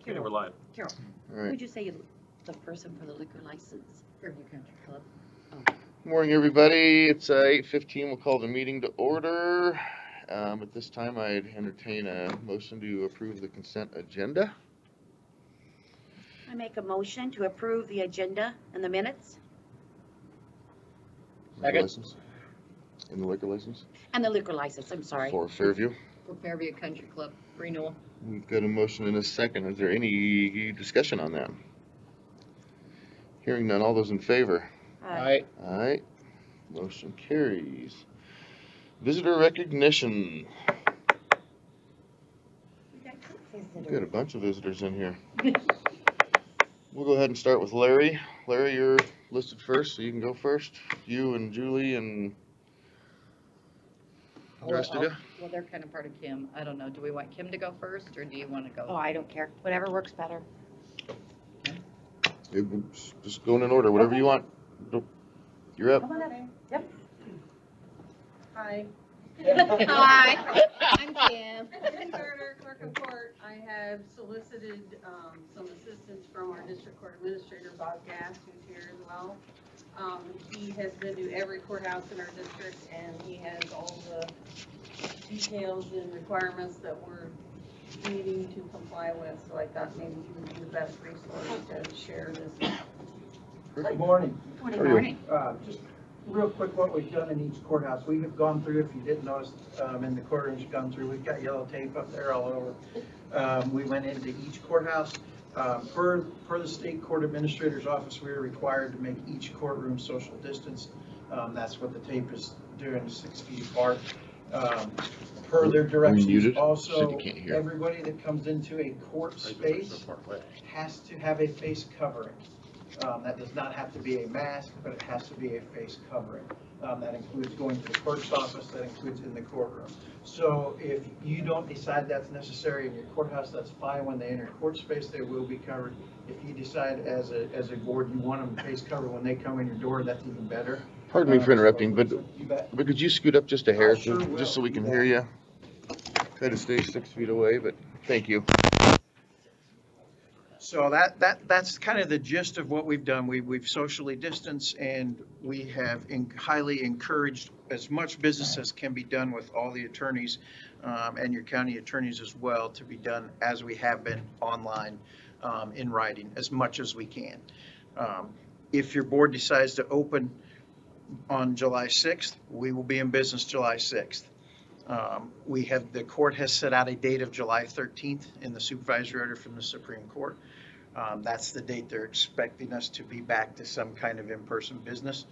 Okay, we're live. Carol, All right. would you say the person for the liquor license? Fairview Country Club. Morning, everybody. It's 8:15. We'll call the meeting to order. At this time, I'd entertain a motion to approve the consent agenda. I make a motion to approve the agenda and the minutes Liquor license. And the liquor license and the liquor license, I'm sorry. for Fairview. For Fairview Country Club renewal. We've got a motion and a second. Is there any discussion on that? Hearing none. All those in favor? Aye. Aye. Motion carries. Visitor recognition. We've got a bunch of visitors in here. We'll go ahead and start with Larry. Larry, you're listed first, so you can go first. You and Julie and the rest of you. Well, they're kind of part of Kim. I don't know. Do we want Kim to go first, or do you want to Oh, go? I don't care. Whatever works better. Just going in order, whatever you want. You're up. Come on up. Yep. Hi. Hi, I'm Kim. Kim Carter, Clerk of Court. I have solicited some assistance from our District Court Administrator, Bob Gass, who's here as well. He has been to every courthouse in our district, and he has all the details and requirements that we're needing to comply with, so I thought maybe he would be the best resource to share this. Good morning. Morning. How are you? Just real quick, what we've done in each courthouse, we have gone through, if you didn't notice, in the courtrooms you've gone through, we've got yellow tape up there all over. We went into each courthouse. Per the state court administrator's office, we are required to make each courtroom social distance. That's what the tape is doing, 6 feet apart. Per their directions, Muted, so also, you can't hear. everybody that comes into a court space has to have a face covering. That does not have to be a mask, but it has to be a face covering. That includes going to the clerk's office, that includes in the courtroom. So if you don't decide that's necessary in your courthouse, that's fine. When they enter court space, they will be covered. If you decide as a board you want them face covered when they come in your door, that's even better. Pardon me for interrupting, but You bet. could you scoot up just a hair, Sure will. just so we can hear you? Try to stay 6 feet away, but thank you. So that's kind of the gist of what we've done. We've socially distanced, and we have highly encouraged as much business as can be done with all the attorneys and your county attorneys as well to be done as we have been online in writing as much as we can. If your board decides to open on July 6th, we will be in business July 6th. The court has set out a date of July 13th in the supervisory order from the Supreme Court. That's the date they're expecting us to be back to some kind of in-person business.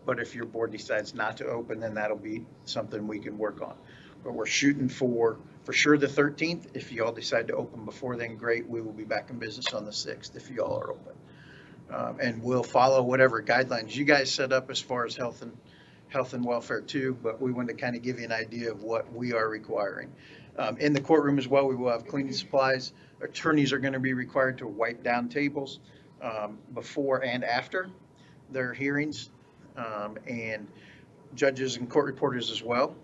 But if your board decides not to open, then that'll be something we can work on. But we're shooting for sure the 13th. If you all decide to open before then, great. We will be back in business on the 6th if you all are open. And we'll follow whatever guidelines you guys set up as far as health and welfare too, but we wanted to kind of give you an idea of what we are requiring. In the courtroom as well, we will have cleaning supplies. Attorneys are going to be required to wipe down tables before and after their hearings, and judges and court reporters as well.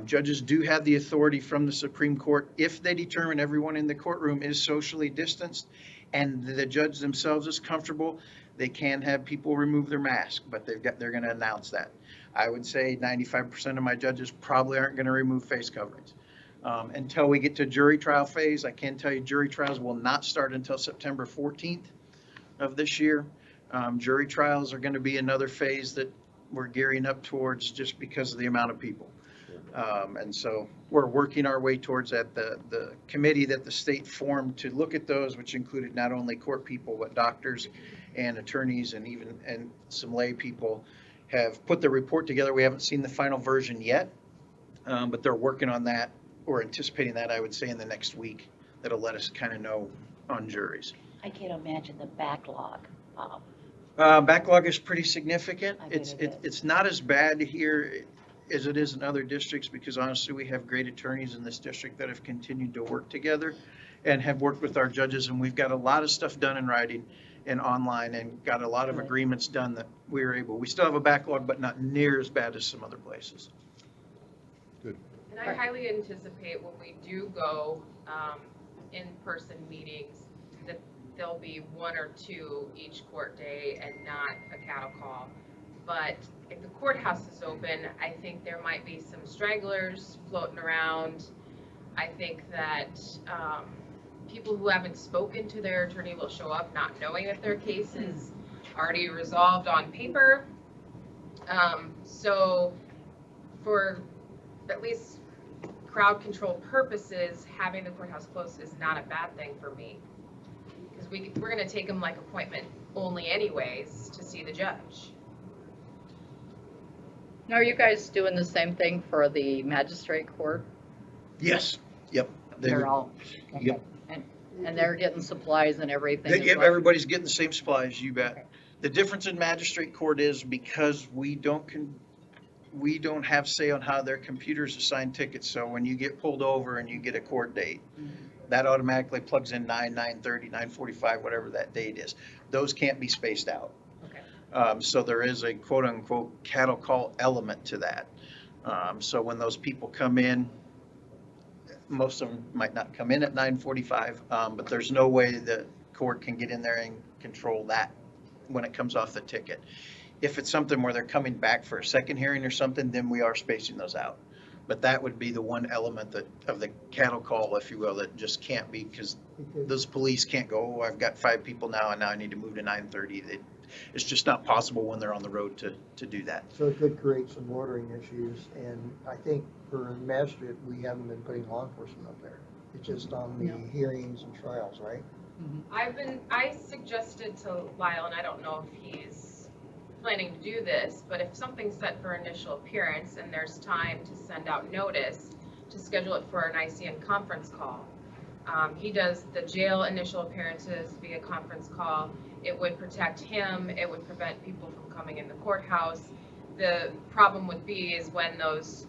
Judges do have the authority from the Supreme Court if they determine everyone in the courtroom is socially distanced and the judge themselves is comfortable, they can have people remove their mask, but they're going to announce that. I would say 95% of my judges probably aren't going to remove face coverings. Until we get to jury trial phase, I can tell you jury trials will not start until September 14th of this year. Jury trials are going to be another phase that we're gearing up towards just because of the amount of people. And so we're working our way towards that. The committee that the state formed to look at those, which included not only court people, but doctors and attorneys and even some lay people, have put the report together. We haven't seen the final version yet, but they're working on that. We're anticipating that, I would say, in the next week. That'll let us kind of know on juries. I can't imagine the backlog. Backlog is pretty significant. I bet it is. It's not as bad here as it is in other districts, because honestly, we have great attorneys in this district that have continued to work together and have worked with our judges, and we've got a lot of stuff done in writing and online and got a lot of agreements done that we were able. We still have a backlog, but not near as bad as some other places. Good. And I highly anticipate when we do go in-person meetings, that there'll be 1 or 2 each court day and not a cattle call. But if the courthouse is open, I think there might be some stragglers floating around. I think that people who haven't spoken to their attorney will show up not knowing that their case is already resolved on paper. So for at least crowd control purposes, having the courthouse closed is not a bad thing for me. Because we're gonna take them like appointment only anyways to see the judge. Now, are you guys doing the same thing for the magistrate court? Yes, yep. They're all, Yep. and they're getting supplies and everything as Yep, well? everybody's getting the same supplies, you bet. The difference in magistrate court is because we don't have say on how their computers assign tickets. So when you get pulled over and you get a court date, that automatically plugs in 9:30, 9:45, whatever that date is. Those can't be spaced out. Okay. So there is a quote unquote cattle call element to that. So when those people come in, most of them might not come in at 9:45, but there's no way the court can get in there and control that when it comes off the ticket. If it's something where they're coming back for a second hearing or something, then we are spacing those out. But that would be the one element of the cattle call, if you will, that just can't be, because those police can't go, oh, I've got 5 people now and now I need to move to 9:30. It's just not possible when they're on the road to do that. So it could create some loitering issues, and I think for magistrate, we haven't been putting law enforcement up there. It's just on the hearings and trials, right? I suggested to Lyle, and I don't know if he's planning to do this, but if something's set for initial appearance and there's time to send out notice, to schedule it for an ICN conference call. He does the jail initial appearances via conference call. It would protect him, it would prevent people from coming in the courthouse. The problem would be is when those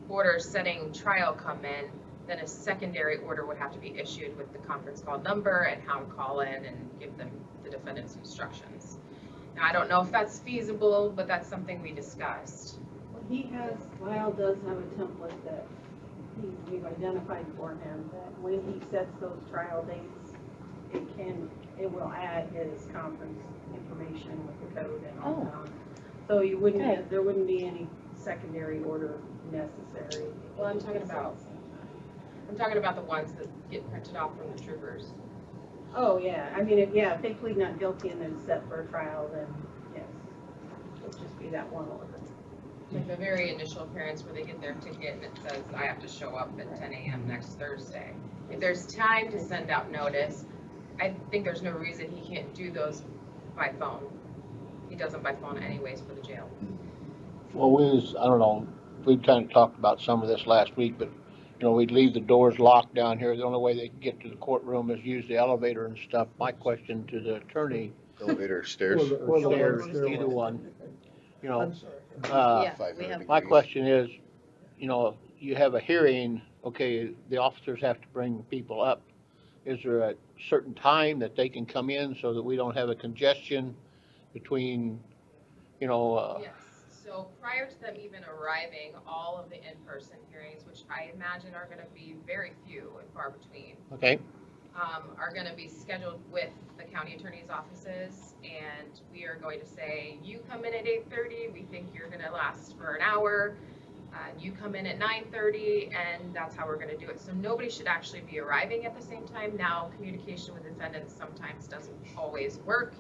orders setting trial come in, then a secondary order would have to be issued with the conference call number and how to call in and give them the defendant's instructions. Now, I don't know if that's feasible, but that's something we discussed. Lyle does have a template that we've identified for him, that when he sets those trial dates, it will add his conference information with the code and all that on it. So you wouldn't, there wouldn't be any secondary order necessary. Well, I'm talking about the ones that get printed off from the troopers. Oh, yeah, I mean, if they plead not guilty and then set for a trial, then yes, it'll just be that one order. Like the very initial appearance where they get their ticket and it says, I have to show up at 10 a.m. next Thursday. If there's time to send out notice, I think there's no reason he can't do those by phone. He does them by phone anyways for the jail. Well, I don't know, we kind of talked about some of this last week, but, you know, we'd leave the doors locked down here. The only way they can get to the courtroom is use the elevator and stuff. My question to the attorney, Elevator, stairs. Or the stairs, stairway. either one, you know, I'm sorry. Yeah, 500 we have, my degrees. question is, you know, you have a hearing, okay, the officers have to bring people up. Is there a certain time that they can come in so that we don't have a congestion between, you know, Yes, so prior to them even arriving, all of the in-person hearings, which I imagine are gonna be very few and far between, okay, are gonna be scheduled with the county attorney's offices, and we are going to say, you come in at 8:30, we think you're gonna last for an hour, you come in at 9:30, and that's how we're gonna do it. So nobody should actually be arriving at the same time. Now, communication with defendants sometimes doesn't always work.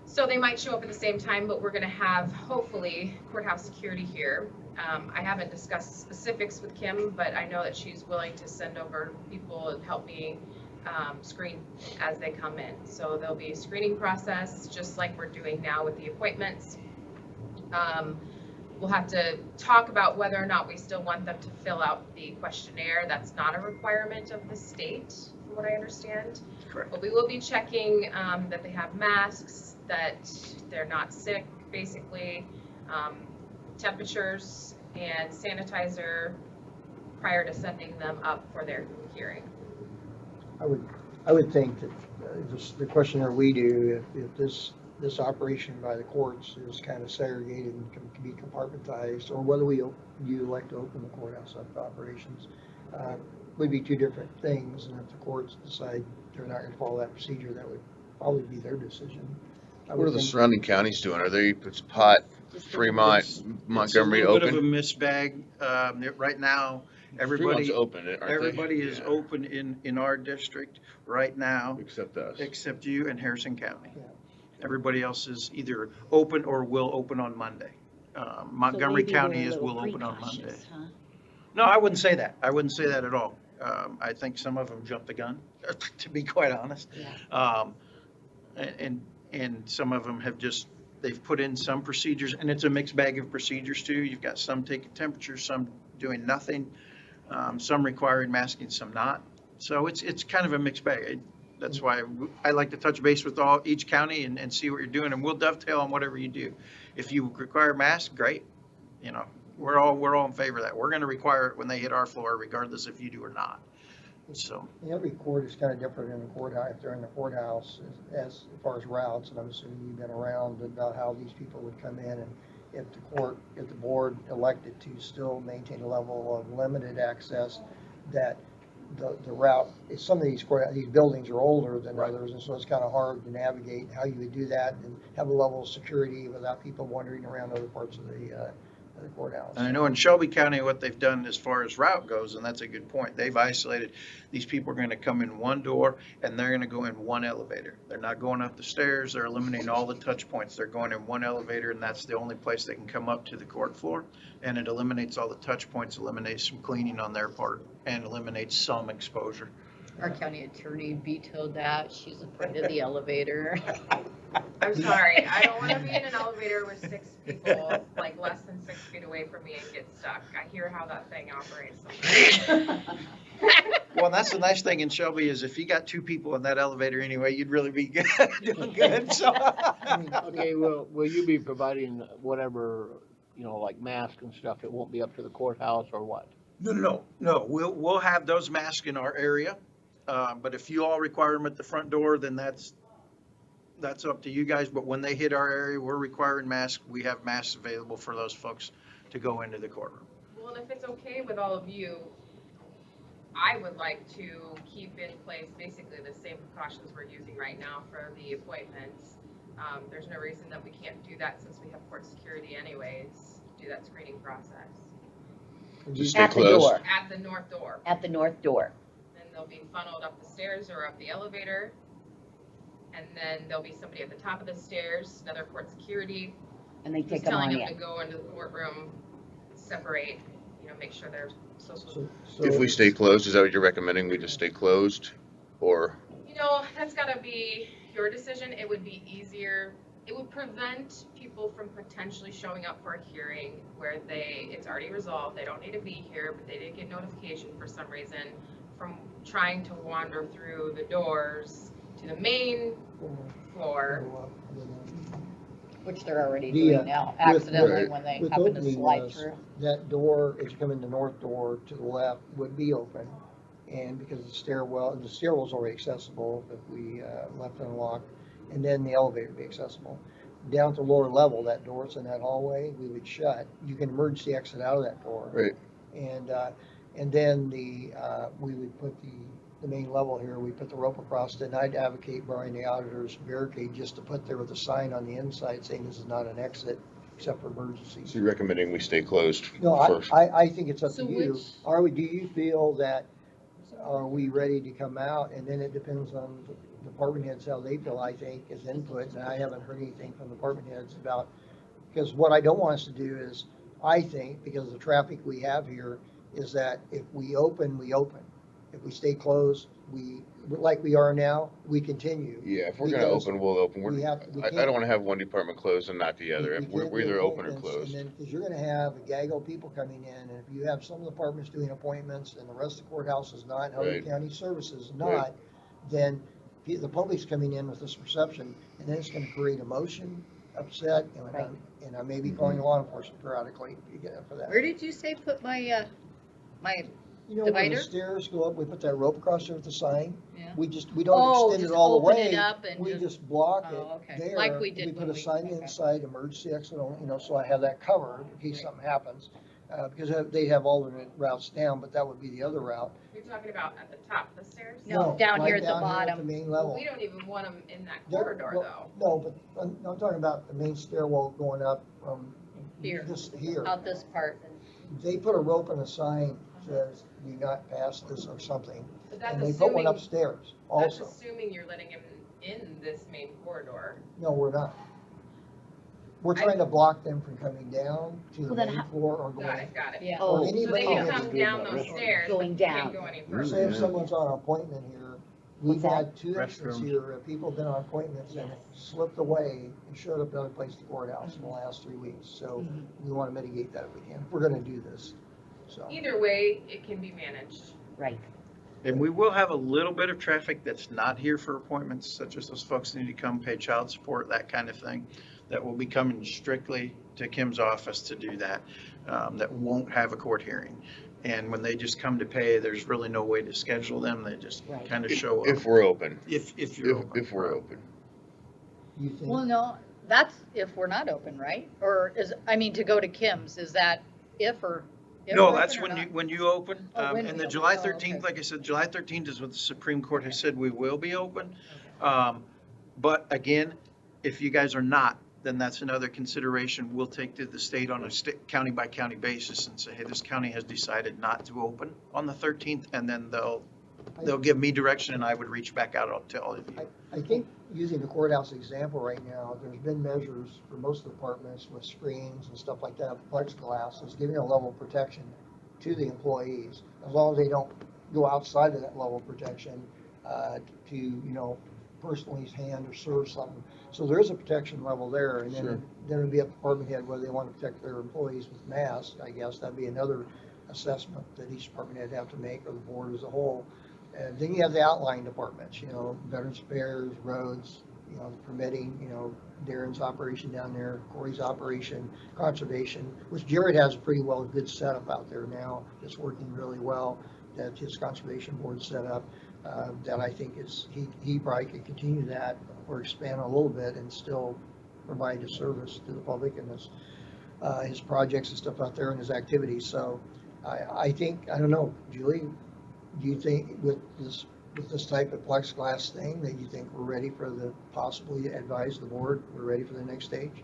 So they might show up at the same time, but we're gonna have, hopefully, courthouse security here. I haven't discussed specifics with Kim, but I know that she's willing to send over people and help me screen as they come in. So there'll be a screening process, just like we're doing now with the appointments. We'll have to talk about whether or not we still want them to fill out the questionnaire. That's not a requirement of the state, from what I understand. Correct. But we will be checking that they have masks, that they're not sick, basically, temperatures and sanitizer prior to sending them up for their hearing. I would think that the questionnaire we do, if this operation by the courts is kind of segregated and can be compartmentized, or whether you elect to open the courthouse up to operations, would be two different things, and if the courts decide they're not gonna follow that procedure, that would probably be their decision. I What are would the think- surrounding counties doing? Are they, it's Pot, Fremont, Montgomery It's a little bit of a open? mixed bag. Right now, Fremont's everybody, open, aren't they? everybody is Yeah. open in our district right now, Except us. except you and Harrison County. Yeah. Everybody else is either open or will open on Monday. Montgomery County is will open on Monday. No, I wouldn't say that. I wouldn't say that at all. I think some of them jumped the gun, to be quite honest. And some of them have just, they've put in some procedures, and it's a mixed bag of procedures too. You've got some taking temperatures, some doing nothing, some requiring masking, some not. So it's kind of a mixed bag. That's why I like to touch base with each county and see what you're doing, and we'll dovetail on whatever you do. If you require masks, great. You know, we're all in favor of that. We're gonna require it when they hit our floor, regardless if you do or not. So, Every court is kind of different in the courthouse, if they're in the courthouse, as far as routes, and I'm assuming you've been around about how these people would come in, and if the board elected to still maintain a level of limited access, that the route, some of these buildings are older than Right. others, and so it's kind of hard to navigate how you would do that and have a level of security without people wandering around other parts of the courthouse. and I know in Shelby County, what they've done as far as route goes, and that's a good point, they've isolated, these people are gonna come in one door and they're gonna go in one elevator. They're not going up the stairs, they're eliminating all the touch points. They're going in one elevator, and that's the only place they can come up to the court floor. And it eliminates all the touch points, eliminates some cleaning on their part, and eliminates some exposure. Our county attorney vetoed that. She's afraid of the elevator. I'm sorry, I don't wanna be in an elevator with 6 people, like less than 6 feet away from me and get stuck. I hear how that thing operates sometimes. Well, that's the nice thing in Shelby is if you got 2 people in that elevator anyway, you'd really be good, doing good, so. Okay, well, will you be providing whatever, like masks and stuff? It won't be up to the courthouse or what? No, we'll have those masks in our area. But if you all require them at the front door, then that's up to you guys. But when they hit our area, we're requiring masks. We have masks available for those folks to go into the courtroom. Well, and if it's okay with all of you, I would like to keep in place basically the same precautions we're using right now for the appointments. There's no reason that we can't do that since we have court security anyways, do that screening process. Just stay At the closed. door, At the north door, at the north door. then they'll be funneled up the stairs or up the elevator. And then there'll be somebody at the top of the stairs, another court security, And they who's take them telling on them to in. go into the courtroom, separate, make sure they're social. If we stay closed, is that what you're recommending? We just stay closed? Or, That's gotta be your decision. It would be easier. It would prevent people from potentially showing up for a hearing where it's already resolved, they don't need to be here, but they didn't get notification for some reason, from trying to wander through the doors to the main floor. Which they're already The, doing now, with- accidentally when they with happen to opening slide this, through. That door, as you come in the north door to the left, would be open. And because the stairwell's already accessible if we left it unlocked, and then the elevator would be accessible. Down at the lower level, that door's in that hallway, we would shut. You can emergency exit out of that door. right, And then we would put the main level here, we put the rope across it, and I'd advocate borrowing the auditor's barricade just to put there with a sign on the inside saying this is not an exit except for emergencies. so you're recommending we stay closed No, first? I think it's up to So you. which- Do you feel that, are we ready to come out? And then it depends on the department heads, how they feel, I think, as input. And I haven't heard anything from the department heads about, because what I don't want us to do is, I think, because of the traffic we have here, is that if we open, we open. If we stay closed, like we are now, we continue. Yeah, if we're gonna Because open, we'll open. we have- we I can't- don't wanna have one department closed and not the other. We We're can't we're do either open or appointments, closed. And then, because you're gonna have a gaggle of people coming in, and if you have some departments doing appointments and the rest of the courthouse is not, other Right. county services Right. not, then the public's coming in with this perception, and then it's gonna create emotion, upset, Right. and I may be calling law enforcement periodically for that. Where did you say put my You know, when the divider? stairs go up, we put that rope across there with the sign, Yeah. we don't Oh, extend it just all the open way. it up and We just- just block Oh, it okay. there. Like we did put when a we- sign okay. inside, emergency exit only, so I have that covered in case Right. something happens. because they have alternate routes down, but that would be the other route. You're talking about at the top of the stairs? No, down here right at the down here bottom. the main Well, level. we don't even want them in that There- corridor well, though. No, but I'm talking about the main stairwell going up from Here. this here. Out this part. They put a rope and a sign says, do not pass this or something. But that's And they put one assuming, upstairs that's also. assuming you're letting him in this main corridor. No, we're not. We're trying to block them from coming down to the Well, then main how- floor or Got going. it, got it. Yeah. Or Oh, So they anybody can that's- come down those stairs, but Going they can't down. go any Ooh, further. Say if Yeah. someone's on an appointment here, we've What's that? had two instances Restrooms. here, people have been on appointments and slipped away and showed up another place at the courthouse in the last 3 weeks. So we want to mitigate that if we can, if we're gonna do this, so. Either way, it can be managed. Right. And we will have a little bit of traffic that's not here for appointments, such as those folks that need to come pay child support, that kind of thing, that will be coming strictly to Kim's office to do that, that won't have a court hearing. And when they just come to pay, there's really no way to schedule them, they just Right. kind of show up. If we're open, If you're open. if we're open. You think? Well, no, that's if we're not open, right? Or is, I mean, to go to Kim's, is that if or? if No, we're that's open or when you, not? when you open, Oh, when and we the open. July Oh, 13th, okay. like I said, July 13th is what the Supreme Court has said we will be open. But again, if you guys are not, then that's another consideration we'll take to the state on a county by county basis and say, hey, this county has decided not to open on the 13th, and then they'll give me direction and I would reach back out to all of you. I think using the courthouse example right now, there's been measures for most departments with screens and stuff like that, plexiglass, is giving a level of protection to the employees, as long as they don't go outside of that level of protection, to, personally hand or serve something. So there is a protection level there, and Sure. then it'd be up to department head whether they want to protect their employees with masks, I guess, that'd be another assessment that each department head have to make, or the board as a whole. And then you have the outlying departments, Veterans Affairs, roads, permitting, Darren's operation down there, Corey's operation, conservation, which Jared has a pretty good setup out there now. It's working really well, that his conservation board set up, that I think he probably could continue that or expand a little bit and still provide a service to the public and his projects and stuff out there and his activities. So I think, I don't know, Julie, do you think with this type of plexiglass thing that you think we're ready for possibly advise the board, we're ready for the next stage?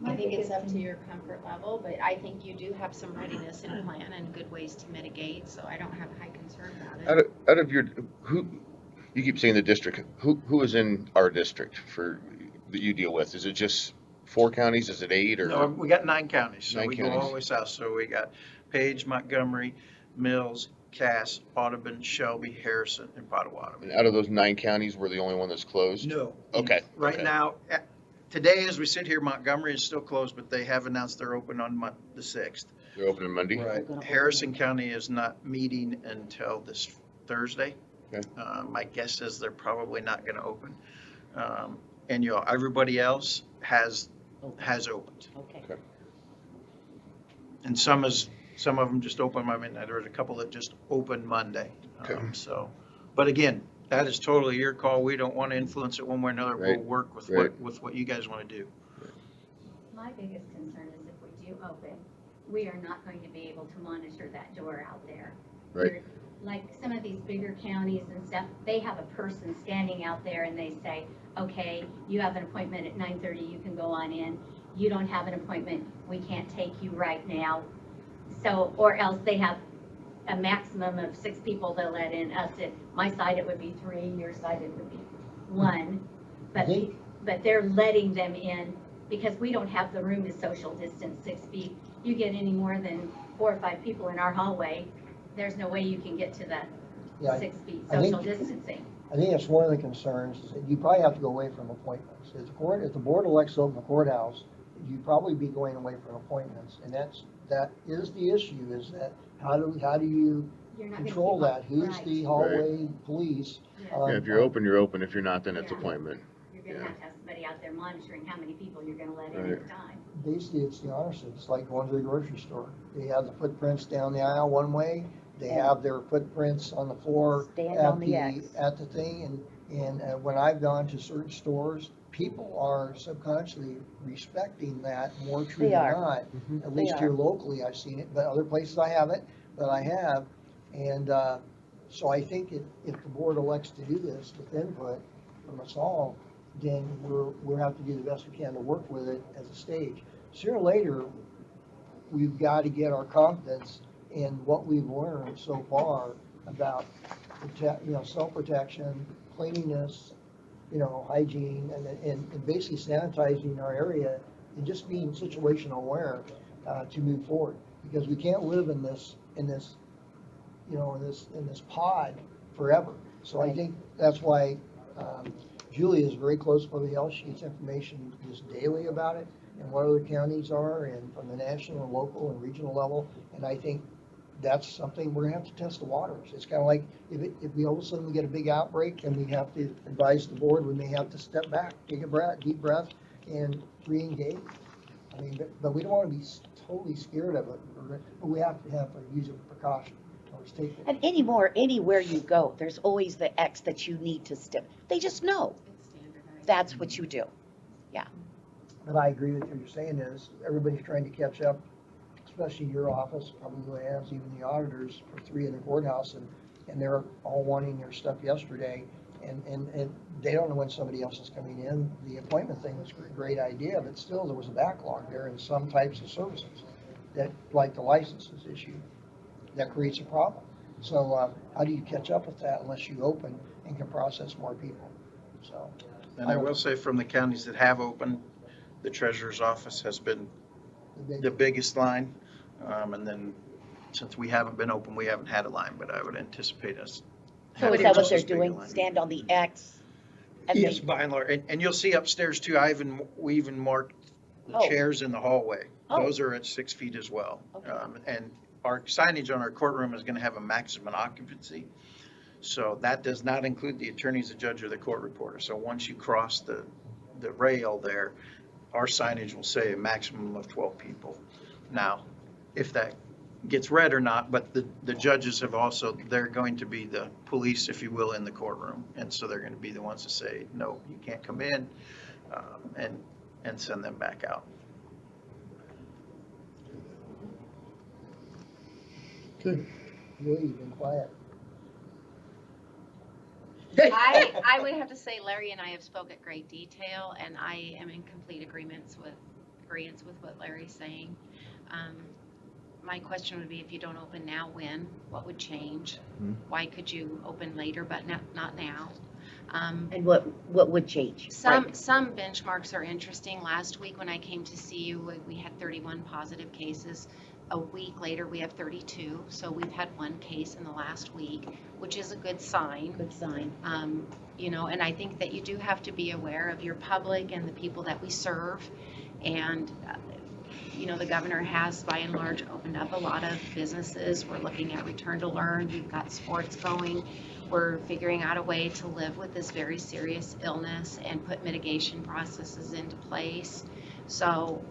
I think it's up to your comfort level, but I think you do have some readiness and plan and good ways to mitigate, so I don't have a high concern about it. Out of your, you keep saying the district, who is in our district that you deal with? Is it just 4 counties? Is it 8 or? No, we got 9 counties, so 9 we go all counties. the way south. So we got Page, Montgomery, Mills, Cass, Audubon, Shelby, Harrison, and Potawatomi. And out of those 9 counties, we're the only one that's closed? No. Okay. Right okay. now, today as we sit here, Montgomery is still closed, but they have announced they're open on the 6th. They're opening Monday? Right. Gonna open Harrison County is not meeting until this Thursday. Okay. My guess is they're probably not gonna open. And everybody else has opened. Okay. And some of them just open, there was a couple that just opened Monday. Okay. But again, that is totally your call. We don't want to influence it one way or another. We'll Right. work with Right. what you guys want to do. My biggest concern is if we do open, we are not going to be able to monitor that door out there. Right. We're- Like some of these bigger counties and stuff, they have a person standing out there and they say, okay, you have an appointment at 9:30, you can go on in. You don't have an appointment, we can't take you right now. So, or else they have a maximum of 6 people they'll let in. Us, at my side, it would be 3, your side, it would be 1. But they're letting them in because we don't have the room to social distance 6 feet. You get any more than 4 or 5 people in our hallway, there's no way you can get to the Yeah, 6 feet I think- social distancing. I think that's one of the concerns, is that you probably have to go away from appointments. If the board elects to open the courthouse, you'd probably be going away from appointments. And that is the issue, is that how do you You're not gonna control keep up- that? Who's right. the hallway police? Yeah. Yeah, if you're open, you're open. If you're not, then it's Yeah. appointment. You're gonna have to have somebody out there monitoring how many people you're gonna let in Right. at a time. Basically, it's the honest, it's like going to the grocery store. They have the footprints down the aisle one way, they have their footprints on the floor Stand at on the X. at the thing, and when I've gone to certain stores, people are subconsciously respecting that more true They than are. not. At least They here are. locally, I've seen it, but other places I haven't, but I have. And, so I think if the board elects to do this with input from us all, then we'll have to do the best we can to work with it as a stage. Sooner or later, we've got to get our confidence in what we've learned so far about self-protection, cleanliness, hygiene, and basically sanitizing our area and just being situational aware to move forward. Because we can't live in this pod forever. So I Right. think that's why Julie is very close to public health. She gets information just daily about it and what other counties are, and from the national and local and regional level. And I think that's something we're gonna have to test the waters. It's kind of like if we all of a sudden we get a big outbreak and we have to advise the board, we may have to step back, take a deep breath, and re-engage. I mean, but we don't want to be totally scared of it. But we have to use it with precaution. Always take it. And anywhere you go, there's always the X that you need to step. They just know It's standardized. that's what you do. But I agree with what you're saying is everybody's trying to catch up, especially your office, probably has, even the auditors for 3 in the courthouse, and they're all wanting their stuff yesterday. And they don't know when somebody else is coming in. The appointment thing was a great idea, but still there was a backlog there in some types of services that, like the licenses issue, that creates a problem. So how do you catch up with that unless you open and can process more people? So. And I will say from the counties that have opened, the treasurer's office has been the biggest line. And then since we haven't been open, we haven't had a line, but I would anticipate us. So having is that what just they're as big a doing? line. Stand on the X? And Yes, they- by and large. And you'll see upstairs too, we even marked the Oh. chairs in the hallway. Oh. Those are at 6 feet as well. Okay. And our signage on our courtroom is gonna have a maximum occupancy. So that does not include the attorneys, the judge, or the court reporter. So once you cross the rail there, our signage will say a maximum of 12 people. Now, if that gets read or not, but the judges have also, they're going to be the police, if you will, in the courtroom. And so they're gonna be the ones to say, no, you can't come in, and send them back out. Okay. Julie, you've been quiet. I would have to say Larry and I have spoke at great detail, and I am in complete agreement with what Larry's saying. My question would be, if you don't open now, when? What would change? Hmm. Why could you open later, but not now? And what would change? Some Right. benchmarks are interesting. Last week when I came to see you, we had 31 positive cases. A week later, we have 32. So we've had 1 case in the last week, which is a good sign. Good sign. And I think that you do have to be aware of your public and the people that we serve. And, the governor has by and large opened up a lot of businesses. We're looking at return to learn. We've got sports going. We're figuring out a way to live with this very serious illness and put mitigation processes into place. So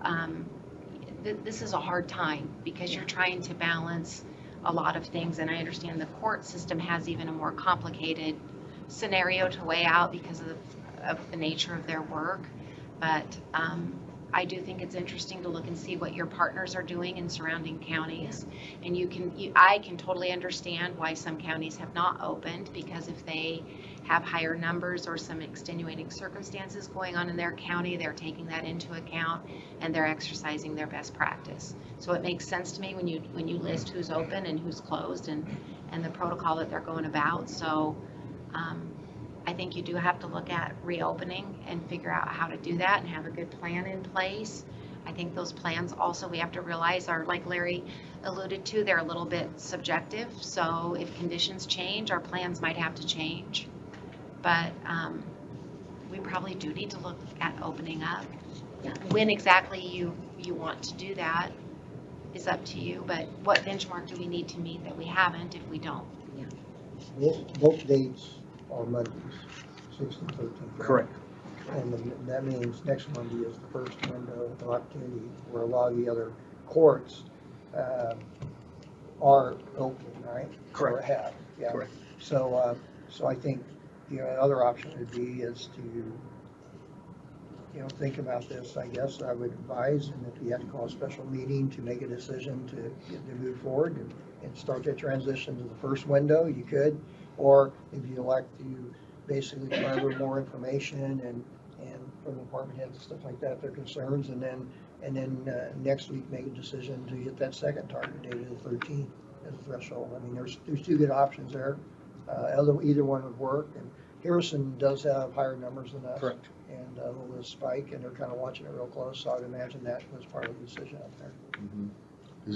this is a hard time because you're trying to balance a lot of things. And I understand the court system has even a more complicated scenario to weigh out because of the nature of their work. But I do think it's interesting to look and see what your partners are doing in surrounding counties. And I can totally understand why some counties have not opened, because if they have higher numbers or some extenuating circumstances going on in their county, they're taking that into account and they're exercising their best practice. So it makes sense to me when you list who's open and who's closed and the protocol that they're going about. So I think you do have to look at reopening and figure out how to do that and have a good plan in place. I think those plans also, we have to realize, are, like Larry alluded to, they're a little bit subjective. So if conditions change, our plans might have to change. But we probably do need to look at opening up. When exactly you want to do that is up to you, but what benchmark do we need to meet that we haven't if we don't? Both dates are Mondays, 6th and 13th. Correct. And that means next Monday is the first window of opportunity where a lot of the other courts are open, right? Or have, yeah. Correct. So I think the other option would be is to think about this, I guess I would advise, and if you had to call a special meeting to make a decision to move forward and start that transition to the first window, you could. Or if you elect to basically try a little more information and from the department heads and stuff like that, their concerns, and then next week make a decision to hit that second target date of the 13th as a threshold. I mean, there's two good options there. Either one would work, and Harrison does have higher numbers than us. Correct. And a little spike, and they're kind of watching it real close, so I'd imagine that was part of the decision up there.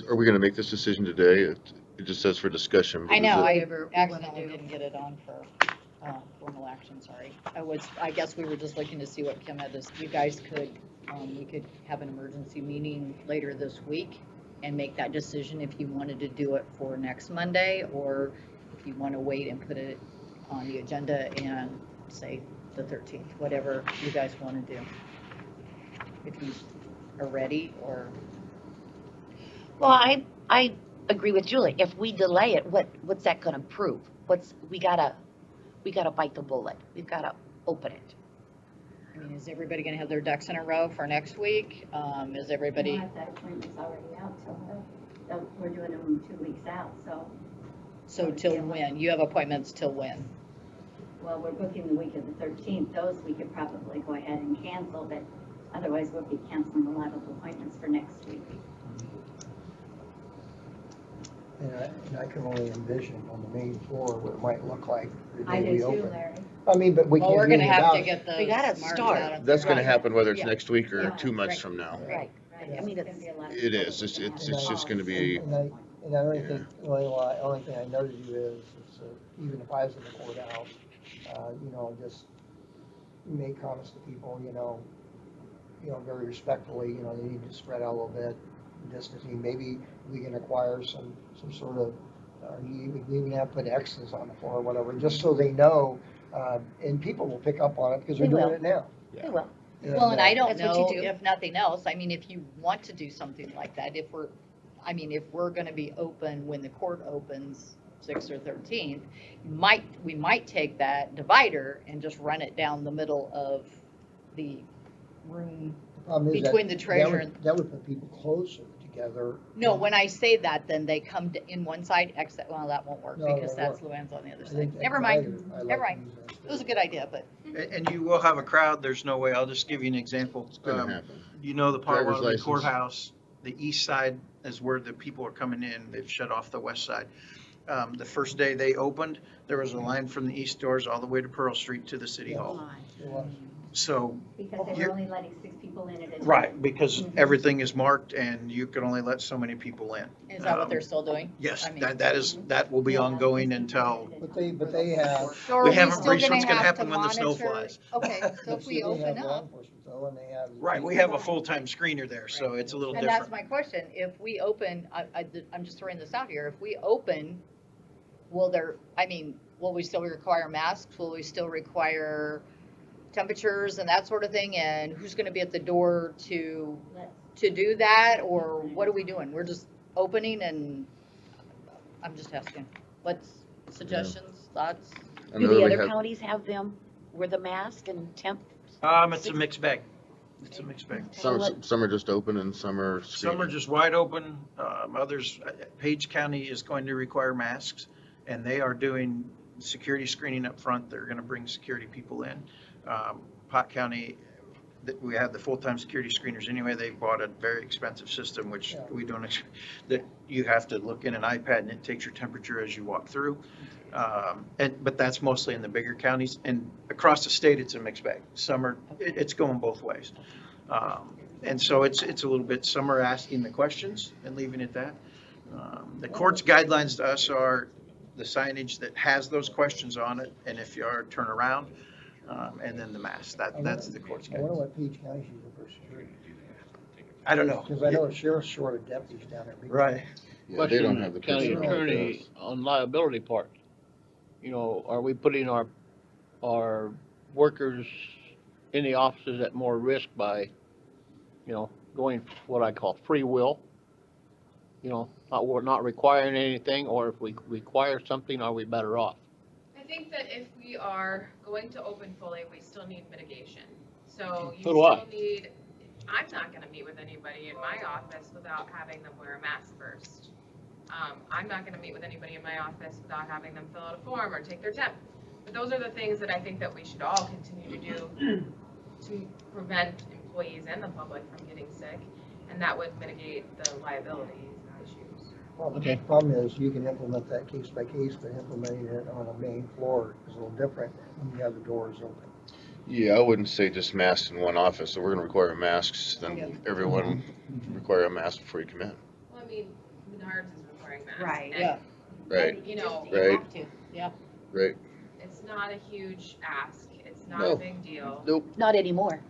Are we gonna make this decision today? It just says for discussion. but I is know, it- I accidentally didn't get it on for formal action, sorry. I guess we were just looking to see what Kim had to, you guys could, we could have an emergency meeting later this week and make that decision if you wanted to do it for next Monday, or if you want to wait and put it on the agenda and say the 13th, whatever you guys want to do. If you are ready, or, Well, I agree with Julie. If we delay it, what's that gonna prove? We gotta bite the bullet. We've gotta open it. I mean, is everybody gonna have their ducks in a row for next week? Is everybody? Well, that appointment's already out, so we're doing them 2 weeks out, so, So till when? You have appointments till when? well, we're booking the week of the 13th. Those we could probably go ahead and cancel, but otherwise we'll be canceling a lot of appointments for next week. And I can only envision on the main floor what it might look like the I day do we too, open. Larry. I mean, but we Well, can't we're do gonna anything have about to it. get the. We gotta smarts start. out of- That's gonna Right. happen whether it's Yeah. next week or Yeah. 2 months Right. from now. Right. Right, I mean, it's gonna be a lot of It people is. that are It's gonna just have gonna be- And I only think, the only thing I noted you is, even if I was in the courthouse, just make comments to people, very respectfully, they need to spread out a little bit, distancing. Maybe we can acquire some sort of, we can even have put X's on the floor or whatever, just so they know, and people will pick up on it because they're They doing will. it now. They will. Well, and I don't That's what you know, do. if nothing else, I mean, if you want to do something like that, if we're gonna be open when the court opens 6th or 13th, we might take that divider and just run it down the middle of the room. The problem is that- Between the treasurer and- That would put people closer together. No, when I say that, then they come in one side, exit, well, that won't work, No, because it that's won't Luann's on the other I side. think that Never mind, divider, I like never to mind. use that It was a good idea, but. And you will have a crowd, there's no way, I'll just give you an example. It's gonna happen. You know the Driver's Potawatomi license. courthouse, the east side is where the people are coming in, they've shut off the west side. The first day they opened, there was a line from the east doors all the way to Pearl Street to the city hall. It was. So, Because they You're- were only letting 6 people in at a time. right, because everything is marked and you can only let so many people in. Is that what they're still doing? Yes, I mean- that will be Yeah, ongoing 6 people until, at a But time. they have. So are We we haven't still reached gonna what's gonna have to happen when the snow monitor? flies. Okay, so if we They have open law up, enforcement though, and they have. right, we have a full-time screener there, so it's a little and that's different. my question, if we open, I'm just throwing this out here, if we open, will we still require masks? Will we still require temperatures and that sort of thing? And who's gonna be at the door to do that, or what are we doing? We're just opening and, I'm just asking, what's suggestions, thoughts? I Do know the we other have- counties have them wear the mask and temp? It's a mixed bag. It's a mixed bag. Some are just open and some are Some are screened. just wide open, others, Page County is going to require masks, and they are doing security screening up front, they're gonna bring security people in. Pot County, we have the full-time security screeners anyway, they bought a very expensive system, which Yeah. we don't, that you have to look in an iPad and it takes your temperature as you walk through. But that's mostly in the bigger counties, and across the state, it's a mixed bag. Some are, it's going both ways. And so it's a little bit, some are asking the questions and leaving it that. The court's guidelines to us are the signage that has those questions on it, and if you are, turn around, and then the mask. That's the court's I wonder guidelines. what Page County's using for security. I don't know. Because I know the sheriff's short of deputies down there. Right. Yeah, they don't have the County personnel like attorney us. on liability part. Are we putting our workers in the offices at more risk by, going what I call free will? We're not requiring anything, or if we require something, are we better off? I think that if we are going to open fully, we still need mitigation. So you So do I. still need, I'm not gonna meet with anybody in my office without having them wear a mask first. I'm not gonna meet with anybody in my office without having them fill out a form or take their temp. But those are the things that I think that we should all continue to do to prevent employees and the public from getting sick, and that would mitigate the liability issues. Well, the Okay. problem is you can implement that case by case, but implementing it on a main floor is a little different when you have the doors open. Yeah, I wouldn't say just masks in one office, so we're gonna require masks, then everyone require a mask before you come in. Well, I mean, Menards is requiring masks. Right. and, Yeah. Right, You know, You Right. have to. right. it's not a huge ask, it's not No. a big deal. Nope. Not anymore.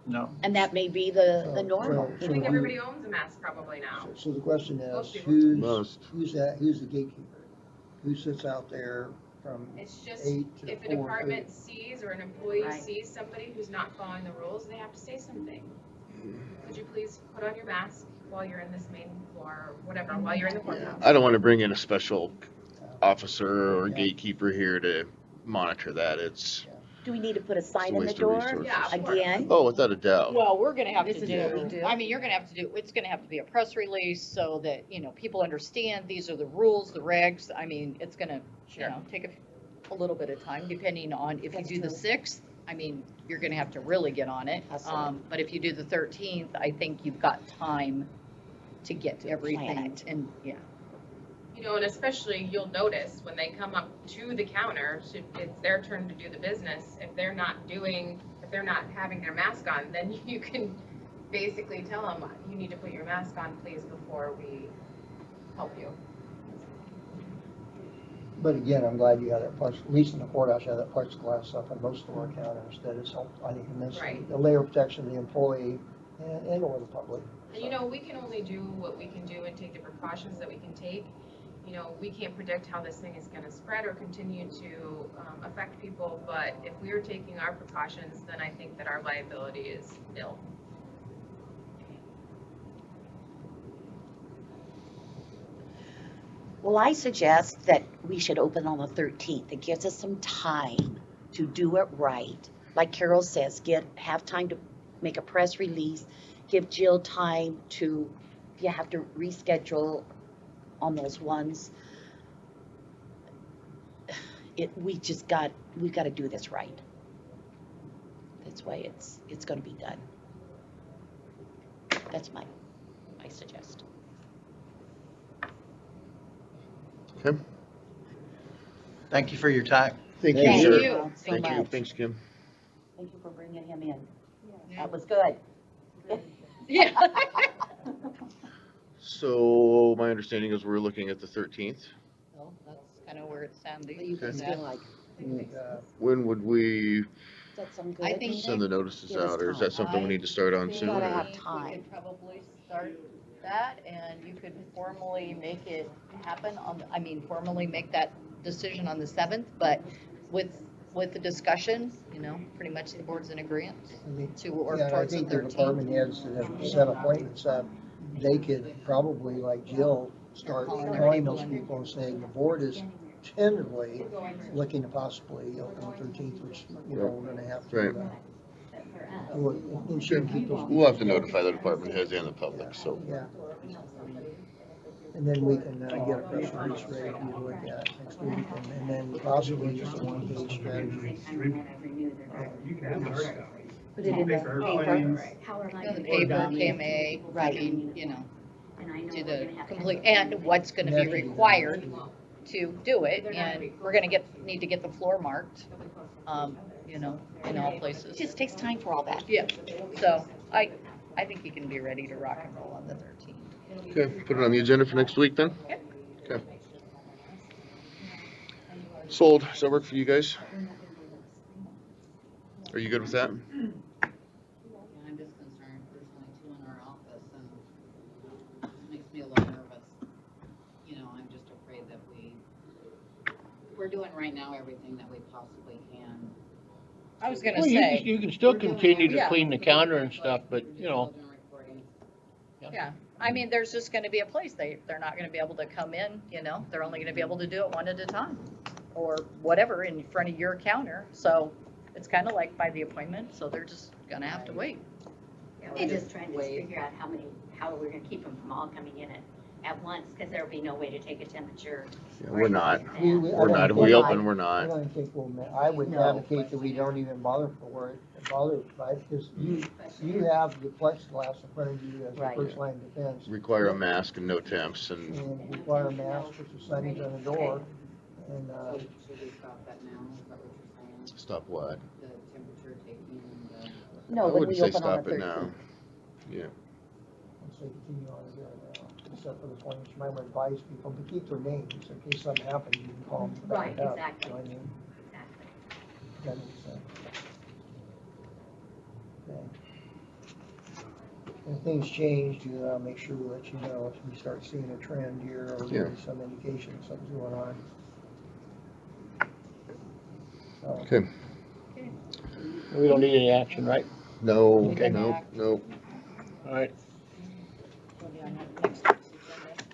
No. And that may be the normal. I think everybody owns a mask probably now. So the question Most is, people Most. who's the gatekeeper? Who sits out there from It's just, 8 to if a 4:30? department sees or an employee Right. sees somebody who's not following the rules, they have to say something. Could you please put on your mask while you're in this main floor, or whatever, while you're in the courthouse? I don't wanna bring in a special officer or Yeah. gatekeeper here to monitor that. It's Do we need to put a a sign in the waste of door resources. Yeah, of course. again? Oh, without a doubt. Well, we're gonna have This to is what we do, do. I mean, you're gonna have to do, it's gonna have to be a press release so that, you know, people understand these are the rules, the regs. I mean, it's gonna, you know, take a little bit of time, depending on, if you That's do the true. 6th, I mean, you're gonna have to really get on it. Hustle. But if you do the 13th, I think you've got time to get plan everything, it. and, yeah. You know, and especially you'll notice when they come up to the counter, it's their turn to do the business. If they're not having their mask on, then you can basically tell them, you need to put your mask on, please, before we help you. But again, I'm glad you have that at least in the courthouse, you have that plexiglass up on most of our counters. That is helpful, I think, in this, Right. the layer of protection of the employee and or the public. And you know, we can only do what we can do and take the precautions that we can take. You know, we can't predict how this thing is gonna spread or continue to affect people, but if we are taking our precautions, then I think that our liability is nil. Well, I suggest that we should open on the 13th. It gives us some time to do it right. Like Carol says, have time to make a press release, give Jill time to, if you have to reschedule on those ones. We've got to do this right. That's why it's gonna be done. That's my suggest. Okay. Thank you for your time. Thank Thank you, sir. you so Thank you. much. Thanks, Kim. Thank you for bringing him in. That was good. Yeah. So my understanding is we're looking at the 13th. Well, that's kind of where it's sounding. What do you guys Okay. feel like? When would we Does that sound good? I think- send the notices Give us out, or is time. that something we need to start on I soon? gotta or- have think time. We could probably start that, and you could formally make it happen formally make that decision on the 7th, but with the discussion, you know, pretty much the board's in agreement to work Yeah, and I towards the think the 13th. department heads that have set appointments up, they could probably, like Jill, start calling those people and saying, the board is tentatively looking to possibly open the 13th, which, you know, we're gonna have to. Right. And she can keep those. We'll have to notify the department heads and the public, so. Yeah. And then we can get a press release ready to look at next week, and then possibly just a one-page strategy. Put it in the paper. You know, the paper, KMA, I Right. mean, you know, And I know do we're the gonna have to complete, have and what's gonna be required to do it, and we're gonna need to get the floor marked, you know, in all It places. just takes time for all that. Yeah, so I think you can be ready to rock and roll on the 13th. Okay, put it on the agenda for next week then? Okay. Sold. Does that work for you guys? Are you good with that? Yeah, I'm just concerned, there's only 2 in our office, and it makes me a little nervous. You know, I'm just afraid that we're doing right now everything that we possibly can. I was gonna Well, say, you can still continue to Yeah. clean the counter and stuff, but, you know, Children recording. yeah, I mean, there's just gonna be a place, they're not gonna be able to come in, you know, they're only gonna be able to do it one at a time, or whatever, in front of your counter, so it's kinda like by the appointment, so they're just gonna have to wait. Yeah, we're just trying to figure out how we're gonna keep them from all coming in at once, because there'll be no way to take a temperature. Yeah, or we're not. anything like that. We're not. If we open, we're I not. don't think I would No. advocate that we don't even bother by it, because you have the plexiglass in front of you as Right. the first line of defense. Require a mask and no temps and And require a mask, put the signage on the door, and, So should we stop that now? Is that what you're saying? stop what? The temperature taking and the. No, I when wouldn't we say open on stop the it now. 13th. Yeah. and say continue on as now, except for the point, you might want to advise people to keep their names, in case something happens, you can call them Right, back up. exactly. You know what I mean? Exactly. That makes sense. Okay. When things change, make sure we let you know if we start seeing a trend here or Yeah. maybe some indication something's going on. So, Okay. We don't need any action, right? No, Okay. no, no. All right. We'll be on that next week's agenda.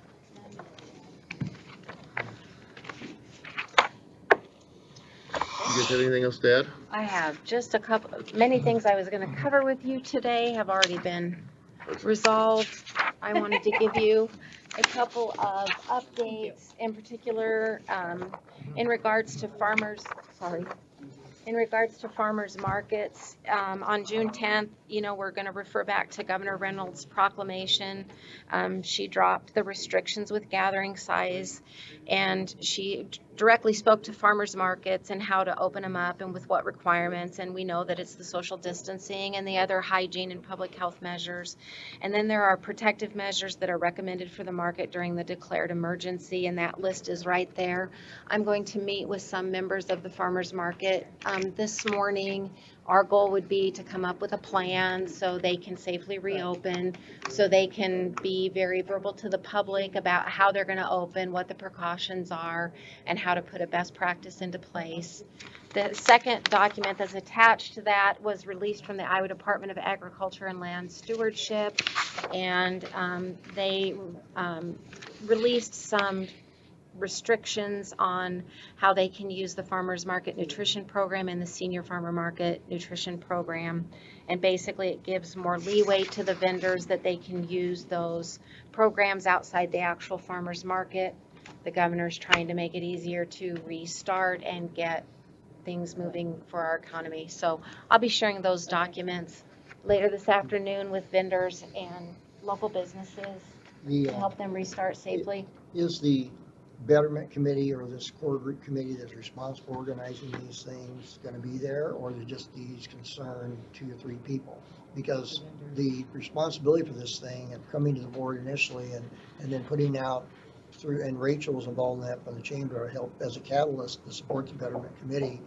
You guys have anything else to add? I have just many things I was gonna cover with you today have already been resolved. I wanted to give you a couple of updates, in particular, in regards to farmers markets. On June 10th, we're gonna refer back to Governor Reynolds' proclamation. She dropped the restrictions with gathering size, and she directly spoke to farmers markets and how to open them up and with what requirements. And we know that it's the social distancing and the other hygiene and public health measures. And then there are protective measures that are recommended for the market during the declared emergency, and that list is right there. I'm going to meet with some members of the farmers market this morning. Our goal would be to come up with a plan so they can safely reopen, so they can be very verbal to the public about how they're going to open, what the precautions are, and how to put a best practice into place. The second document that's attached to that was released from the Iowa Department of Agriculture and Land Stewardship, and they released some restrictions on how they can use the farmers market nutrition program and the senior farmer market nutrition program. And basically it gives more leeway to the vendors that they can use those programs outside the actual farmers market. The governor's trying to make it easier to restart and get things moving for our economy. So I'll be sharing those documents later this afternoon with vendors and local businesses to help them restart safely. is the Betterment Committee or this core group committee that's responsible for organizing these things gonna be there, or are they just these concerned 2 or 3 people? Because the responsibility for this thing and coming to the board initially and then putting out through, and Rachel was involved in that from the chamber to help as a catalyst to support the Betterment Committee.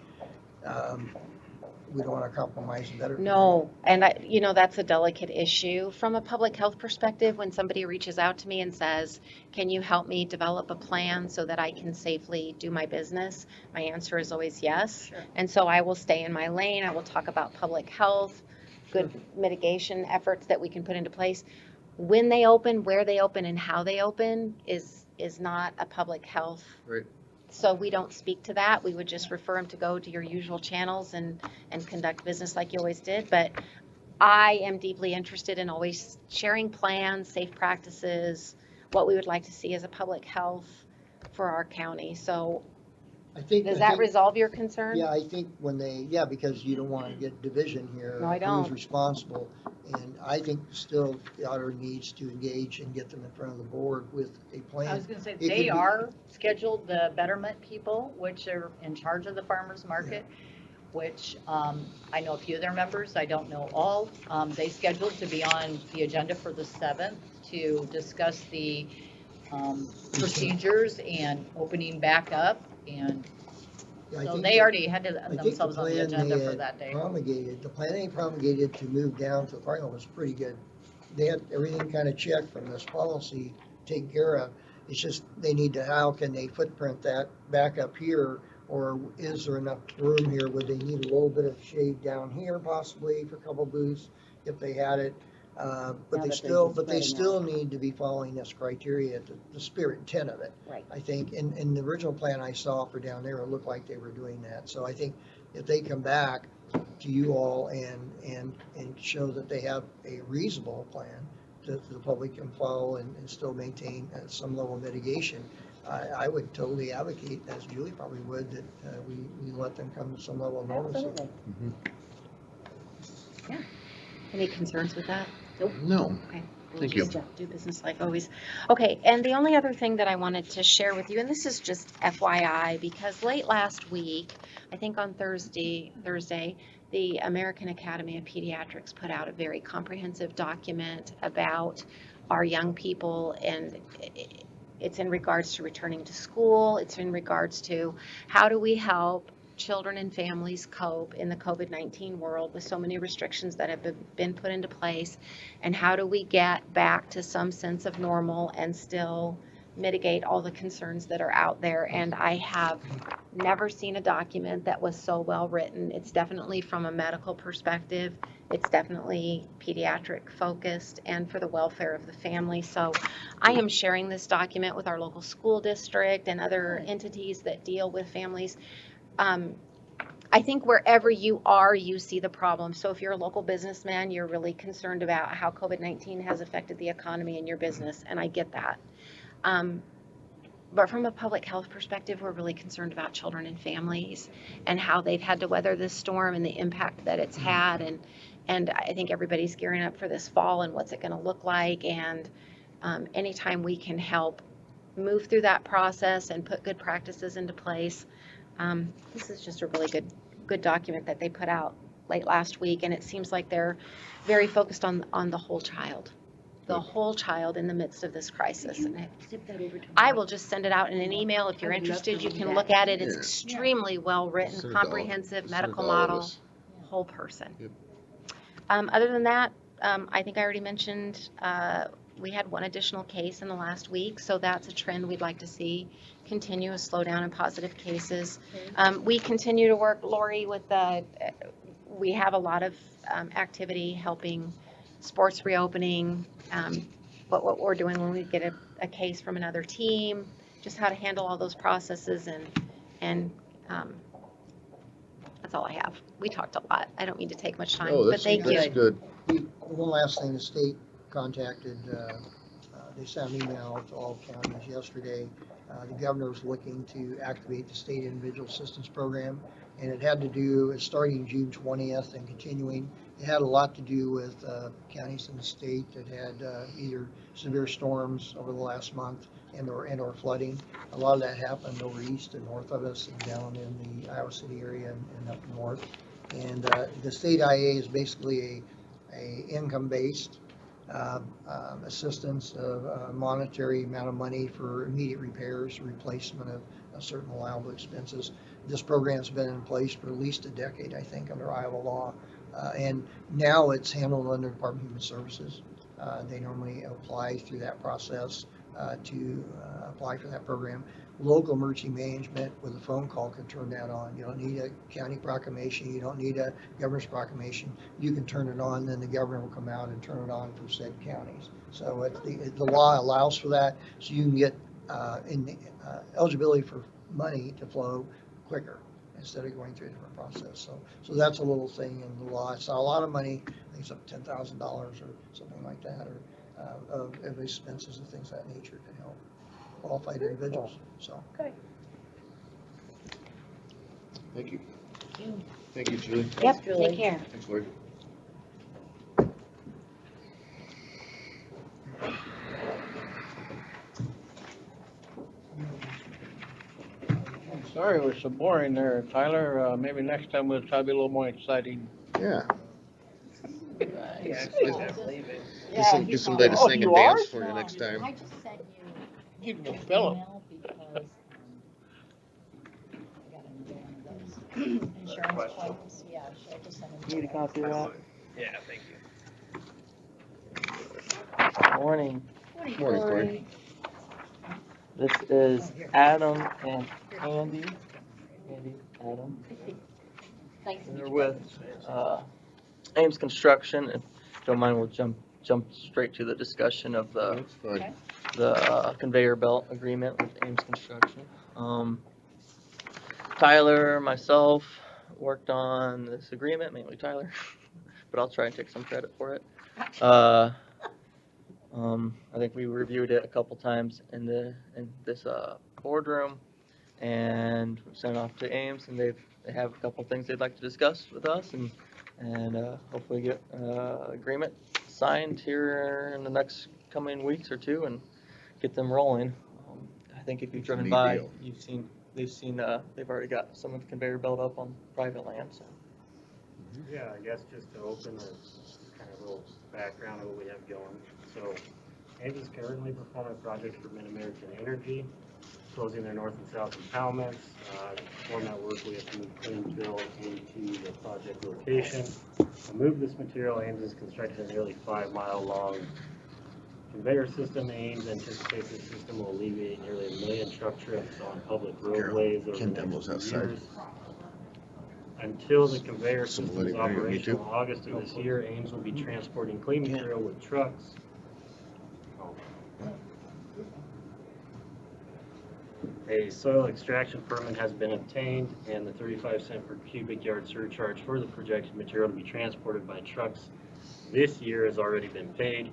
We don't wanna compromise the Betterment. No, and that's a delicate issue. From a public health perspective, when somebody reaches out to me and says, can you help me develop a plan so that I can safely do my business? My answer is always yes. Sure. And so I will stay in my lane. I will talk about public health, good mitigation efforts that we can put into place. When they open, where they open, and how they open is not a public health. Right. So we don't speak to that. We would just refer them to go to your usual channels and conduct business like you always did. But I am deeply interested in always sharing plans, safe practices, what we would like to see as a public health for our county. So does that resolve your concern? Yeah, I think because you don't wanna get division here. No, I don't. Who's responsible, and I think still the auditor needs to engage and get them in front of the board with a plan. I was gonna say, It could they be- are scheduled, the Betterment people, which are in charge of the farmers market, which, I know a few of their members, I don't know all. They scheduled to be on the agenda for the 7th to discuss the, procedures and opening back up, and Yeah, I so think they that- already had I think the themselves on the plan agenda they for had that day. the plan they promulgated to move down to the parking lot was pretty good. They had everything kind of checked from this policy taken care of. It's just, they need to, how can they footprint that back up here? Or is there enough room here? Would they need a little bit of shade down here possibly for a couple booths if they had it? But they still need to be following this criteria, the spirit intent of it. Right. I think, in the original plan I saw for down there, it looked like they were doing that. So I think if they come back to you all and show that they have a reasonable plan that the public can follow and still maintain some level of mitigation, I would totally advocate, as Julie probably would, that we let them come to some level of normalcy. Absolutely. Any concerns with that? No, Okay. We'll Thank you. just do business like always. Okay, and the only other thing that I wanted to share with you, and this is just FYI, because late last week, I think on Thursday, the American Academy of Pediatrics put out a very comprehensive document about our young people, and it's in regards to returning to school. It's in regards to how do we help children and families cope in the COVID-19 world with so many restrictions that have been put into place, and how do we get back to some sense of normal and still mitigate all the concerns that are out there. And I have never seen a document that was so well written. It's definitely from a medical perspective. It's definitely pediatric focused and for the welfare of the family. So I am sharing this document with our local school district and other entities that deal with families. I think wherever you are, you see the problem. So if you're a local businessman, you're really concerned about how COVID-19 has affected the economy and your business, and I get that. But from a public health perspective, we're really concerned about children and families and how they've had to weather this storm and the impact that it's had. And I think everybody's gearing up for this fall and what's it going to look like. And anytime we can help move through that process and put good practices into place, this is just a really good document that they put out late last week. And it seems like they're very focused on the whole child. The whole child in the midst of this crisis. And I will just send it out in an email. If you're interested, you can look at it. It's extremely well written, comprehensive medical model, whole person. Yep. Other than that, I think I already mentioned we had one additional case in the last week, so that's a trend we'd like to see continue, a slowdown in positive cases. We continue to work, Lori, with we have a lot of activity helping sports reopening, what we're doing when we get a case from another team, just how to handle all those processes, and that's all I have. We talked a lot. I don't mean to take much time, Oh, but that's, thank that's you. good. One last thing, the state contacted, they sent an email to all counties yesterday. The governor was looking to activate the state individual assistance program, and it had to do, starting June 20th and continuing. It had a lot to do with counties in the state that had either severe storms over the last month and/or flooding. A lot of that happened over east and north of us and down in the Iowa City area and up north. And the state IA is basically a income-based assistance of a monetary amount of money for immediate repairs, replacement of certain allowable expenses. This program's been in place for at least a decade, I think, under Iowa law. And now it's handled under Department of Human Services. They normally apply through that process to apply for that program. Local emergency management with a phone call can turn that on. You don't need a county proclamation. You don't need a governor's proclamation. You can turn it on, then the governor will come out and turn it on for said counties. So the law allows for that, so you can get eligibility for money to flow quicker instead of going through a different process. So that's a little thing in the law. It's not a lot of money. I think it's up to $10,000 or something like that, or of expenses and things of that nature can help qualified individuals. So. Okay. Thank you. Thank you, Julie. Yep, Julie. take care. Thanks, Lori. Sorry it was so boring there, Tyler. Maybe next time we'll try to be a little more exciting. Yeah. Yeah, Get somebody to Oh, sing you and dance are? for you next time. I just sent you Give him an a pillow. email because I got into one of those insurance claims. Yeah, should I just send them? Need a copy of that? Yeah, thank you. Morning. Morning, Corey. This is Adam and Andy. Andy, Adam. Nice to meet They're you. with Ames Construction. If you don't mind, we'll jump straight to the discussion of the That's fine. conveyor belt agreement with Ames Construction. Tyler, myself, worked on this agreement, mainly Tyler, but I'll try and take some credit for it. I think we reviewed it a couple times in this boardroom, and we sent it off to Ames, and they have a couple things they'd like to discuss with us, and hopefully get agreement signed here in the next coming weeks or two, and get them rolling. I think if you've It's a driven neat by, deal. they've already got some of the conveyor belt up on private land, so. Yeah, I guess just to open a kind of little background of what we have going. So Ames is currently performing a project for Mid-American Energy, closing their north and south impoundments. To perform that work, we have to move clean fill into the project location. To move this material, Ames has constructed a nearly 5-mile long conveyor system. Ames anticipates this system will alleviate nearly 1 million truck trips on public roadways over the next few years. Until the conveyor system is operational in August of this year, Ames will be transporting clean material with trucks. A soil extraction permit has been obtained, and the 35-cent per cubic yard surcharge for the projected material to be transported by trucks this year has already been paid.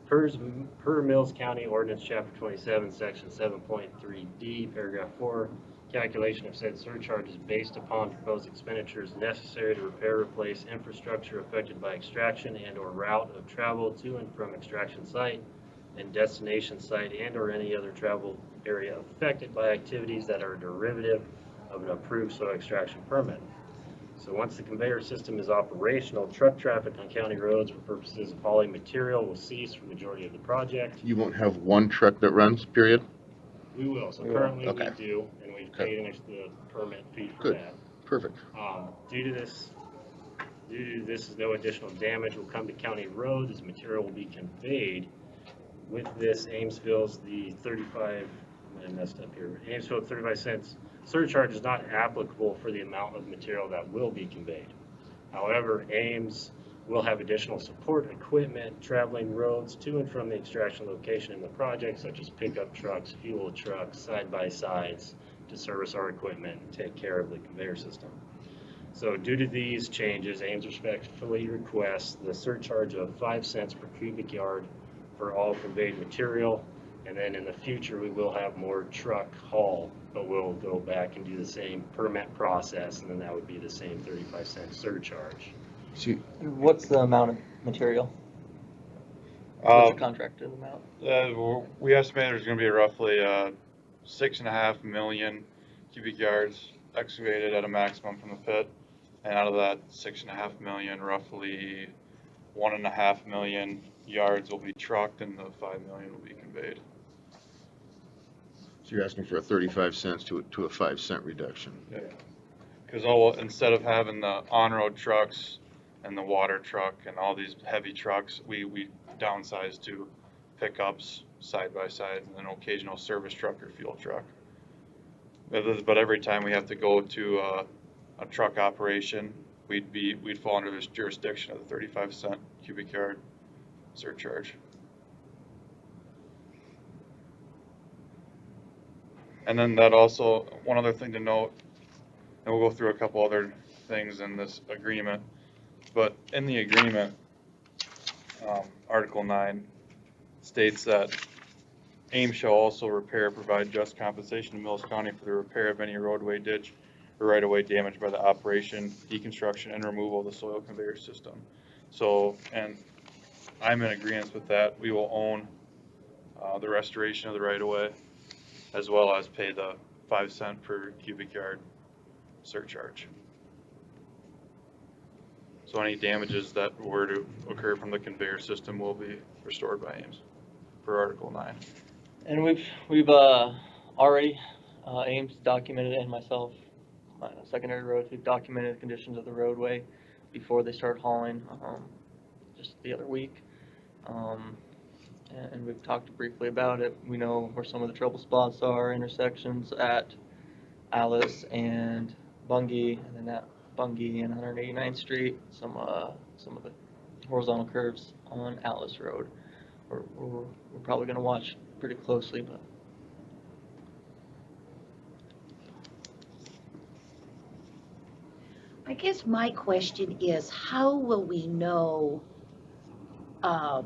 Per Mills County Ordinance Chapter 27, Section 7.3D, Paragraph 4, calculation of said surcharge is based upon proposed expenditures necessary to repair, replace infrastructure affected by extraction and/or route of travel to and from extraction site and destination site and/or any other travel area affected by activities that are derivative of an approved soil extraction permit. So once the conveyor system is operational, truck traffic on county roads for purposes of hauling material will cease for the majority of the project. You won't have one truck that runs, period? We will. So We will. currently Okay. we do, and we've Okay. paid the permit fee for Good. that. Perfect. Due to this no additional damage will come to county roads as material will be conveyed. With this, Ames feels the 35, I messed up here. Ames feels 35 cents surcharge is not applicable for the amount of material that will be conveyed. However, Ames will have additional support equipment traveling roads to and from the extraction location in the project, such as pickup trucks, fuel trucks, side-by-sides to service our equipment and take care of the conveyor system. So due to these changes, Ames respectfully requests the surcharge of 5 cents per cubic yard for all conveyed material. And then in the future, we will have more truck haul, but we'll go back and do the same permit process, and then that would be the same 35-cent surcharge. See, What's the amount of material? What's the contracted amount? We estimate there's going to be roughly 6.5 million cubic yards excavated at a maximum from the pit, and out of that 6.5 million, roughly 1.5 million yards will be trucked, and the 5 million will be conveyed. so you're asking for a 35 cents to a 5 cent reduction? Yeah. Because instead of having the on-road trucks and the water truck and all these heavy trucks, we downsized to pickups, side-by-sides, and an occasional service truck or fuel truck. But every time we have to go to a truck operation, we'd fall under this jurisdiction of the 35-cent cubic yard surcharge. And then that also, one other thing to note, and we'll go through a couple other things in this agreement, but in the agreement, Article 9 states that Ames shall also repair, provide just compensation to Mills County for the repair of any roadway, ditch, or right-of-way damaged by the operation, deconstruction, and removal of the soil conveyor system. So, and I'm in agreement with that. We will own the restoration of the right-of-way, as well as pay the 5 cent per cubic yard surcharge. So any damages that were to occur from the conveyor system will be restored by Ames per Article 9. And we've already, Ames documented it, and myself, my secondary roads, we've documented the conditions of the roadway before they start hauling, just the other week. And we've talked briefly about it. We know where some of the trouble spots are, intersections at Alice and Bungie, and then at Bungie and 189th Street, some of the horizontal curves on Alice Road. We're probably going to watch pretty closely, but I guess my question is, how will we know, I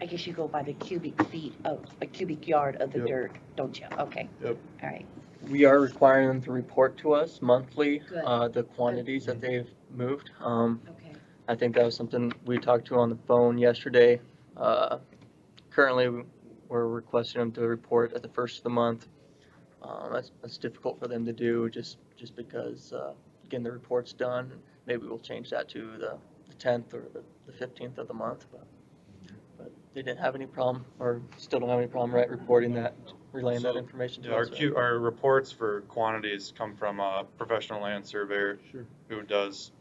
guess you go by the cubic feet of, a cubic yard of the Yep. dirt, don't you? Okay. Yep. All right. We are requiring them to report to us monthly, Good. the quantities that they've moved. Okay. I think that was something we talked to on the phone yesterday. Currently, we're requesting them to report at the first of the month. That's difficult for them to do just because, getting the reports done. Maybe we'll change that to the 10th or the 15th of the month, but they didn't have any problem, or still don't have any problem, right, reporting that, relaying that information to Yeah, us. right? our reports for quantities come from a professional land surveyor Sure. who does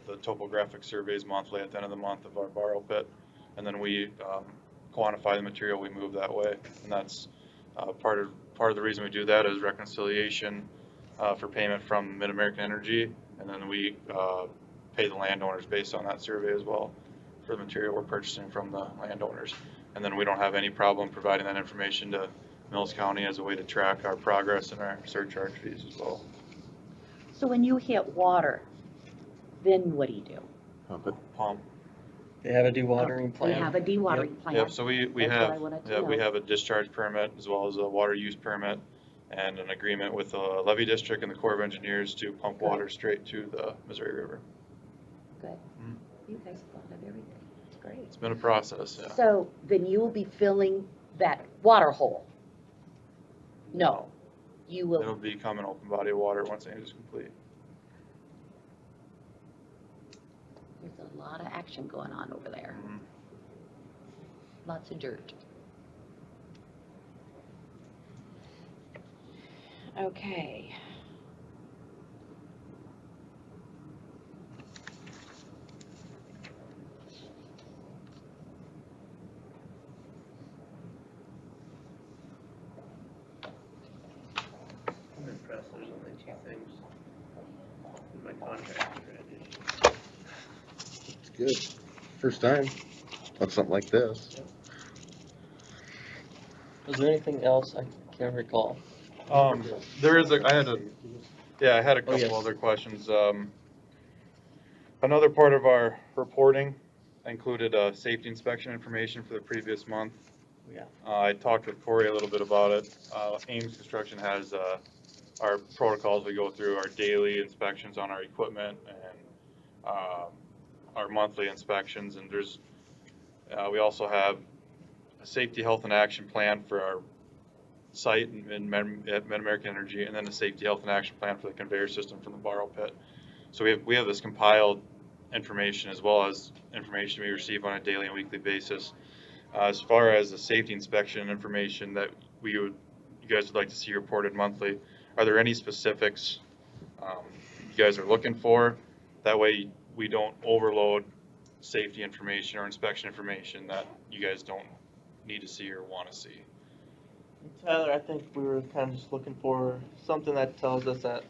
the topographic surveys monthly at the end of the month of our borrow pit. And then we quantify the material we move that way. And that's part of the reason we do that is reconciliation for payment from Mid-American Energy. And then we pay the landowners based on that survey as well for the material we're purchasing from the landowners. And then we don't have any problem providing that information to Mills County as a way to track our progress and our surcharge fees as well. So when you hit water, then what do you do? Pump. They have a dewatering They plan. have a dewatering plan? Yep, so we That's what I have, wanted to yeah, we know. have a discharge permit as well as a water use permit and an agreement with the levee district and the Corps of Engineers to pump water straight to the Missouri River. Good. Mhm. You guys thought of everything. It's great. It's been a process, yeah. So then you will be filling that water hole? No, you It'll will, become an open body of water once Ames is complete. there's a lot of action going on over there. Mhm. Lots of dirt. Okay. I'm impressed there's only two things in my contract already. It's good. First time on something like this. Was there anything else? I can't recall. There is I had a couple yes. other questions. Another part of our reporting included safety inspection information for the previous month. Yeah. I talked with Corey a little bit about it. Ames Construction has our protocols we go through, our daily inspections on our equipment and our monthly inspections. And there's we also have a safety, health, and action plan for our site at Mid-American Energy, and then a safety, health, and action plan for the conveyor system from the borrow pit. So we have this compiled information as well as information we receive on a daily and weekly basis. As far as the safety inspection information that you guys would like to see reported monthly, are there any specifics you guys are looking for? That way we don't overload safety information or inspection information that you guys don't need to see or want to see. Tyler, I think we were kind of just looking for something that tells us that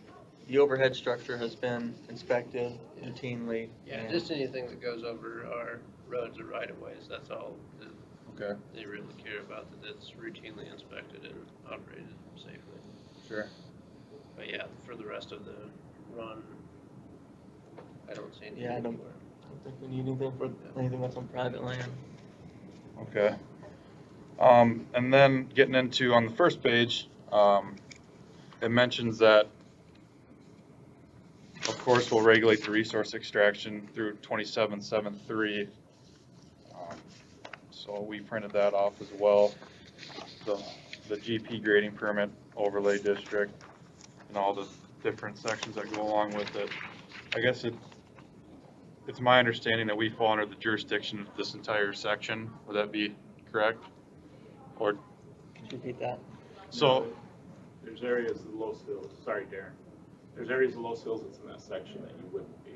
the overhead structure has been inspected routinely. Yeah, and- just anything that goes over our roads or right of ways, that's all that Okay. they really care about, that it's routinely inspected and operated safely. Sure. But yeah, for the rest of the run, I don't see anything. Yeah, I don't think we need anything for anything that's on private land. Okay. And then getting into on the first page, it mentions that, of course, we'll regulate the resource extraction through 2773. So we printed that off as well. The GP grading permit overlay district and all the different sections that go along with it. I guess it's my understanding that we fall under the jurisdiction of this entire section. Would that be correct? Or, Could you repeat that? so, There's areas of low skills, sorry Darren, there's areas of low skills that's in that section that you wouldn't be.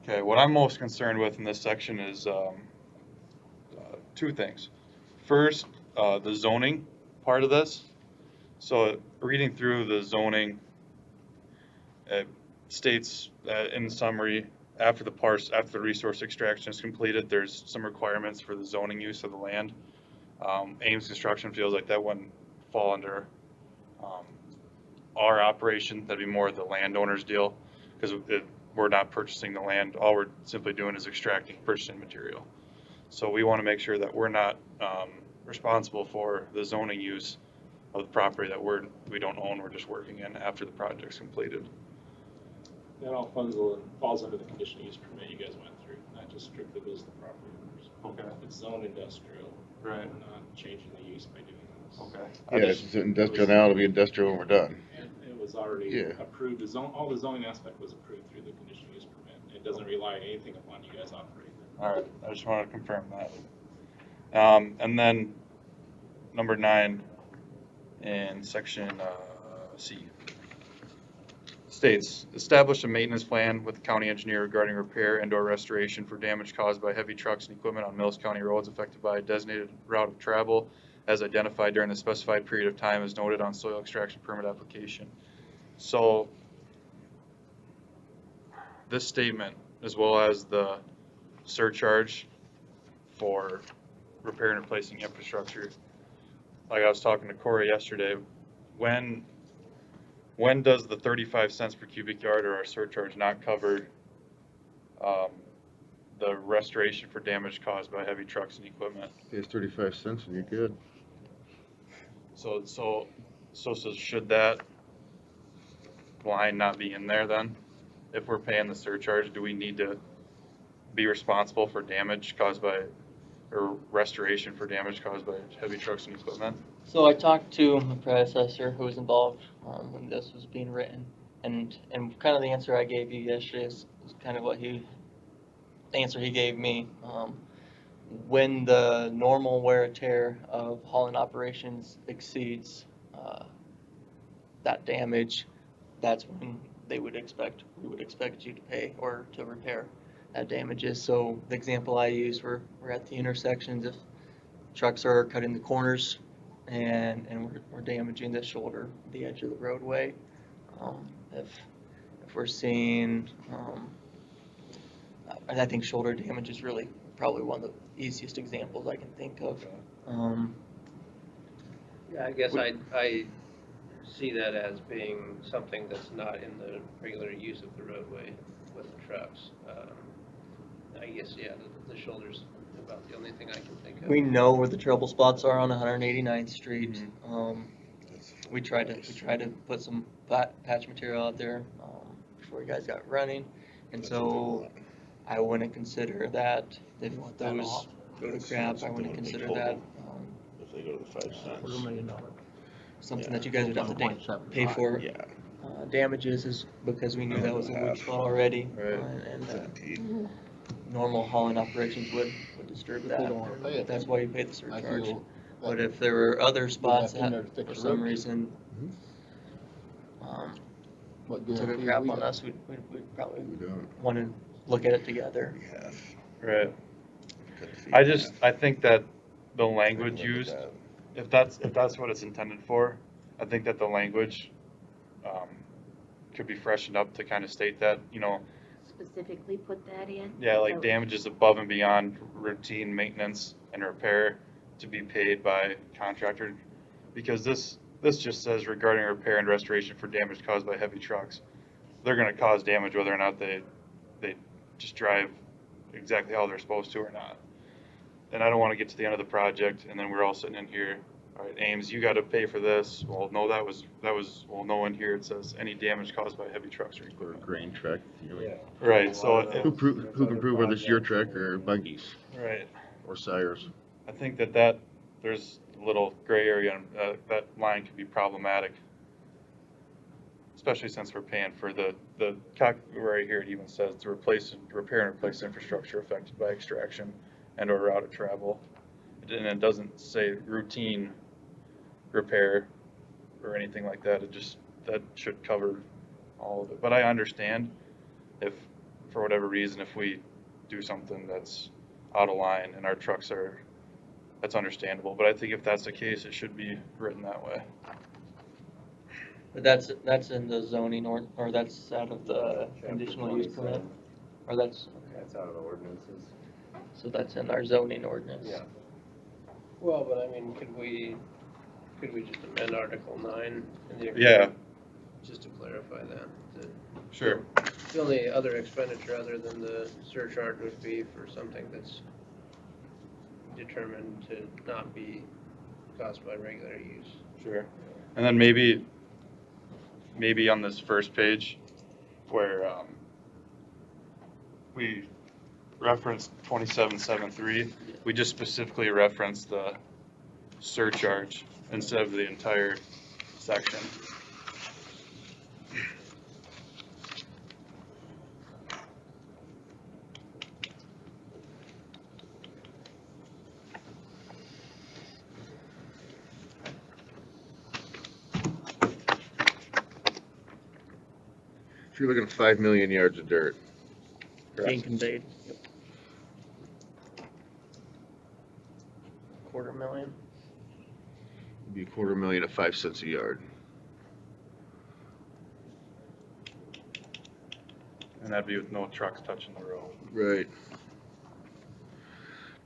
okay, what I'm most concerned with in this section is two things. First, the zoning part of this. So reading through the zoning, it states in summary, after the resource extraction is completed, there's some requirements for the zoning use of the land. Ames Construction feels like that wouldn't fall under our operation, that'd be more the landowner's deal, because we're not purchasing the land. All we're simply doing is extracting purchasing material. So we want to make sure that we're not responsible for the zoning use of the property that we don't own, we're just working in after the project's completed. That all falls under the conditional use permit you guys went through, not just strictly those the property owners. Okay. It's zoned industrial. Right. We're not changing the use by doing this. Okay. Yeah, it's industrial now, it'll be industrial when we're done. And it was already approved, all the zoning aspect was approved through the conditional use permit. It doesn't rely on anything upon you guys operating. All right, I just wanted to confirm that. And then number 9 in section C states, establish a maintenance plan with the county engineer regarding repair and or restoration for damage caused by heavy trucks and equipment on Mills County roads affected by a designated route of travel as identified during the specified period of time as noted on soil extraction permit application. So this statement, as well as the surcharge for repair and replacing infrastructure, like I was talking to Corey yesterday, when does the 35 cents per cubic yard or our surcharge not cover the restoration for damage caused by heavy trucks and equipment? It's 35 cents and you're good. So should that line not be in there then? If we're paying the surcharge, do we need to be responsible for damage caused by, or restoration for damage caused by heavy trucks and equipment? So I talked to my predecessor who was involved when this was being written, and kind of the answer I gave you yesterday is kind of what the answer he gave me. When the normal wear and tear of hauling operations exceeds that damage, that's when we would expect you to pay or to repair that damages. So the example I use, we're at the intersections. If trucks are cutting the corners and we're damaging the shoulder, the edge of the roadway, if we're seeing, I think shoulder damage is really probably one of the easiest examples I can think of. Yeah, I guess I see that as being something that's not in the regular use of the roadway with the trucks. I guess, yeah, the shoulder's about the only thing I can think of. We know where the trouble spots are on 189th Street. We tried to put some patch material out there before you guys got running, and so I wouldn't consider that if those go to crap. I wouldn't consider that if they go to the 5 cents. Something that you guys would have to pay for. Yeah. Damages is because we knew that was a weak spot already, and normal hauling operations would disturb that. That's why you pay the surcharge. But if there were other spots that for some reason took a crap on us, we'd probably want to look at it together. Right. I think that the language used, if that's what it's intended for, I think that the language could be freshened up to kind of state that, Specifically put that in? yeah, like damages above and beyond routine maintenance and repair to be paid by contractor, because this just says regarding repair and restoration for damage caused by heavy trucks. They're going to cause damage whether or not they just drive exactly how they're supposed to or not. And I don't want to get to the end of the project and then we're all sitting in here, all right, Ames, you got to pay for this. Well, no, that was well, no, in here it says any damage caused by heavy trucks or equipment. Grain truck. Right. So who can prove whether it's your truck or buggies? Right. Or sires? I think that there's a little gray area, and that line can be problematic, especially since we're paying for the right here. It even says to repair and replace infrastructure affected by extraction and or route of travel, and it doesn't say routine repair or anything like that. That should cover all of it. But I understand if for whatever reason if we do something that's out of line and our trucks are, that's understandable. But I think if that's the case, it should be written that way. But that's in the zoning or that's out of the conditional use permit, or that's out of the ordinances. So that's in our zoning ordinance. Yeah. Well, but I mean, could we just amend Article 9 in the agreement? Yeah. just to clarify that. Sure. The only other expenditure other than the surcharge would be for something that's determined to not be caused by regular use. Sure. And then maybe on this first page where we referenced 2773, we just specifically referenced the surcharge instead of the entire section. If you're looking at 5 million yards of dirt. Being conveyed. $250,000. It'd be $250,000 at 5 cents a yard. And that'd be with no trucks touching the road. Right.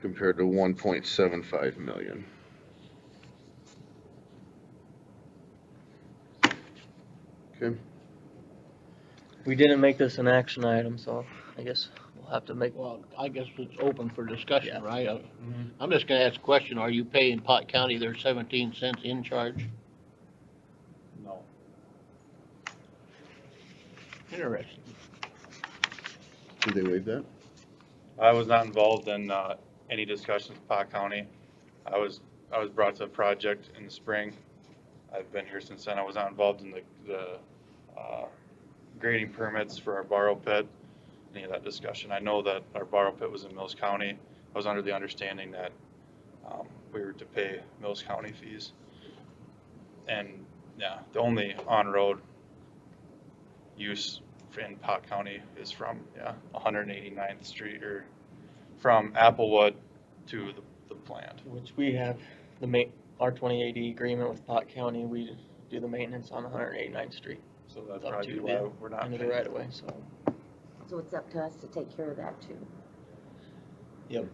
Compared to 1.75 million. Okay. We didn't make this an action item, so I guess we'll have to make. Well, I guess it's open for discussion, Yeah. right? I'm just gonna ask a question, are you paying Pot County their 17 cents in charge? No. Interesting. Did they waive that? I was not involved in any discussions with Pot County. I was brought to a project in the spring. I've been here since then. I was not involved in the grading permits for our borrow pit, any of that discussion. I know that our borrow pit was in Mills County. I was under the understanding that we were to pay Mills County fees. And yeah, the only on-road use in Pot County is from 189th Street, or from Applewood to the plant. Which we have our 2080 agreement with Pot County. We do the maintenance on 189th Street. So that's Up probably to why the we're not end of paying. the right of way. So. So it's up to us to take care of that too. Yep.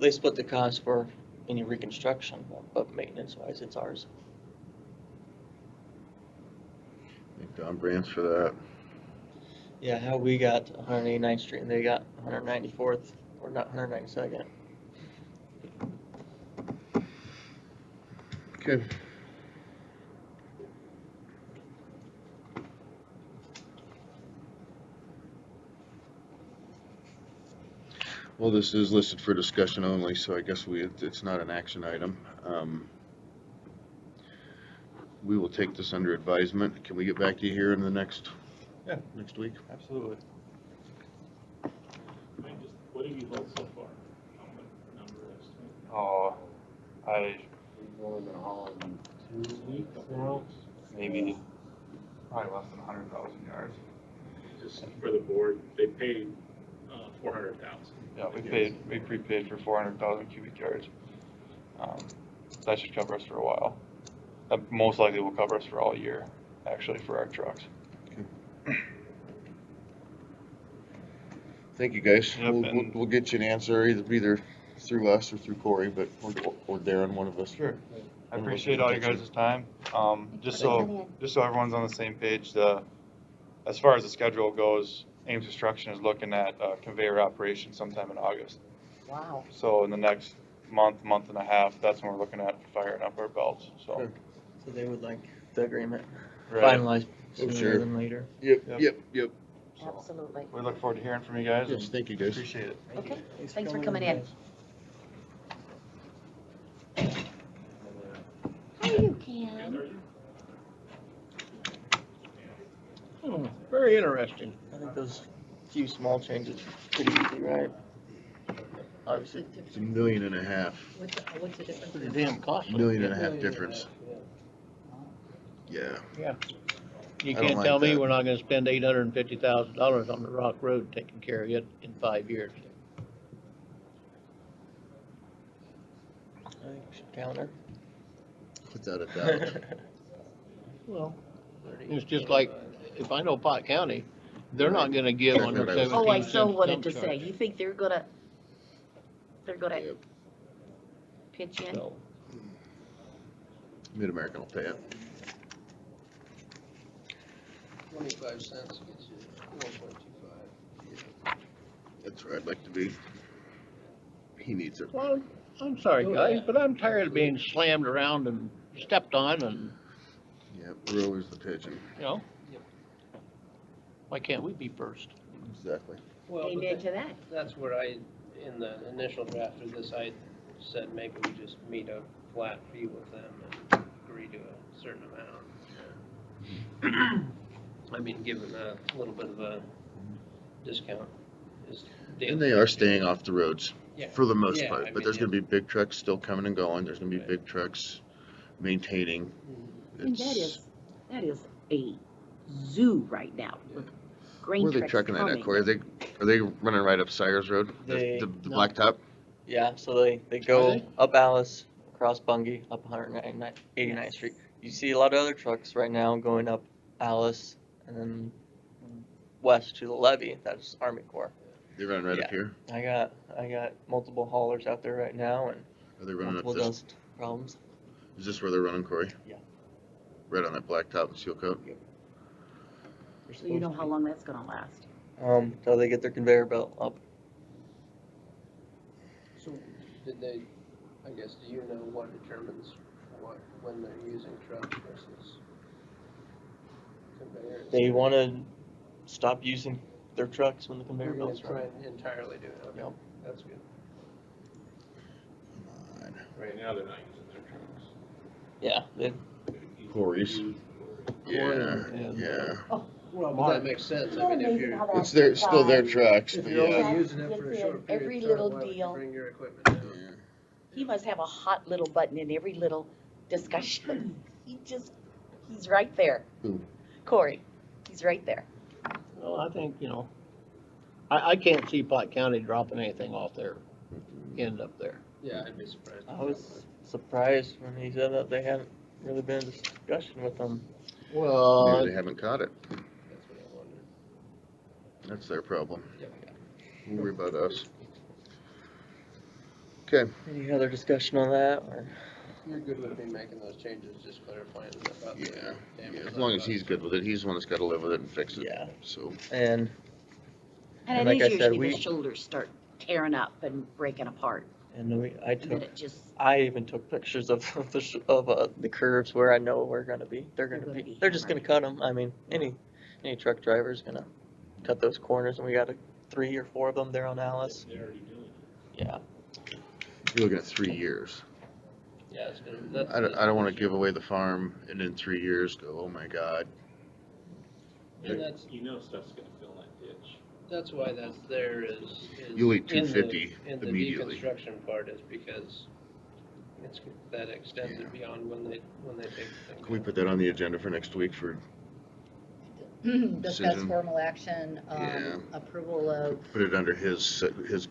They split the cost for any reconstruction, but maintenance wise, it's ours. Thank Don Brands for that. Yeah, how we got 189th Street and they got 194th, or not 192nd. Okay. Well, this is listed for discussion only, so I guess it's not an action item. We will take this under advisement. Can we get back to you here in the next week? Absolutely. What have you built so far? How much number estimate? Oh, We've only been hauling 2 weeks now. maybe probably less than 100,000 yards. Just for the board, they paid 400,000. Yeah, we prepaid for 400,000 cubic yards. That should cover us for a while. That most likely will cover us for all year, actually, for our trucks. Thank you, guys. Yep, We'll get you an answer either through us or through Corey, but or Darren, one of us. Sure. I appreciate all you guys' time. Just so everyone's on the same page, as far as the schedule goes, Ames Construction is looking at conveyor operation sometime in August. Wow. So in the next month and a half, that's when we're looking at firing up our belts. So they would like the agreement Right. finalized sooner sure. than later. Yep. So Absolutely. we look forward to hearing from you guys. Yes, and thank you, guys. Appreciate it. Okay, thanks for coming in. How you, Ken? Very interesting. I think those few small changes pretty easy, right? Obviously. It's $1.5 million. What's the difference? Pretty damn costly. $1.5 million difference. Yeah. Yeah. You I don't can't like tell me that. we're not gonna spend $850,000 on the Rock Road taking care of it in 5 years. I think we should counter. Without a doubt. Well, it's just like, if I know Pot County, they're not gonna give on their 17 Oh, I cents so wanted to dump say, charge. you think they're gonna pitch in? So, Mid-American will pay it. 25 cents gets you 1.25. That's where I'd like to be. He needs it. Well, I'm sorry, Go guys, ahead. but I'm tired of being slammed around and stepped on and, Yeah, we're always the pigeon. you know? Yep. Why can't we be first? Exactly. Well, but Amen to that. that's where in the initial draft of this, I said maybe we just meet a flat fee with them and agree to a certain amount. I mean, given a little bit of a discount is. And they are staying off the roads Yeah. for the most Yeah, part, I but mean, there's yeah. gonna be big trucks still coming and going. There's gonna be Right. big trucks maintaining. And It's- that is a zoo right now with grain Where are they trucks trucking that coming. at, Corey? Are they running right up Sires Road? They- The no. blacktop? Yeah, so they Are go they? up Alice, across Bungie, up 189th Street. You see a lot of other trucks right now going up Alice and then west to the levee. That's Army Corps. They're running right up Yeah. here? I got multiple haulers out there right now and Are they running up multiple this? dust problems. Is this where they're running, Corey? Yeah. Right on that blacktop and seal coat? So you know how long that's gonna last. Till they get their conveyor belt up. So did they, I guess, do you know what determines when they're using trucks versus conveyors? They want to stop using their trucks when the conveyor They're belt's gonna try running. and entirely do it, okay, Yep. that's good. Come on. Right now, they're not using their trucks. Yeah, They're using Corey's. used Yeah, and- yeah. Well, but that makes sense, I mean, if you're, It's still their trucks, but if you're yeah. only using it for a Gets short in period every of time, little why would you deal. bring your equipment down? Yeah. He must have a hot little button in every little discussion. He's right there. Who? Corey, he's right there. Well, I think, you know, I can't see Platte County dropping anything off their end up there. Yeah, I'd be surprised. I was surprised when he said that they hadn't really been in discussion with them. Well, Maybe they haven't caught it. That's what I wondered. That's their problem. Yep. Don't worry about us. Okay. Any other discussion on that, or? You're good with me making those changes, just clarifying about the Yeah. damage. As long as he's good with it, he's the one that's gotta live with it and fix it. Yeah. So, And And like it I is said, usually the we- shoulders start tearing up and breaking apart. I And then took, it just, I even took pictures of the curves where I know we're gonna be. They're just gonna cut them. I mean, any truck driver's gonna cut those corners, and we got 3 or 4 of them there on Alice. They're already doing it. Yeah. you're looking at 3 years. Yeah, it's gonna, that's. I don't wanna give away the farm and in 3 years go, oh my God. And that's, You know stuff's gonna fill that ditch. that's why that's there is. You'll eat in the- 250 in the immediately. deconstruction part is because it's, that extends it beyond when they take the thing. Can we put that on the agenda for next week for, Discuss Decision. formal action, Yeah. approval of, put it under his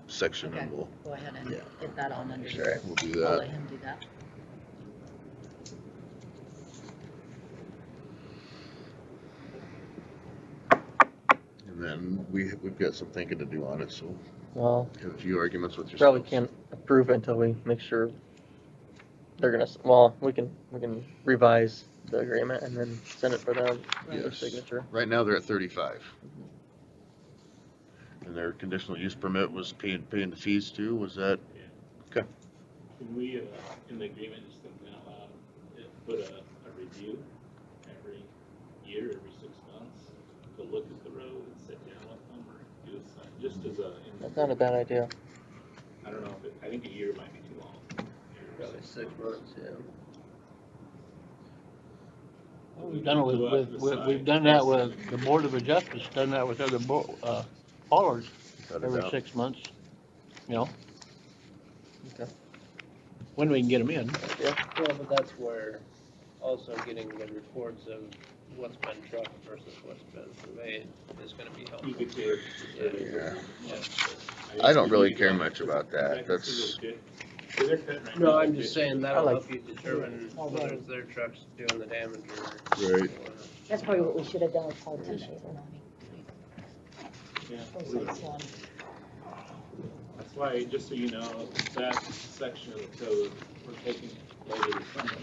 section and Okay. we'll, go ahead and Yeah. get that on under Sure. there. we'll do I'll that. let him do that. And then we've got some thinking to do on it, so Well, have a few arguments with probably yourselves. can't approve it until we make sure they're gonna. Well, we can revise the agreement and then send it for them for Yes. signature. Right now, they're at 35. And their conditional use permit was paying the fees too, was that? Okay. Can we, in the agreement, just thinking out loud, put a review every year, every 6 months, to look at the road and sit down with them or do something, just as a. That's not a bad idea. I don't know, I think a year might be too long. Probably 6 months, yeah. Well, we've done it we've done that with, the Board of Adjustments, done that with other haulers Cut it every out. 6 months, you know, Okay. when we can get them in. Yeah. Well, but that's where also getting the reports of what's been trucked versus what's been conveyed is gonna be helpful. You could do it. Yeah. I don't really care much about that. That's, No, I'm just saying that'll I like- help you determine whether it's their trucks doing the damage or. Right. that's probably what we should have done with politicians. Yeah. That's why, just so you know, that section of the code, we're taking later from it.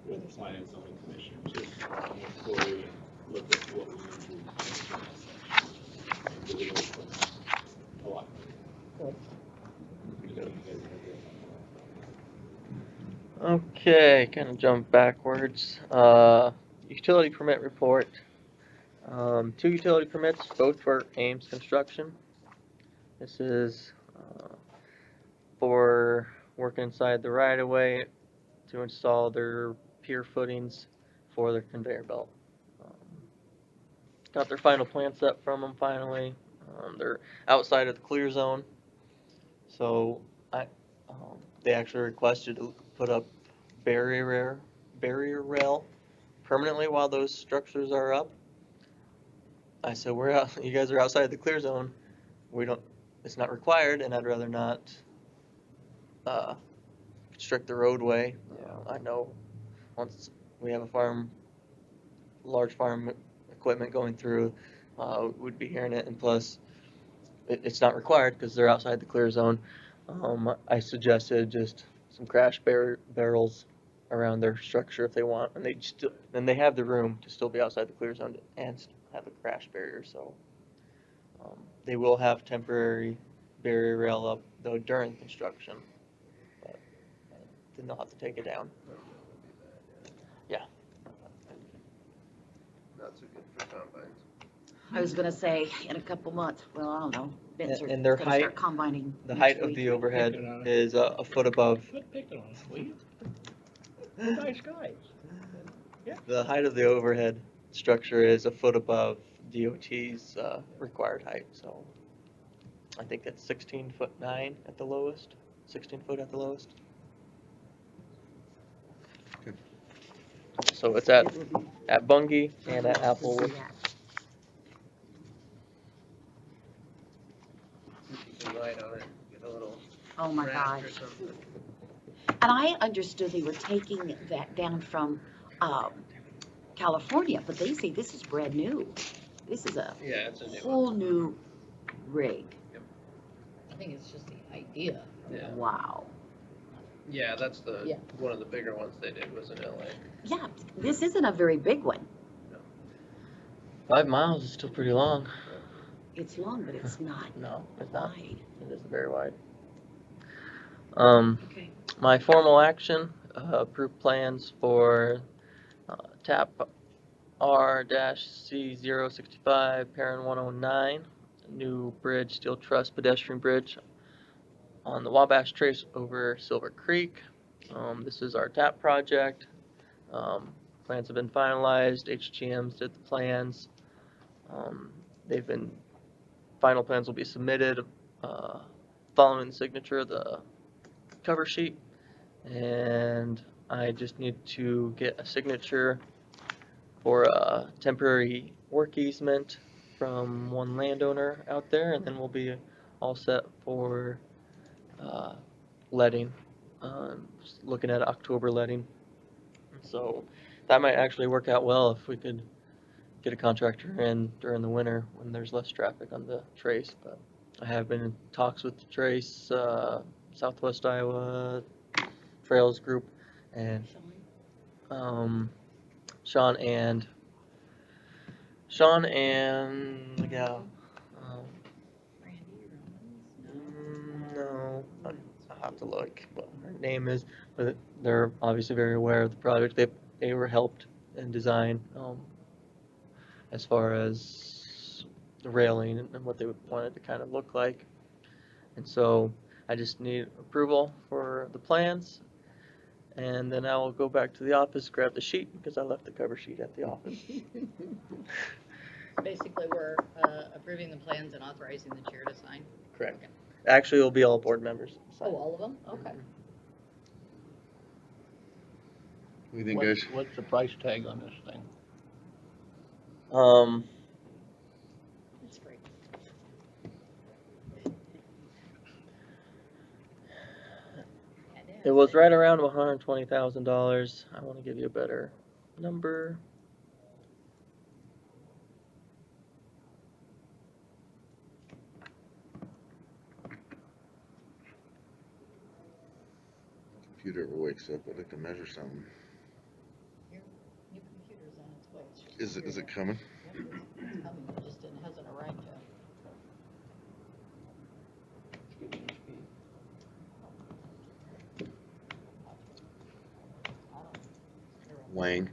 with the planning and zoning commission, just before we look at what we need to do in that section. And get it a lot. Good. You guys are good. Okay, kind of jump backwards. Utility permit report. 2 utility permits, both for Ames Construction. This is for working inside the right-of-way to install their pier footings for their conveyor belt. Got their final plan set from them finally. They're outside of the clear zone, so they actually requested to put up barrier rail permanently while those structures are up. I said, we're out, you guys are outside the clear zone. It's not required, and I'd rather not constrict the roadway. I know once we have large farm equipment going through, we'd be hearing it, and plus, it's not required because they're outside the clear zone. I suggested just some crash barrels around their structure if they want, and then they have the room to still be outside the clear zone and have a crash barrier. So they will have temporary barrier rail up though during construction, but then they'll have to take it down. Yeah. Not so good for combines. I was gonna say, in a couple months, well, I don't know. And their gonna height, start combining the next height of week. the overhead is a foot above. Quit picking on us, will you? We're nice guys. The height of the overhead structure is a foot above DOT's required height, so I think that's 16'9" at the lowest, 16 foot at the lowest. So it's at Bungie and at Applewood. Keep some light on it, get a little Oh my raft or gosh. something. And I understood they were taking that down from, California, but they say this is brand new. This is a Yeah, it's a new one. whole new rig. I think it's just the idea. Yeah. Wow. Yeah, that's Yeah. one of the bigger ones they did was in LA. Yeah, this isn't a very big one. 5 miles is still pretty long. It's long, but it's not No, it's not. wide. It is very wide. Okay. My formal action, approved plans for TAP R-C065, Perrin 109, new bridge, steel truss pedestrian bridge on the Wabash Trace over Silver Creek. This is our TAP project. Plans have been finalized. HGM's did the plans. Final plans will be submitted following the signature of the cover sheet, and I just need to get a signature for a temporary work easement from one landowner out there, and then we'll be all set for letting. Just looking at October letting, so that might actually work out well if we could get a contractor in during the winter when there's less traffic on the trace. But I have been in talks with the Trace Southwest Iowa Trails group, and Sean and the gal. No, I'll have to look what her name is, but they're obviously very aware of the project. They were helped in design as far as the railing and what they wanted to kind of look like. And so I just need approval for the plans, and then I will go back to the office, grab the sheet, because I left the cover sheet at the office. Basically, we're approving the plans and authorizing the chair to sign. Correct. Actually, it'll be all board members. Oh, all of them? Okay. What do you think, guys? What's the price tag on this thing? That's great. It was right around $120,000. I want to give you a better number. Computer ever wakes up, I'd like to measure something. Is it coming? It's coming, it just hasn't arrived yet. Wang.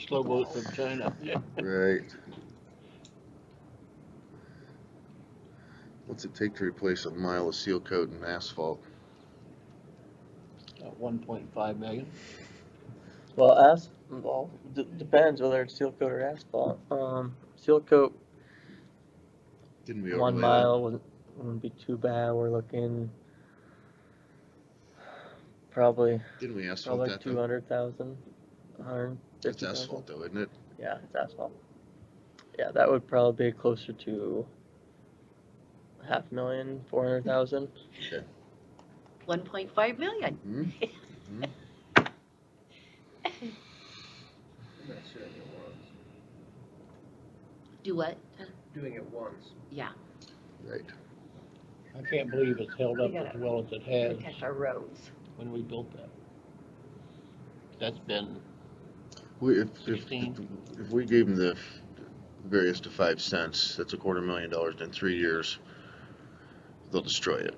Slow boat from China. Right. What's it take to replace a mile of seal coat and asphalt? 1.5 million. Well, depends whether it's seal coat or asphalt. Seal coat, Didn't we 1 overlay mile wouldn't be too bad. We're looking probably that? Didn't we asphalt like that though? 200,000, It's 150,000. asphalt though, isn't it? Yeah, it's asphalt. Yeah, that would probably be closer to 500,000, 400,000. Okay. 1.5 million. Hmm? That's doing it once. Do what? Doing it once. Yeah. Right. I can't believe it's held We up gotta as well as it has Protect our roads. when we built that. That's been If 16. we gave them the various to 5 cents, that's $250,000 in 3 years. They'll destroy it,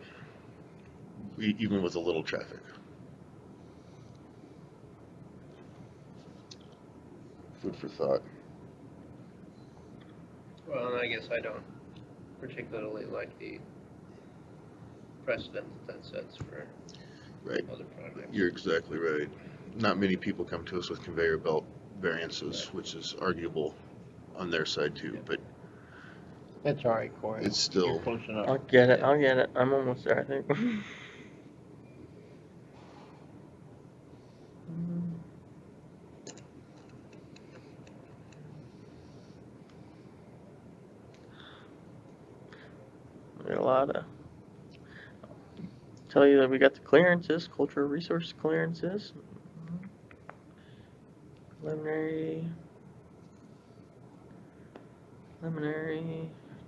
even with a little traffic. Food for thought. Well, and I guess I don't particularly like the precedent that sets for Right. other projects. You're exactly right. Not many people come to us with conveyor belt variances, which is arguable on their side too, but That's all right, Corey. it's still. You're close enough. I'll get it. I'm almost there, I think. We got a lot of. Tell you that we got the clearances, cultural resource clearances. Preliminary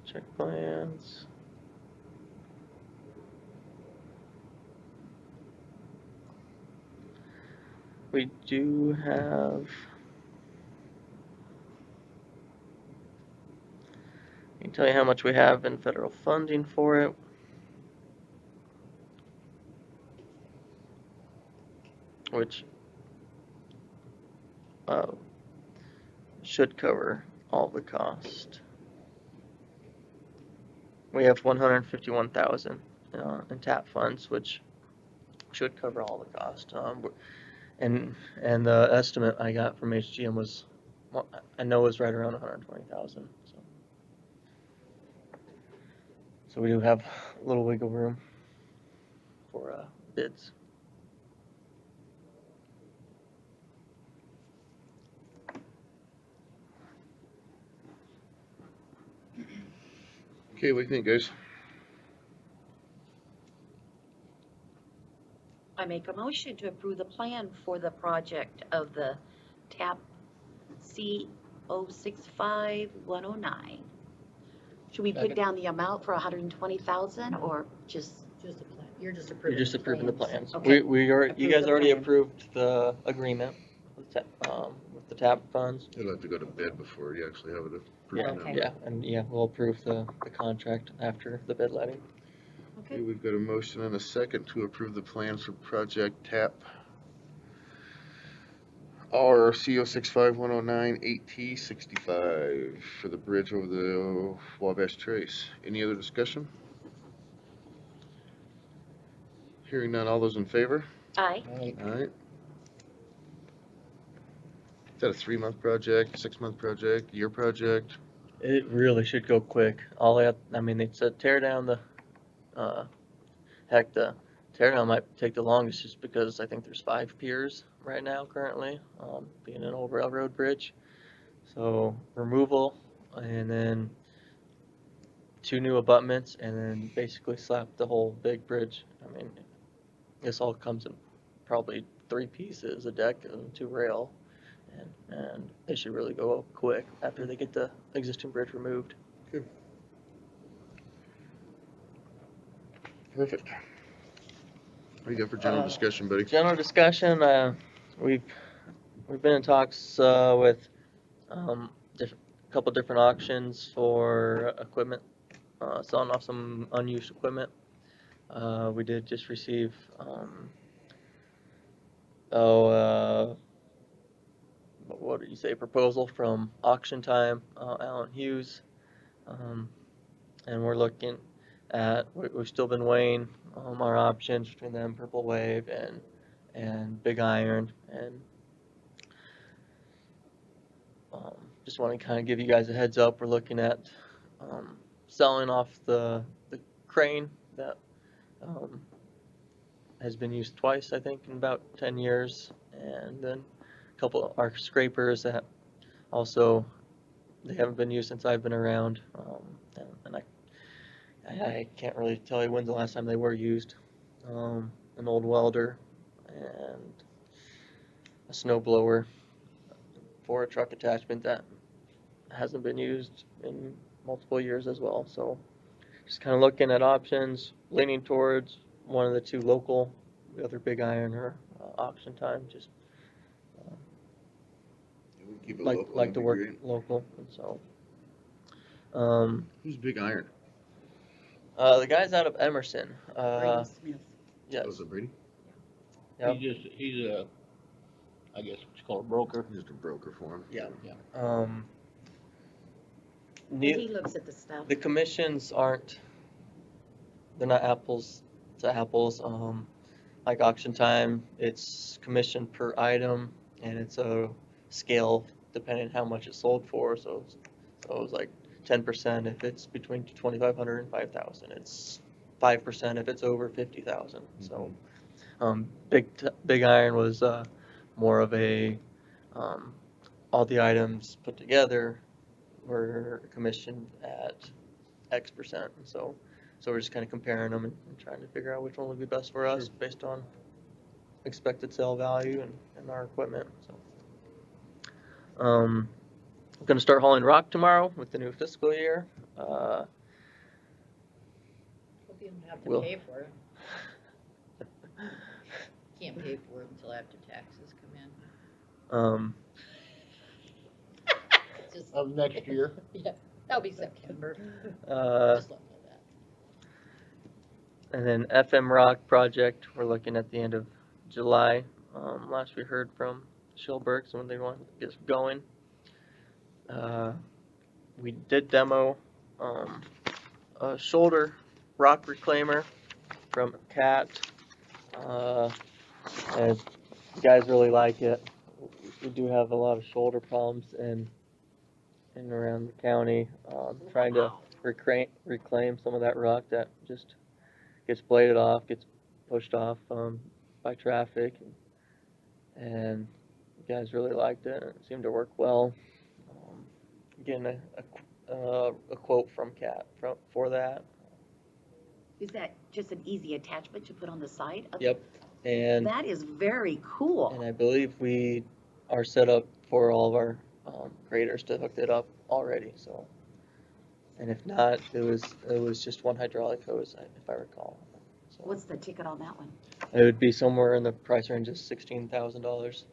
check plans. We do have. I can tell you how much we have in federal funding for it. Which should cover all the cost. We have 151,000 in TAP funds, which should cover all the cost. And the estimate I got from HGM was, I know, was right around 120,000. So we do have a little wiggle room for bids. Okay, what do you think, guys? I make a motion to approve the plan for the project of the TAP C065109. Should we put Second. down the amount for 120,000 or just? Just a plan, you're just approving. You're just approving the plans. Okay. You guys the already plan. approved the agreement with the TAP funds. It'll have to go to bid before you actually have it approved. Yeah, Okay. yeah, and yeah, we'll approve the contract after the bid letting. Okay, we've got a motion and a second to approve the plans for project TAP R CO65109 8T65 for the bridge over the Wabash Trace. Any other discussion? Hearing none, all those in favor? Aye. Alright. Is that a 3-month project, 6-month project, year project? It really should go quick. They said tear down the, the tear down might take the longest just because I think there's 5 piers right now currently, being an old railroad bridge. So removal and then 2 new abutments and then basically slap the whole big bridge. This all comes in probably 3 pieces, a deck and 2 rail. And they should really go quick after they get the existing bridge removed. Good. Perfect. What do you got for general discussion, buddy? General discussion, we've we've been in talks with a couple different auctions for equipment, selling off some unused equipment. We did just receive what did you say, proposal from Auction Time, Alan Hughes, and we're looking at, we've still been weighing our options between them, Purple Wave and Big Iron, and just want to kind of give you guys a heads up. We're looking at selling off the crane that has been used twice, I think, in about 10 years, and then a couple of our scrapers that also, they haven't been used since I've been around, and I can't really tell you when's the last time they were used. An old welder and a snow blower for a truck attachment that hasn't been used in multiple years as well. So just kind of looking at options, leaning towards one of the two local, the other Big Iron or Auction Time. Just Keep it like local, to that'd be work great. local, and so. Who's Big Iron? The guy's out of Emerson. Brady Smith. Yes. Was it Brady? Yep. He's a, I guess it's called a broker. Just a broker for him. Yeah. Yeah. But he looks at the stuff. The commissions aren't, they're not apples to apples. Like Auction Time, it's commission per item, and it's a scale depending on how much it's sold for. So it was like 10% if it's between 2,500 and 5,000. It's 5% if it's over 50,000. So Big Iron was more of a all the items put together were commissioned at X percent. So we're just kind of comparing them and trying to figure out which one would be best for us based on expected sale value and our equipment. So I'm going to start hauling rock tomorrow with the new fiscal year. Hope you don't have to We'll- pay for it. Can't pay for it until after taxes come in. Just- Of next year. Yeah, that'll be September. Uh, Just let me know that. And then FM Rock project, we're looking at the end of July. Last we heard from Schilberg's when they want to get going. We did demo a shoulder rock reclaimer from Cat, and the guys really like it. We do have a lot of shoulder problems in and around the county, trying to reclaim some of that rock that just gets bladed off, gets pushed off by traffic, and the guys really liked it. It seemed to work well. Getting a quote from Cat for that. Is that just an easy attachment you put on the side? Yep, and That is very cool. I believe we are set up for all of our graders to hook it up already. So, and if not, it was just one hydraulic hose, if I recall. So What's the ticket on that one? it would be somewhere in the price range of $16,000.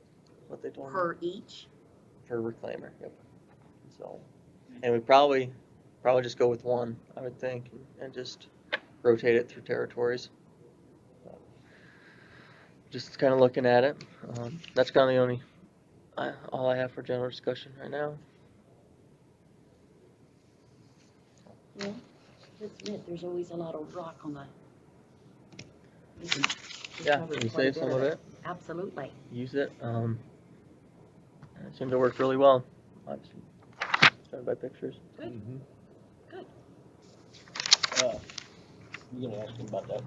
What they told me. Per each? Per reclaimer. Yep. So, and we probably just go with one, I would think, and just rotate it through territories. So, just kind of looking at it. That's kind of the only all I have for general discussion right now. Well, let's admit, there's always a lot of rock on the. You can Yeah, recover you quite a save bit some of it, Absolutely. use it. And it seemed to work really well. Obviously, started by pictures. Good. Good. You gonna ask him about that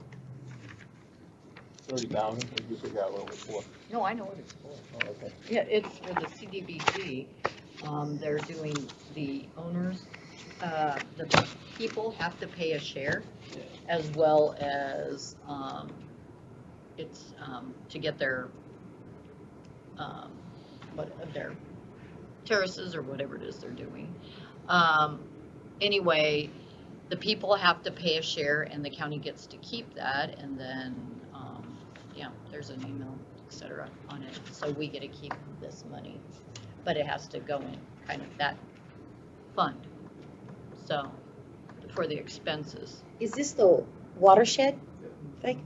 30,000, or did you figure out what it was for? No, I know what it's for. Oh, okay. Yeah, it's for the CDBG. They're doing the owners, the people have to pay a share as well as, it's, to get their, their terraces or whatever it is they're doing. Anyway, the people have to pay a share and the county gets to keep that, and then, yeah, there's an email et cetera, on it. So we get to keep this money, but it has to go in kind of that fund. So, for the expenses. Is this the watershed thing?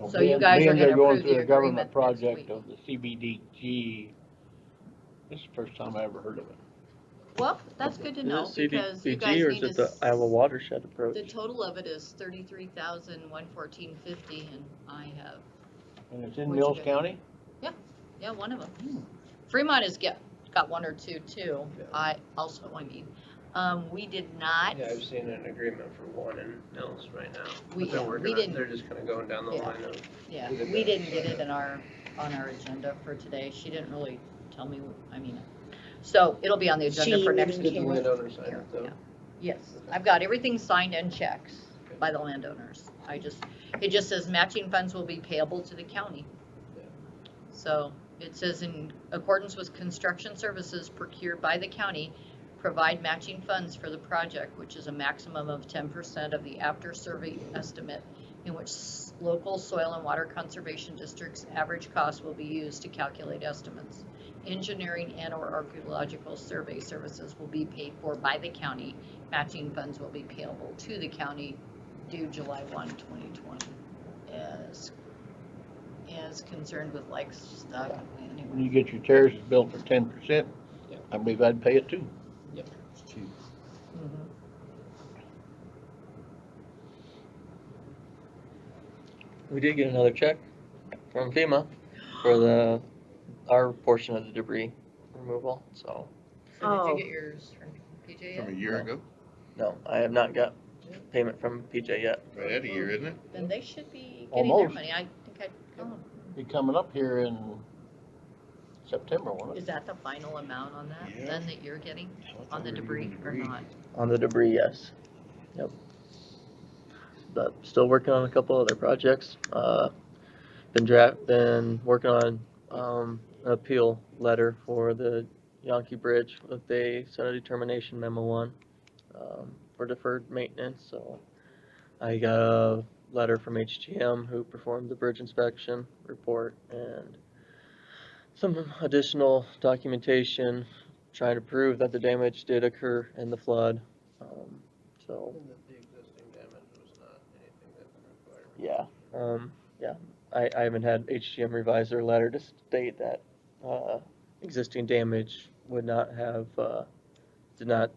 So you guys are Being they're gonna going approve through the a government agreement next project week. of the CBDG. This is the first time I ever heard of it. Well, that's good to know, Is it because you CDBG guys or need is it to. the Iowa watershed approach? The total of it is 33,114.50, and I have, And it's in Where'd you Mills get it? County? yeah, one of them. Fremont has got one or two too. I mean, we did not. Yeah, I've seen an agreement for one in Mills right now. We- But they're yeah, we working on, didn't- they're just kinda going down the Yeah. line of. Yeah, who they've we got didn't get signed it up. on our agenda for today. She didn't really tell me, I mean, so it'll be on the agenda for next Did the week. landowner sign it though? Yeah. Yes, I've got everything signed and checks by the landowners. It just says matching funds will be payable to the county. So it says in accordance with construction services procured by the county, provide matching funds for the project, which is a maximum of 10% of the after survey estimate in which local soil and water conservation districts' average cost will be used to calculate estimates. Engineering and/or archaeological survey services will be paid for by the county. Matching funds will be payable to the county due July 1, 2020. As concerned with like stuff. When you get your terraces built for 10%, I believe I'd pay it too. It's cheap. We did get another check from FEMA for our portion of the debris removal, so. So did you get yours from PJ yet? From a year ago? No, I have not got payment from PJ yet. Right at a year, isn't it? Then they should be getting their Almost. money. I think I'd tell them. Be coming up here in September, won't it? Is that the final amount on that, Yeah. then that you're getting I thought on the we were debris doing or not? On the debris, yes. Yep. But still working on a couple other projects. Been working on, an appeal letter for the Yonke Bridge with they sent a determination memo on, for deferred maintenance, so. I got a letter from HGM who performed the bridge inspection report and some additional documentation trying to prove that the damage did occur in the flood. So, And that the existing damage was not anything that required. I haven't had HGM revise their letter to state that, existing damage would not have, did not,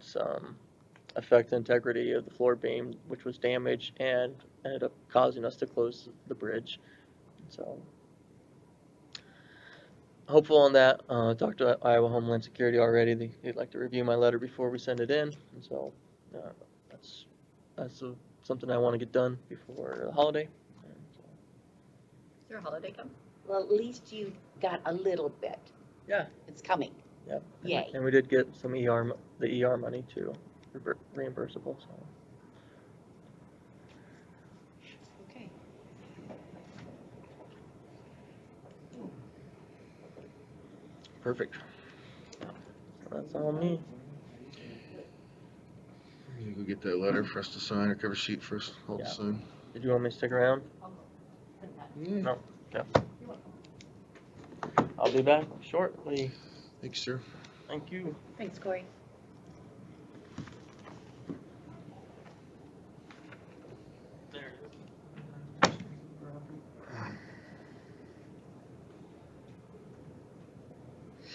affect the integrity of the floor beam, which was damaged and ended up causing us to close the bridge. So, hopeful on that. Talked to Iowa Homeland Security already. They'd like to review my letter before we send it in, and so that's something I want to get done before the holiday. Is there a holiday coming? Well, at least you got a little bit. Yeah. It's coming. Yep. Yay. And we did get some the ER money too, reimbursable. So. Okay. Perfect. That's all me. You go get that letter for us to sign, or cover sheet for us all to Yeah. sign. Did you want me to stick around? Yeah. No. Okay. I'll be back shortly. Thanks, sir. Thank you. Thanks, Corey.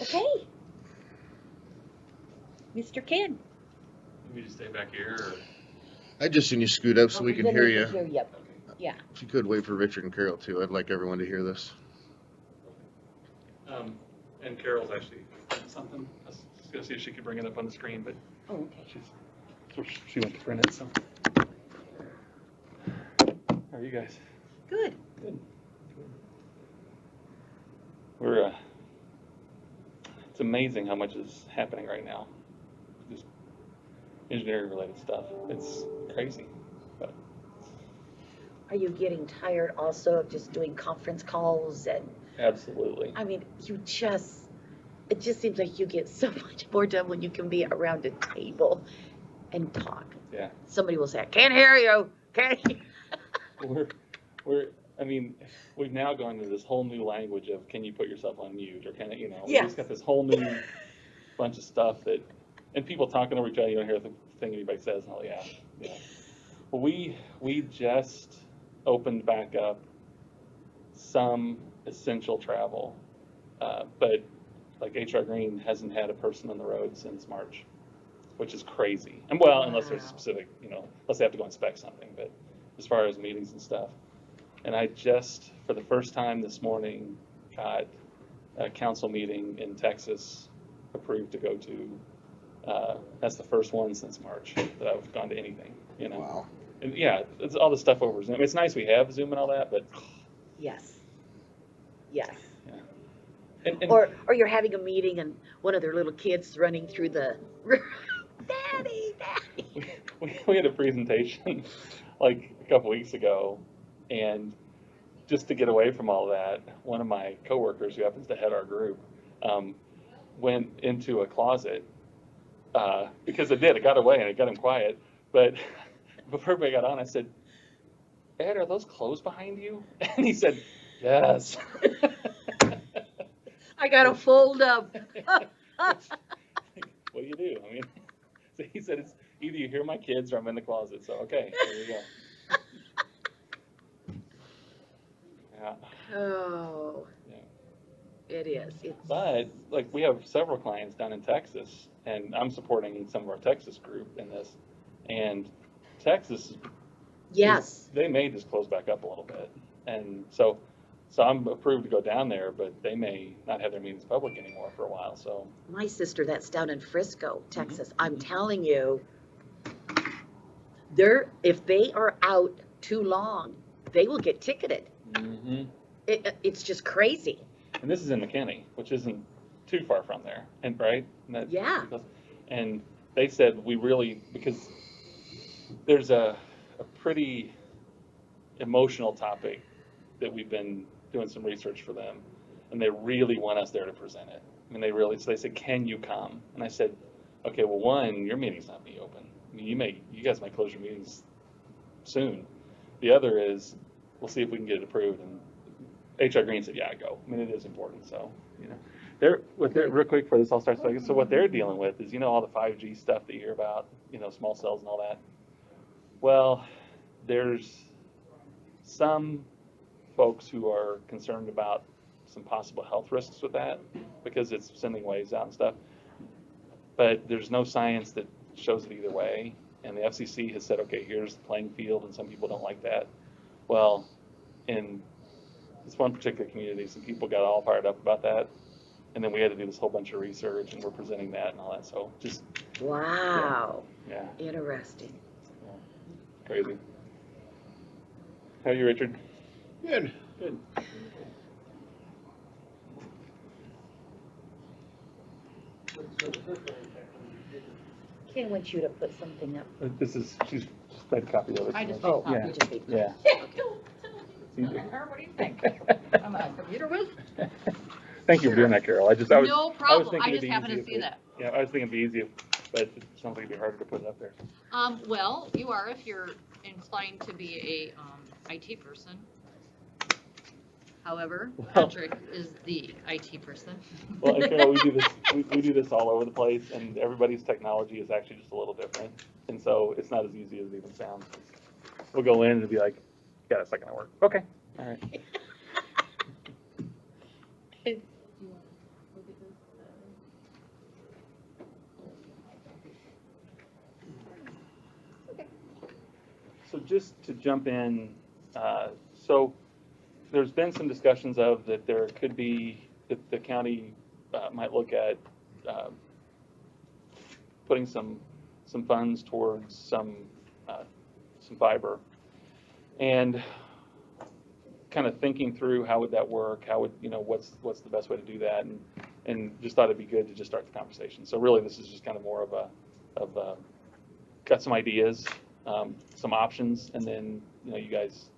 Okay. Mr. Ken. You need to stay back here, or? I just seen you scoot up so we can Then hear we you. can hear you. Yeah. If you could wait for Richard and Carol too, I'd like everyone to hear this. And Carol's actually something, I was gonna see if she could bring it up on the screen, but Oh, okay. she went to print it, so. How are you guys? Good. We're, it's amazing how much is happening right now. Just engineering related stuff. It's crazy. But Are you getting tired also of just doing conference calls and, absolutely. I mean, it just seems like you get so much more done when you can be around a table and talk. Yeah. Somebody will say, I can't hear you, okay? I mean, we've now gone to this whole new language of, can you put yourself on mute, or can it, we Yes. just got this whole new bunch of stuff that, and people talking over each other, you don't hear the thing anybody says, and all, yeah. Well, we just opened back up some essential travel, but like HR Green hasn't had a person on the road since March, which is crazy. And well, unless there's specific, unless they have to go inspect something, but as far as meetings and stuff. And I just, for the first time this morning, got a council meeting in Texas approved to go to. That's the first one since March that I've gone to anything, Wow. And yeah, it's all the stuff over Zoom. It's nice we have Zoom and all that, but Yes. Yes. and Or you're having a meeting and one of their little kids running through the, Daddy, Daddy. we had a presentation like a couple weeks ago, and just to get away from all that, one of my coworkers who happens to head our group went into a closet because it got away and it got him quiet. But before everybody got on, I said, Ed, are those clothes behind you? And he said, yes. I gotta fold up. What do you do? I mean, so he said, it's either you hear my kids or I'm in the closet. So, okay, there you go. Yeah. Oh. Yeah. It is. It's. But like we have several clients down in Texas, and I'm supporting some of our Texas group in this. And Texas, Yes. they may just close back up a little bit, and so I'm approved to go down there, but they may not have their meetings public anymore for a while. So My sister, that's down in Frisco, Texas. I'm telling you, if they are out too long, they will get ticketed. It's just crazy. And this is in McKinney, which isn't too far from there, and right? And Yeah. And they said because there's a pretty emotional topic that we've been doing some research for them, and they really want us there to present it. I mean, so they said, can you come? And I said, okay, well, one, your meeting's not be open. I mean, you guys might close your meetings soon. The other is, we'll see if we can get it approved. And HR Green said, yeah, go. I mean, it is important. So, real quick before this all starts, so what they're dealing with is, all the 5G stuff that you hear about, small cells and all that. Well, there's some folks who are concerned about some possible health risks with that because it's sending waves out and stuff. But there's no science that shows it either way. And the FCC has said, okay, here's the playing field, and some people don't like that. Well, in this one particular community, some people got all fired up about that. And then we had to do this whole bunch of research, and we're presenting that and all that. So just. Wow. Yeah. Interesting. Yeah. Crazy. How are you, Richard? Good. Good. Ken wants you to put something up. She's made a copy of it. I just made Oh, copies. you just made. Yeah. What do you think? I'm a computer whiz? Thank you for doing that, Carol. No problem, I just happened to see that. Yeah, I was thinking it'd be easy, but it sounds like it'd be harder to put it up there. Well, you are if you're inclined to be a IT person. However, Patrick is the IT person. Well, and Carol, we do this all over the place, and everybody's technology is actually just a little different, and so it's not as easy as it even sounds. We'll go in and be like, yeah, that's not gonna work. Okay, all right. So just to jump in, so there's been some discussions of that there could be, that the county might look at putting some funds towards some fiber. And kind of thinking through how would that work, how would, what's the best way to do that, and just thought it'd be good to just start the conversation. So really this is just kind of more of a got some ideas, some options, and then, you guys,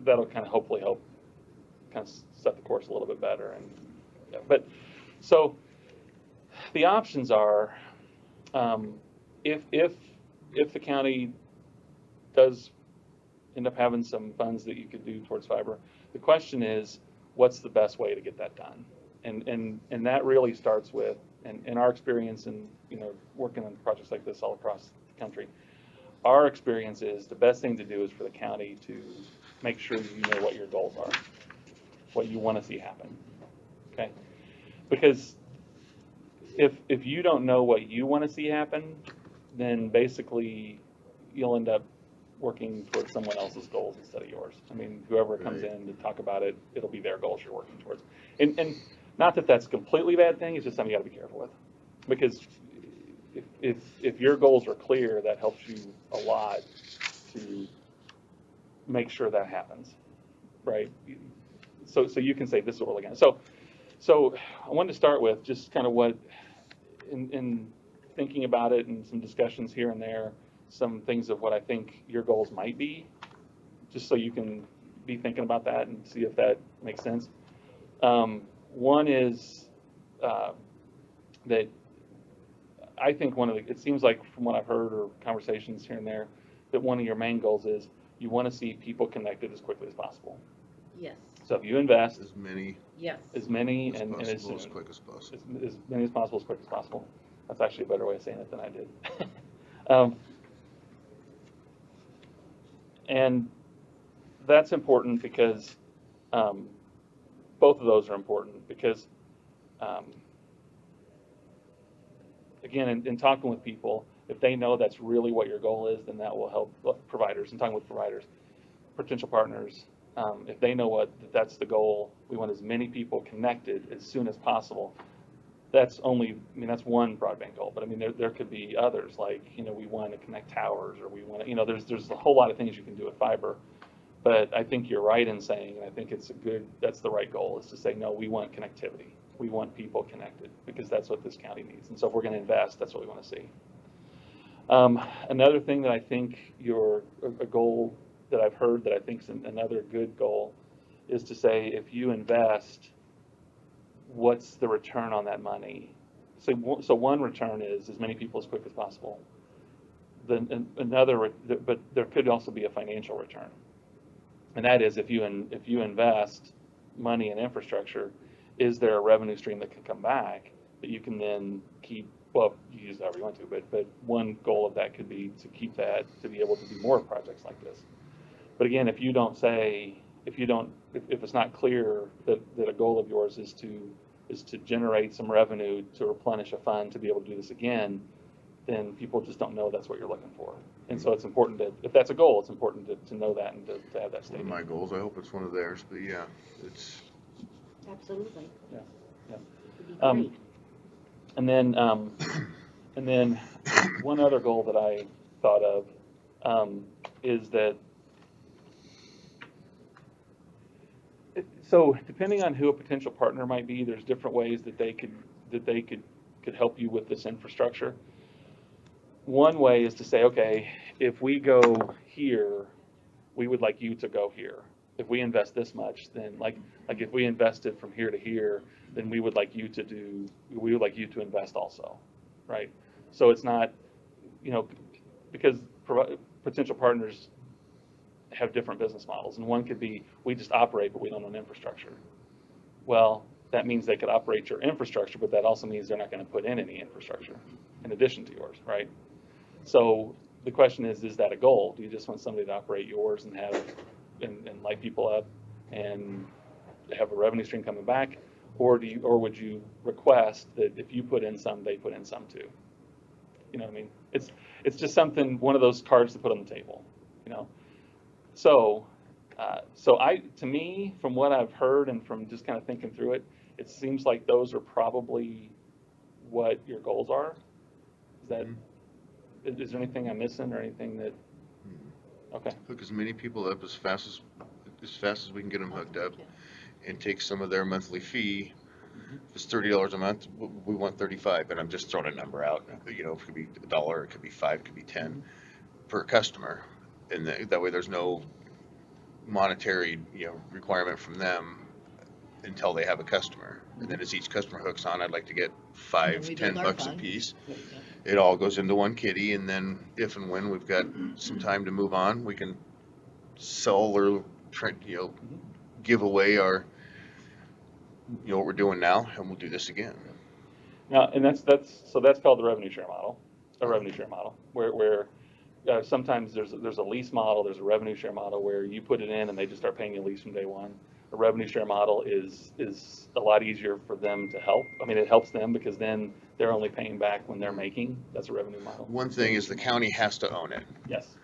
that'll kind of hopefully help kind of set the course a little bit better. And yeah, but so the options are, if the county does end up having some funds that you could do towards fiber. The question is, what's the best way to get that done? And that really starts with, in our experience in, working on projects like this all across the country, our experience is the best thing to do is for the county to make sure you know what your goals are, what you want to see happen, okay? Because if you don't know what you want to see happen, then basically you'll end up working towards someone else's goals instead of yours. I mean, whoever comes in to talk about it, it'll be their goals you're working towards. And not that that's a completely bad thing, it's just something you gotta be careful with. Because if your goals are clear, that helps you a lot to make sure that happens, right? So you can say, this is what we're looking at. So I wanted to start with just kind of what, in thinking about it and some discussions here and there, some things of what I think your goals might be, just so you can be thinking about that and see if that makes sense. One is that I think it seems like from what I've heard or conversations here and there, that one of your main goals is you want to see people connected as quickly as possible. Yes. So if you invest As many Yes. as many as and as possible, soon, as quick as possible. as many as possible, as quick as possible. That's actually a better way of saying it than I did. And that's important because both of those are important because, again, in talking with people, if they know that's really what your goal is, then that will help providers. And talking with providers, potential partners, if they know that's the goal, we want as many people connected as soon as possible. That's one broadband goal, but I mean, there could be others, like, we want to connect towers, or we want to, there's a whole lot of things you can do with fiber. But I think you're right in saying, and I think that's the right goal, is to say, no, we want connectivity. We want people connected, because that's what this county needs. And so if we're going to invest, that's what we want to see. Another thing that I think a goal that I've heard that I think is another good goal is to say, if you invest, what's the return on that money? So one return is as many people as quick as possible. Then but there could also be a financial return, and that is if you invest money in infrastructure, is there a revenue stream that can come back that you can then keep? Well, you use it however you want to, but one goal of that could be to keep that, to be able to do more projects like this. But again, if it's not clear that a goal of yours is to generate some revenue to replenish a fund to be able to do this again, then people just don't know that's what you're looking for. And so it's important if that's a goal, it's important to know that and to have that stated. One of my goals, I hope it's one of theirs, but yeah, it's. Absolutely. Yeah. It'd be great. And then one other goal that I thought of is that, so depending on who a potential partner might be, there's different ways that they could help you with this infrastructure. One way is to say, okay, if we go here, we would like you to go here. If we invest this much, then like if we invested from here to here, then we would like you to invest also, right? So it's not, because potential partners have different business models, and one could be, we just operate, but we don't own infrastructure. Well, that means they could operate your infrastructure, but that also means they're not going to put in any infrastructure in addition to yours, right? So the question is that a goal? Do you just want somebody to operate yours and have and light people up and have a revenue stream coming back, or would you request that if you put in some, they put in some too? You know what I mean? It's just something, one of those cards to put on the table, So to me, from what I've heard and from just kind of thinking through it, it seems like those are probably what your goals are. Is there anything I'm missing or anything that? Okay. Hook as many people up as fast as we can get them hooked up, and take some of their monthly fee. If it's $30 a month, we want 35, and I'm just throwing a number out. It could be $1, it could be $5, it could be 10 per customer, and that way there's no monetary requirement from them until they have a customer. And then as each customer hooks on, I'd like to get $5-10 a piece. It all goes into one kitty, and then if and when we've got some time to move on, we can sell or try, give away our, what we're doing now, and we'll do this again. Now, and that's called the revenue share model, a revenue share model, where sometimes there's a lease model, there's a revenue share model where you put it in and they just start paying you a lease from day one. A revenue share model is a lot easier for them to help. I mean, it helps them because then they're only paying back when they're making. That's a revenue model. One thing is the county has to own it. Yes.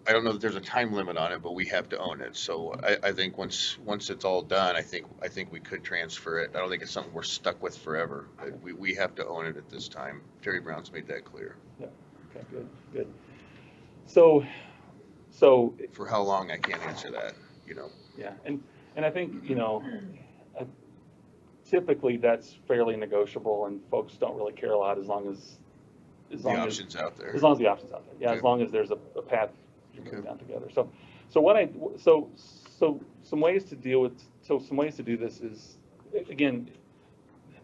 I don't know that there's a time limit on it, but we have to own it. So I think once it's all done, I think we could transfer it. I don't think it's something we're stuck with forever. But we have to own it at this time. Terry Brown's made that clear. Yeah. Okay. Good. So. For how long, I can't answer that. Yeah, and I think typically that's fairly negotiable, and folks don't really care a lot as long as The option's out there. As long as the option's out there. Yeah, Okay. as long as there's a path you're moving Okay. down together. So some ways to do this is, again,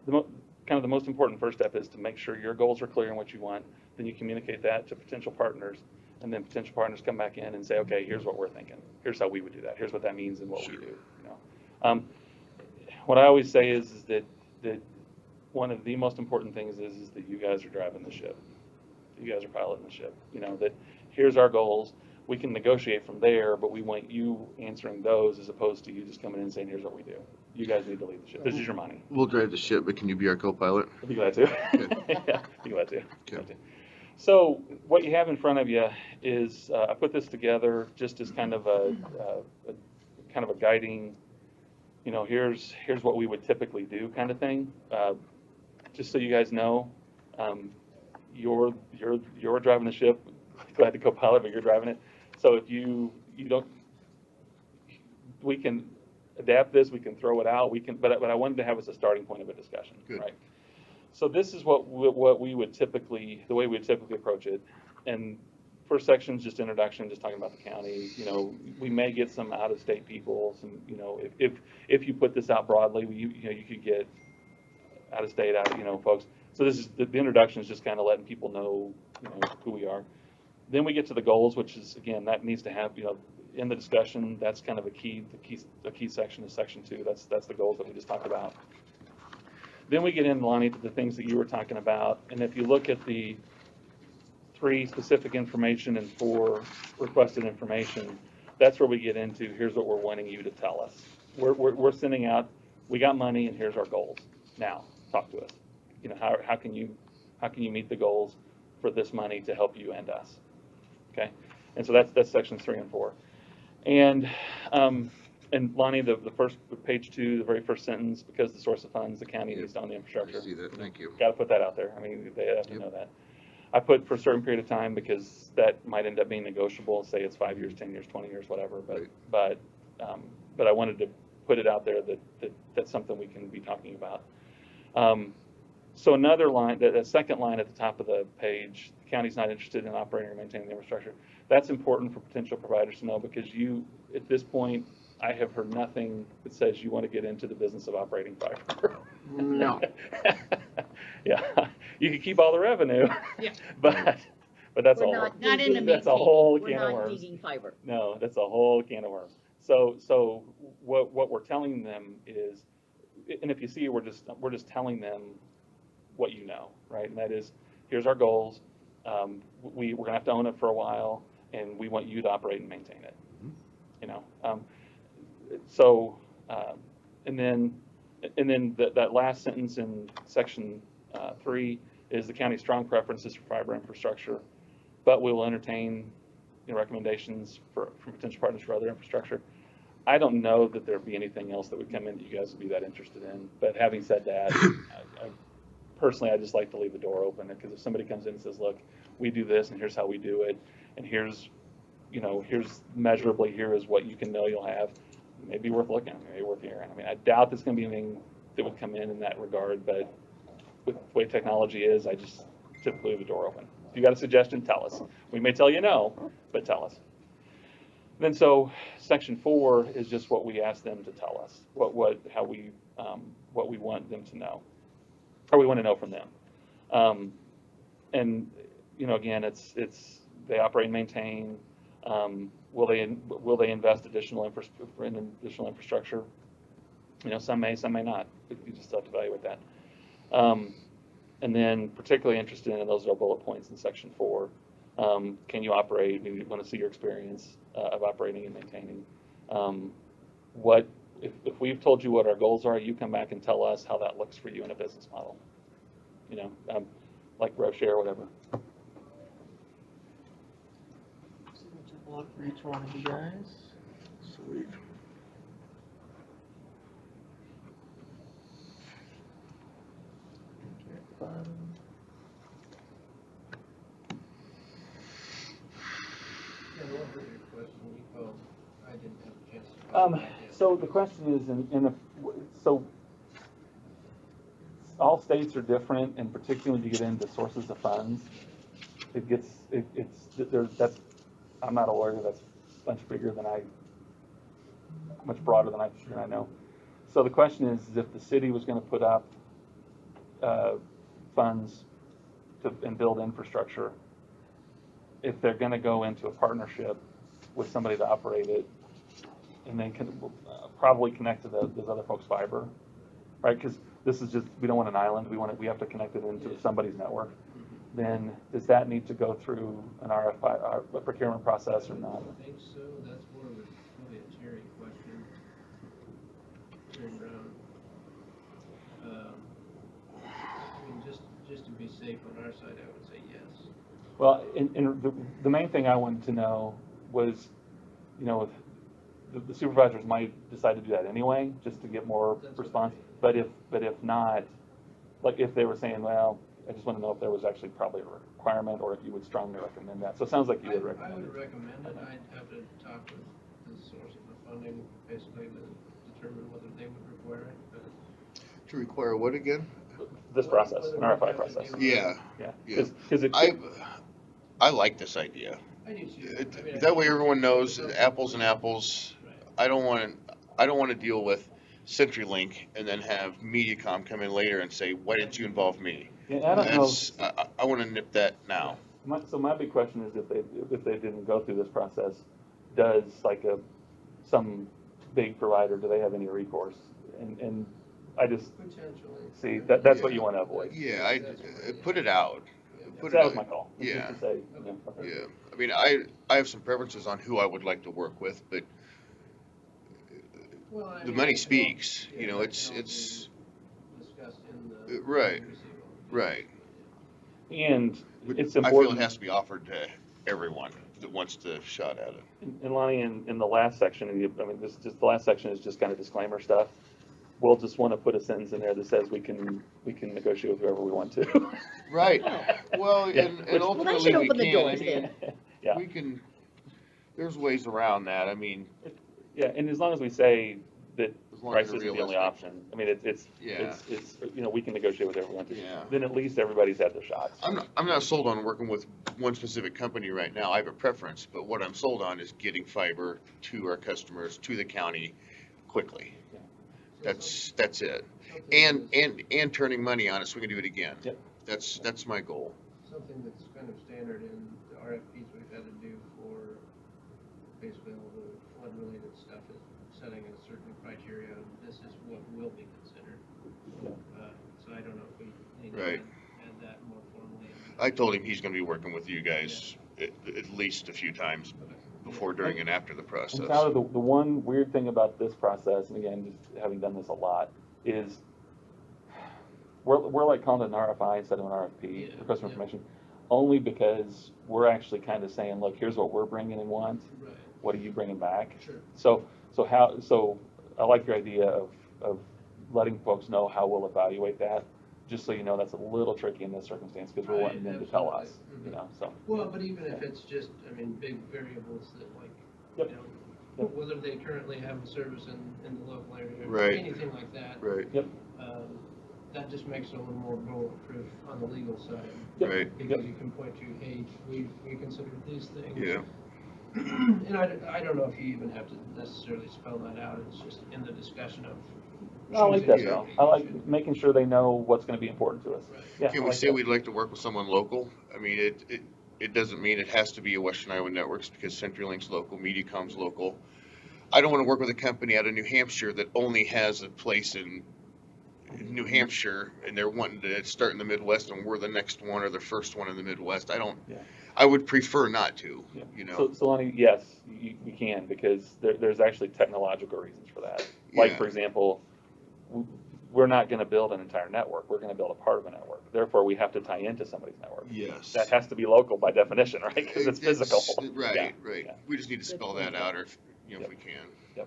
kind of the most important first step is to make sure your goals are clear on what you want. Then you communicate that to potential partners, and then potential partners come back in and say, okay, here's what we're thinking. Here's how we would do that. Here's what that means and what we do. What I always say is that one of the most important things is that you guys are driving the ship. You guys are piloting the ship. That here's our goals. We can negotiate from there, but we want you answering those as opposed to you just coming in and saying, here's what we do. You guys need to lead the ship. This is your money. We'll drive the ship, but can you be our co-pilot? I'd be glad to. Yeah, be glad to. Okay. So what you have in front of you is, I put this together just as kind of a guiding, here's what we would typically do kind of thing. Just so you guys know, you're driving the ship. Glad to co-pilot, but you're driving it. So if you don't, we can adapt this. We can throw it out. But I wanted to have as a starting point of a discussion. Good. Right. So this is what we would typically, the way we would typically approach it. And first section is just introduction, just talking about the county. We may get some out-of-state people. Some, if you put this out broadly, you could get out-of-state, folks. So this is the introduction is just kind of letting people know, who we are. Then we get to the goals, which is again that needs to have, in the discussion. That's kind of a key section is section 2. That's the goals that we just talked about. Then we get in, Lonnie, to the things that you were talking about. And if you look at the 3 specific information and 4 requested information, that's where we get into, here's what we're wanting you to tell us. We're sending out, we got money and here's our goals. Now, talk to us. How can you meet the goals for this money to help you and us? Okay? And so that's sections 3 and 4. And Lonnie, the first page 2, the very first sentence, because the source of funds, the county needs to own the infrastructure. I see that. Thank you. Got to put that out there. I mean, they have to know that. I put for a certain period of time because that might end up being negotiable. Say it's 5 years, 10 years, 20 years, whatever. But I wanted to put it out there that that's something we can be talking about. So another line, the second line at the top of the page, the county's not interested in operating or maintaining the infrastructure. That's important for potential providers to know because at this point, I have heard nothing that says you want to get into the business of operating fiber. No. Yeah, you can keep all the revenue, Yeah. but that's Not in the that's a whole We're can of not worms. feeding fiber. No, that's a whole can of worms. So what we're telling them is, and if you see, we're just telling them what you know, right? And that is, here's our goals. We're gonna have to own it for a while, and we want you to operate and maintain it. And then that last sentence in section 3 is the county's strong preferences for fiber infrastructure, but we will entertain recommendations from potential partners for other infrastructure. I don't know that there'd be anything else that would come in that you guys would be that interested in. But having said that, personally, I just like to leave the door open because if somebody comes in and says, look, we do this and here's how we do it, and here's measurably, here is what you can know you'll have, maybe worth looking at, maybe worth hearing. I mean, I doubt there's going to be anything that would come in that regard, but with the way technology is, I just typically leave the door open. If you got a suggestion, tell us. We may tell you no, but tell us. Then so section 4 is just what we ask them to tell us, what we want them to know, or we want to know from them. And again, it's they operate and maintain. will they invest in additional infrastructure? You know, some may not. You just have to evaluate that. And then particularly interested in those are bullet points in section 4. Can you operate? We want to see your experience of operating and maintaining. If we've told you what our goals are, you come back and tell us how that looks for you in a business model. You know, like rev share or whatever. For each one of you guys. Sweet. So the question is, so all states are different, and particularly when you get into sources of funds, I'm not a lawyer, that's much bigger than much broader than I know. So the question is if the city was gonna put up funds and build infrastructure, if they're gonna go into a partnership with somebody to operate it, and then probably connect to those other folks' fiber, right? Because this is just, we don't want an island, we have to connect it into somebody's network. Then does that need to go through an RFI, a procurement process or not? I think so. That's more of probably a Terry question. Terry Brown. I mean, just to be safe on our side, I would say yes. Well, and the main thing I wanted to know was, you know, if the supervisors might decide to do that anyway, just to get more response. But if not, like if they were saying, well, I just want to know if there was actually probably a requirement, or if you would strongly recommend that. So it sounds like you would recommend it. I would recommend it. I'd have to talk with the source of the funding, basically, to determine whether they would require it. But To require what again? This process, an RFI process. Yeah. Yeah. I like this idea. I do too. I mean, That way everyone knows apples and apples. I don't want to deal with CenturyLink and then have MediaCom come in later and say, why didn't you involve me? Yeah, I don't know. I want to nip that now. So my big question is, if they didn't go through this process, does like some big provider, do they have any recourse? And I just potentially see that's what you want to avoid. Yeah, I put it out. That was my call. Yeah. Just to say, okay. Yeah. I mean, I have some preferences on who I would like to work with, but the money speaks. You know, it's discussed in the right. Right. And it's I important. feel it has to be offered to everyone that wants the shot at it. And Lonnie, in the last section, the last section is just kind of disclaimer stuff. We'll just want to put a sentence in there that says we can negotiate with whoever we want to. Right. Well, Yeah. and ultimately open the we doors can. Yeah. We can. There's ways around that. I mean. Yeah, and as long as we say that As long price as isn't they're the only realistic. option, I mean, it's you know, we can negotiate with everyone. Yeah. Then at least everybody's had their shots. I'm not sold on working with one specific company right now. I have a preference, but what I'm sold on is getting fiber to our customers, to the county, quickly. That's it. And turning money on it so we can do it again. Yep. That's my goal. something that's kind of standard in the RFPs we've had to do for basically all the flood-related stuff is setting a certain criteria. This is what will be considered. So I don't know if we need to add that more formally. I told him he's gonna be working with you guys at least a few times before, during, and after the process. And Tyler, the one weird thing about this process, and again, just having done this a lot, is we're like calling it an RFI instead of an RFP, request for information, only because we're actually kind of saying, look, here's what we're bringing and want. Right. What are you bringing back? Sure. So I like your idea of letting folks know how we'll evaluate that. Just so you know, that's a little tricky in this circumstance because we're wanting them to tell us, you know, so. Well, but even if it's just, I mean, big variables that like, you know, whether they currently have a service in the local area, Right. anything like that. Right. Yep. That just makes it a little more bulletproof on the legal side. Right. Because you can point to, hey, we considered these things. Yeah. And I don't know if you even have to necessarily spell that out, it's just in the discussion of. I like that, choosing though. a I like location. making sure they know what's gonna be important to us. Yeah, Can I we like say that. we'd like to work with someone local? I mean, it doesn't mean it has to be a Western Iowa Networks, because CenturyLink's local, Mediacom's local. I don't wanna work with a company out of New Hampshire that only has a place in New Hampshire, and they're wanting to start in the Midwest, and we're the next one or the first one in the Midwest. Yeah. I would prefer not to, Yeah. you know? So Lonnie, yes, you can, because there's actually technological reasons for that. Like, Yeah. for example, we're not gonna build an entire network, we're gonna build a part of a network. Therefore, we have to tie into somebody's network. Yes. That has to be local by definition, right? Because it's physical. Right, Yeah, right. yeah. We just need to spell that out, or, you know, if we can.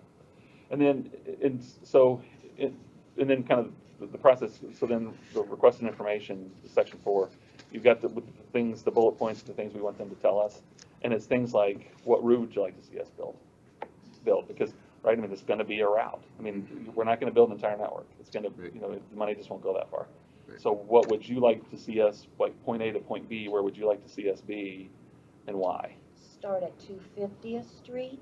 And then, and so, and then kind of the process, so then the requested information, section 4, you've got the things, the bullet points, the things we want them to tell us. And it's things like, what route would you like to see us build? Because, right, I mean, it's gonna be a route. I mean, we're not gonna build an entire network. It's gonna, you know, the money just won't go that far. So what would you like to see us, like point A to point B, where would you like to see us be, and why? Start at 250th Street,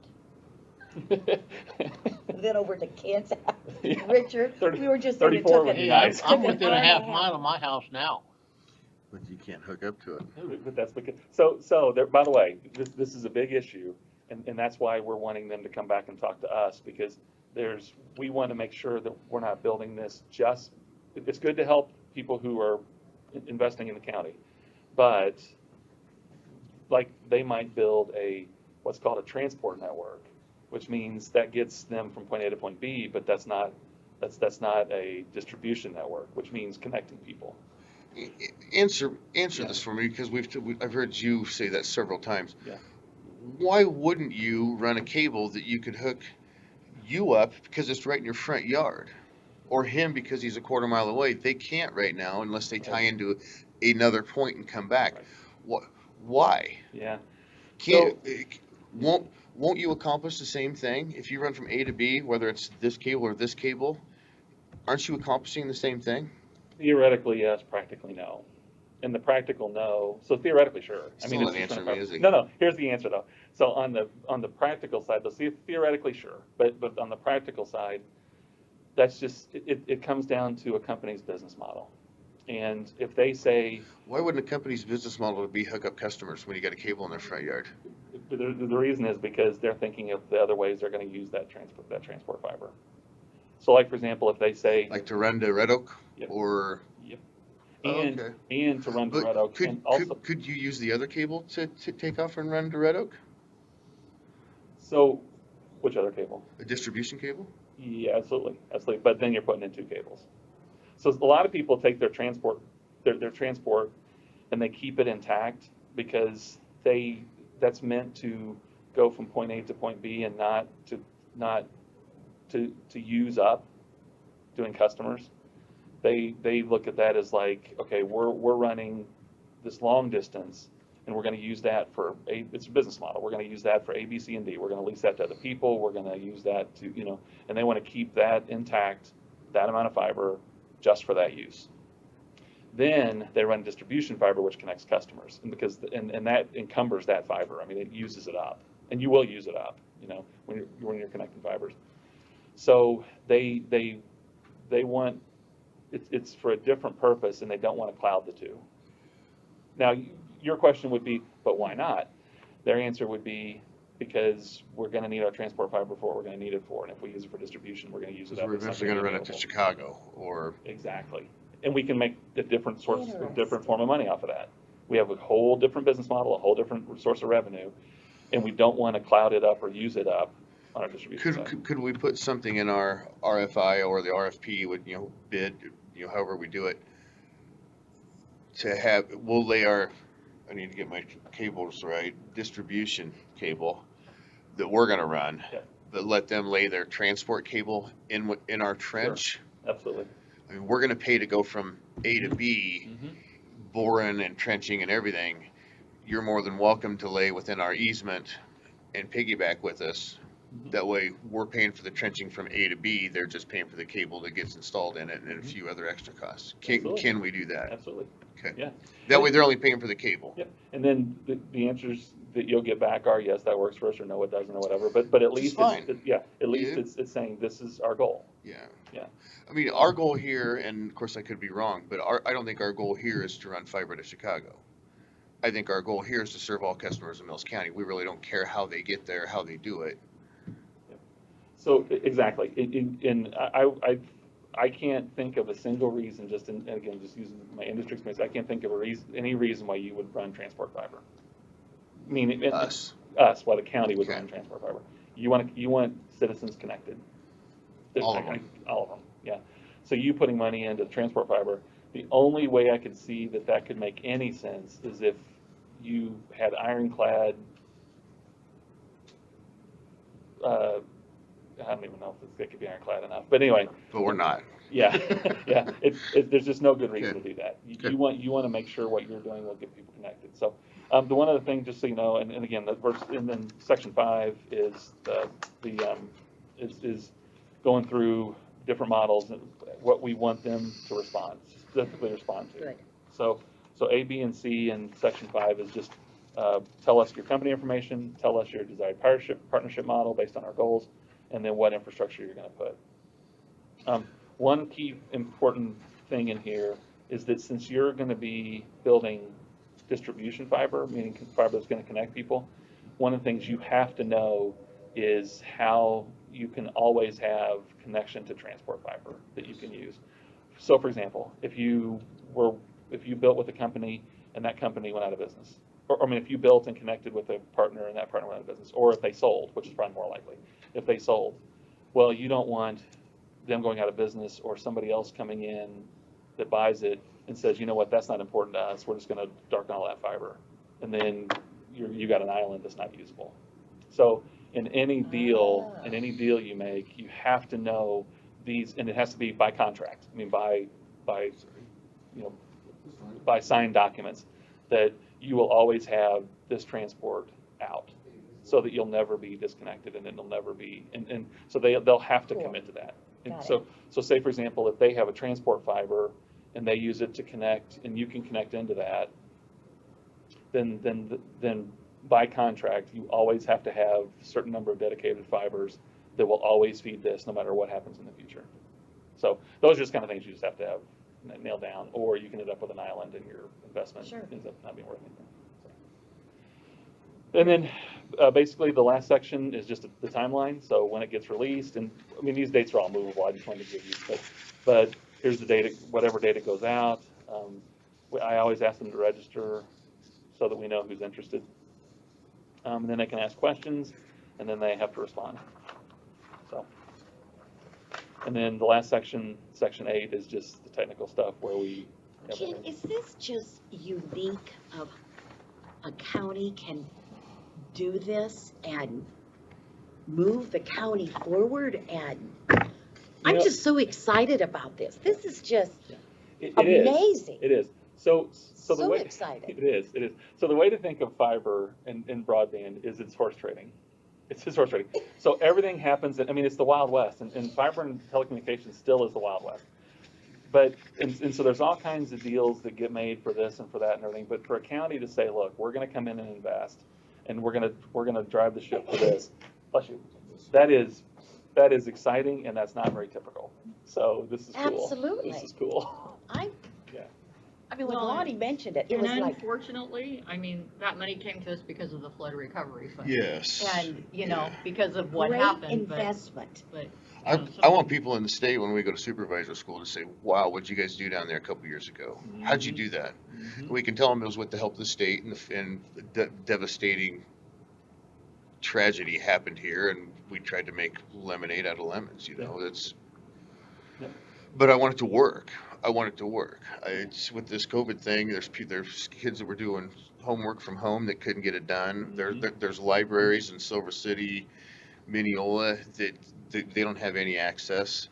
then over to Kansas. Yeah. Richard, 30 we were just saying it 34 took would be it. nice. took I'm an within hour a and half mile of my house now. But you can't hook up to it. But that's because, so there, by the way, this is a big issue, and that's why we're wanting them to come back and talk to us, because we want to make sure that we're not building this it's good to help people who are investing in the county, but like, they might build what's called a transport network, which means that gets them from point A to point B, but that's not a distribution network, which means connecting people. Answer this for me, because I've heard you say that several times. Yeah. Why wouldn't you run a cable that you could hook you up, because it's right in your front yard? Or him, because he's a quarter mile away? They can't right now unless they tie into another point and come back. Right. Why? Yeah. Won't you accomplish the same thing if you run from A to B, whether it's this cable or this cable? Aren't you accomplishing the same thing? Theoretically, yes. Practically, no. And the practical no. So theoretically, sure. Still not answering me, is he? No. Here's the answer though. So on the practical side, theoretically, sure. But on the practical side, that's just it comes down to a company's business model. And if they say, why wouldn't a company's business model be hook up customers when you got a cable in their front yard? The reason is because they're thinking of the other ways they're going to use that transport fiber. So, like, for example, if they say, like to run to Red Oak, yep. Or yep. And to run to Red Oak. Could you use the other cable to take off and run to Red Oak? So, which other cable? A distribution cable? Yeah, absolutely. But then you're putting in two cables. So a lot of people take their transport, and they keep it intact because that's meant to go from point A to point B and not to use up doing customers. They look at that as like, okay, we're running this long distance, and we're going to use that it's a business model. We're going to use that for A, B, C, and D. We're going to lease that to other people. We're going to use that to, and they want to keep that intact, that amount of fiber, just for that use. Then they run distribution fiber, which connects customers, and that encumbers that fiber. I mean, it uses it up, and you will use it up, when you're connecting fibers. So they want it's for a different purpose, and they don't want to cloud the two. Now, your question would be, but why not? Their answer would be, because we're going to need our transport fiber for what we're going to need it for, and if we use it for distribution, we're going to use it up. We're eventually going to run it to Chicago, or exactly, and we can make a different form of money off of that. We have a whole different business model, a whole different source of revenue, and we don't want to cloud it up or use it up on our distribution side. Could we put something in our RFI or the RFP would bid, however we do it, to have, we'll lay I need to get my cables right, distribution cable that we're going to run, but let them lay their transport cable in our trench. Sure. Absolutely. I mean, we're going to pay to go from A to B, boring and trenching and everything. You're more than welcome to lay within our easement and piggyback with us. That way, we're paying for the trenching from A to B. They're just paying for the cable that gets installed in it and a few other extra costs. Can we do that? Absolutely. Okay. Yeah. That way, they're only paying for the cable. Yep. And then the answers that you'll get back are, yes, that works for us, or no, it doesn't, or whatever. But at least it's saying this is our goal. Yeah. Yeah. I mean, our goal here, and of course I could be wrong, but I don't think our goal here is to run fiber to Chicago. I think our goal here is to serve all customers in Mills County. We really don't care how they get there, how they do it. So, exactly, I can't think of a single reason, just in, and again, just using my industry experience, I can't think of any reason why you would run transport fiber. I mean, Us. Why the county would run transport fiber. You want citizens connected. All of them. All of them, yeah. So you putting money into transport fiber, the only way I could see that could make any sense is if you had ironclad, I don't even know if it could be ironclad enough, but anyway. But we're not. Yeah, yeah. There's just no good reason to do that. You want to make sure what you're doing will get people connected. So, the one other thing, just so you know, and again, the verse, and then section 5 is is going through different models and what we want them to specifically respond to. Good. So A, B, and C in section 5 is just tell us your company information, tell us your desired partnership model based on our goals, and then what infrastructure you're going to put. One key important thing in here is that since you're going to be building distribution fiber, meaning fiber that's going to connect people, one of the things you have to know is how you can always have connection to transport fiber that you can use. So, for example, if you built with a company and that company went out of business, or I mean, if you built and connected with a partner and that partner went out of business, or if they sold, which is probably more likely, if they sold, well, you don't want them going out of business or somebody else coming in that buys it and says, you know what, that's not important to us, we're just going to darken all that fiber, and then you got an island that's not usable. So in any deal you make, you have to know these, and it has to be by contract. I mean, by signed documents, that you will always have this transport out, so that you'll never be disconnected, and it'll never be, and so they'll have to commit to that. And so say, for example, if they have a transport fiber and they use it to connect, and you can connect into that, then by contract, you always have to have a certain number of dedicated fibers that will always feed this, no matter what happens in the future. So those are just kind of things you just have to have nailed down, or you can end up with an island and your investment ends up not being worth anything. And then basically the last section is just the timeline. So when it gets released, and I mean, these dates are all movable, I just wanted to give you, but here's the date, whatever date it goes out. I always ask them to register so that we know who's interested. And then they can ask questions, and then they have to respond. So, and then the last section, section 8, is just the technical stuff where we have Ken, is this just unique of a county can do this and move the county forward? And I'm just so excited about this. This is just amazing. It is. So the way, excited. It is. So the way to think of fiber and broadband is it's horse trading. It's just horse trading. So everything happens, I mean, it's the Wild West, and fiber and telecommunications still is the Wild West. But, and so there's all kinds of deals that get made for this and for that and everything, but for a county to say, look, we're gonna come in and invest, and we're gonna drive the ship for this, bless you, that is exciting, and that's not very typical. So this is cool. Absolutely. This is cool. I mean, when Well, Lonnie mentioned it, it was like, unfortunately, I mean, that money came to us because of the flood recovery fund. Yes. And, because of what great happened, investment. but. I want people in the state, when we go to supervisor school, to say, wow, what'd you guys do down there a couple years ago? How'd you do that? We can tell them it was with the help of the state, and the devastating tragedy happened here, and we tried to make lemonade out of lemons, that's. But I want it to work. It's with this COVID thing, there's kids that were doing homework from home that couldn't get it done. There's libraries in Silver City, Mineola, that they don't have any access.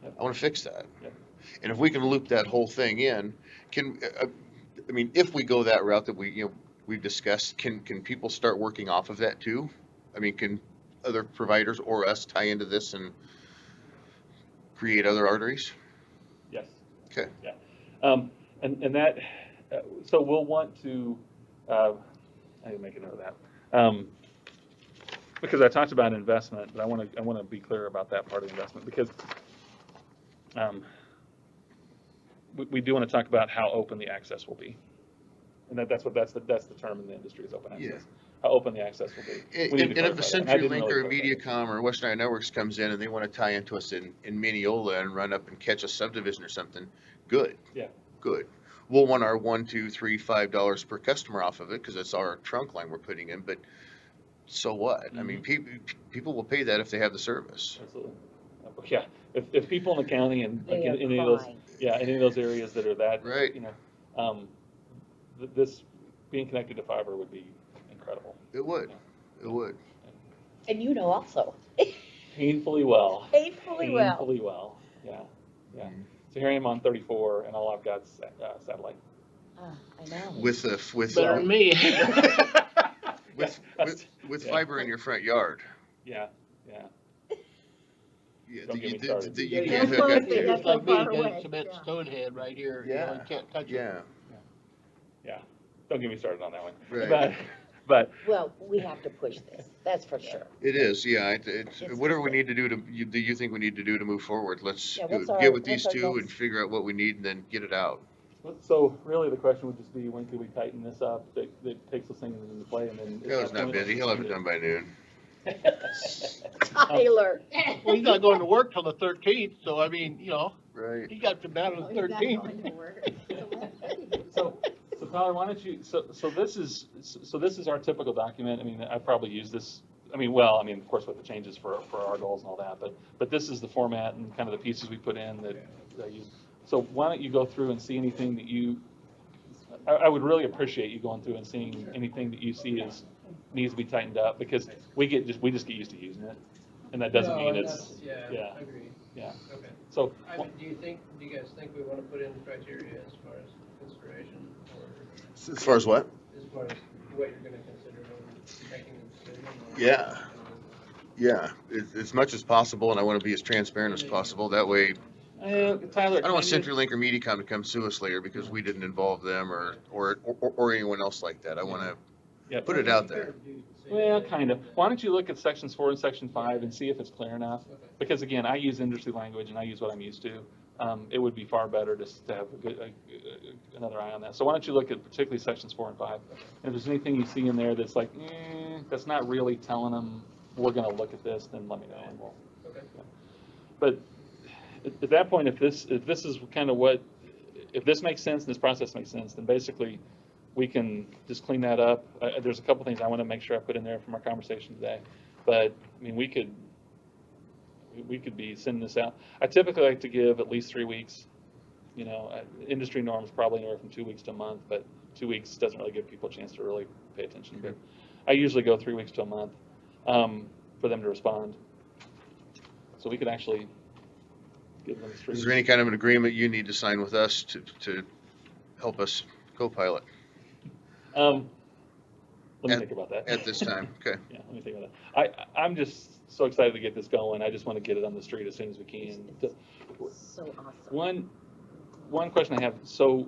I want to fix that. And if we can loop that whole thing in, if we go that route that we've discussed, can people start working off of that too? I mean, can other providers or us tie into this and create other arteries? Yes. Okay. Yeah. And that, so we'll want to, I need to make a note of that. Because I talked about investment, but I want to be clear about that part of investment, because we do want to talk about how open the access will be. And that's the term in the industry is open Yeah. access. How open the access will be. We need to And if a clarify that, and I didn't CenturyLink really or a clarify that. MediaCom or Western Iowa Networks comes in and they wanna tie into us in Mineola and run up and catch a subdivision or something, good. Yeah. Good. We'll want our $1, $2, $3, $5 per customer off of it, cause it's our trunk line we're putting in, but so what? I mean, people will pay that if they have the service. Absolutely. Yeah, if people in the county and like They are any of those, crying. any of those areas that are that, Right. this being connected to fiber would be incredible. It would, it would. And you know also. Painfully well. Painfully well. Painfully well, yeah. So here I am on 34 and all I've got is satellite. I know. With Better than me. with fiber in your front yard. Yeah. Yeah, Don't get me that started. you can't hook up to. It's like me, got cement Stonehead right here, you know, Yeah. you can't touch it. Yeah, Don't get me started on that one. right. But Well, we have to push this, that's for sure. It is, yeah, it's, It's whatever we need to do do you think we need to do to move forward, let's Yeah, do it. what's our- Get with these what's our two and next- figure out what we need and then get it out. so really the question would just be when could we tighten this up that takes those things into play and then. Taylor's not busy, he'll have it done by noon. Tyler. Well, he's not going to work till the 13th, so I mean, you know, Right. he got to bed on the 13th. So Tyler, why don't you, so this is our typical document. I mean, I probably use this, of course with the changes for our goals and all that, but this is the format and kind of the pieces we put in that I use. So why don't you go through and see anything that I would really appreciate you going through and seeing anything that you see needs to be tightened up, because we just get used to using it. And that doesn't mean it's, Yeah, I agree. yeah. Okay. So, Do you guys think we wanna put in criteria as far as consideration, or As far as what? as far as what you're gonna consider when making a decision? Or Yeah, as much as possible, and I wanna be as transparent as possible, that way, Tyler. I don't want CenturyLink or MediaCom to come sue us later because we didn't involve them or anyone else like that. I wanna put it out there. Well, kind of. Why don't you look at sections 4 and section 5 and see if it's clear enough? Because again, I use industry language and I use what I'm used to. It would be far better just to have another eye on that. So why don't you look at particularly sections 4 and 5? And if there's anything you see in there that's like, that's not really telling them we're going to look at this, then let me know and we'll. Okay. But at that point, if this is kind of if this makes sense and this process makes sense, then basically we can just clean that up. There's a couple things I want to make sure I put in there from our conversation today. But I mean, we could be sending this out. I typically like to give at least 3 weeks. You know, industry norms probably anywhere from 2 weeks to a month, but 2 weeks doesn't really give people a chance to really pay attention. But I usually go 3 weeks to a month for them to respond. So we could actually give them 3 weeks. Is there any kind of an agreement you need to sign with us to help us co-pilot? Let me think about that. At this time, okay. Yeah, let me think about that. I'm just so excited to get this going. I just want to get it on the street as soon as we can. So awesome. One question I have, so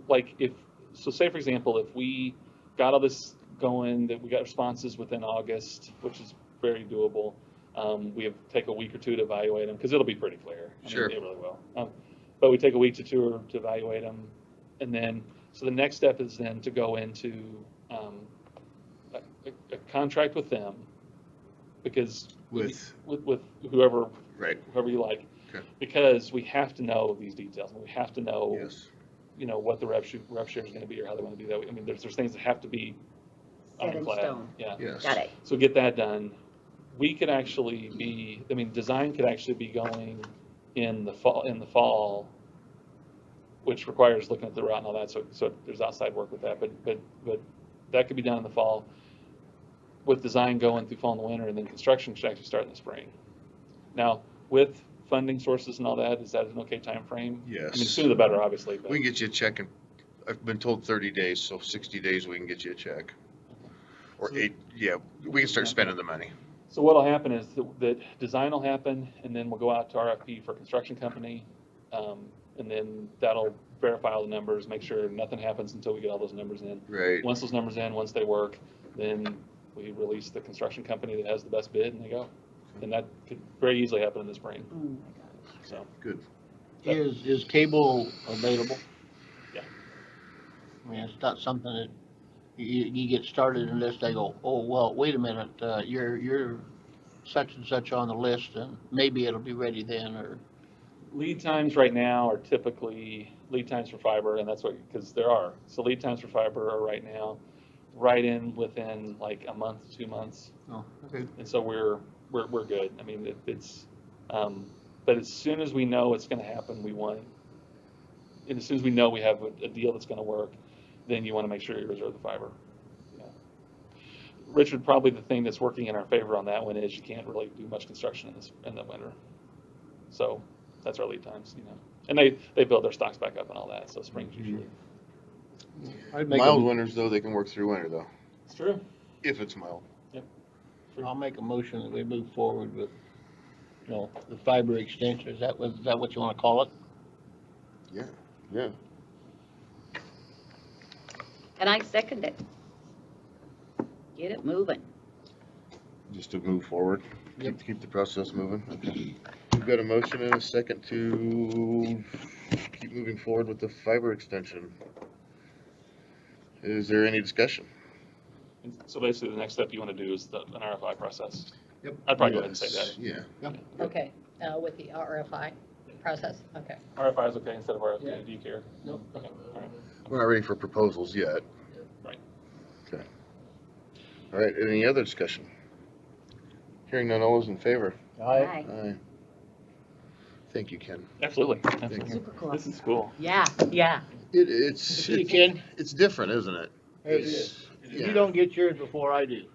say for example, if we got all this going, that we got responses within August, which is very doable, we take a week or two to evaluate them, because it'll be pretty clear. Sure. It really will. But we take a week to 2 to evaluate them, and then, so the next step is then to go into a contract with them, because with whoever, right, whoever you like, okay, because we have to know these details, and we have to know, yes, you know, what the rev share is going to be or how they want to do that. I mean, there's things that have to be Set in ironclad. stone. Yeah. yes. Got it. So get that done. We could actually be, I mean, design could actually be going in the fall, which requires looking at the route and all that. So there's outside work with that, but that could be done in the fall, with design going through fall and the winter, and then construction should actually start in the spring. Now, with funding sources and all that, is that an okay time frame? Yes. I mean, sooner the better, obviously. But We can get you a check I've been told 30 days, so 60 days we can get you a check. Or 8, yeah, we can start spending the money. so what'll happen is that design will happen, and then we'll go out to RFP for a construction company, and then that'll verify all the numbers, make sure nothing happens until we get all those numbers in. Right. Once those numbers in, once they work, then we release the construction company that has the best bid, and they go. And that could very easily happen in the spring. Oh my gosh. So Good. Is cable available? Yeah. I mean, it's not something that you get started in this, they go, oh, well, wait a minute, you're such and such on the list, and maybe it'll be ready then, or, Lead times right now are typically, lead times for fiber, and that's what, because there are. So lead times for fiber are right now, right in within like a month, 2 months. oh, okay. And so we're good. I mean, it's, but as soon as we know it's gonna happen, we want, and as soon as we know we have a deal that's gonna work, then you wanna make sure you reserve the fiber. Yeah. Richard, probably the thing that's working in our favor on that one is you can't really do much construction in the winter. So that's our lead times, you know. And they build their stocks back up and all that, so spring's usually. Mild winters though, they can work through winter though, It's true. if it's mild. Yep. I'll make a motion that we move forward with, you know, the fiber extension. Is that what you wanna call it? Yeah, yeah. And I second it. Get it moving. Just to move forward, Yep. keep the process moving. Okay. We've got a motion and a second to keep moving forward with the fiber extension. Is there any discussion? And so basically, the next step you want to do is an RFI process. Yep. I'd probably go ahead and say Yes, that. Yeah. Okay, with the RFI process, okay. RFI is okay instead of RFP. Yeah. Do you care? Nope. Okay, all right. We're not ready for proposals yet. Right. Okay. All right, any other discussion? Hearing none, all those in favor? Aye. Aye. Thank you, Ken. Absolutely. Thank you. Super cool. This is cool. Yeah, yeah. It's, See you, Ken. it's different, isn't it? It It's- is. yeah. You don't get yours before I do.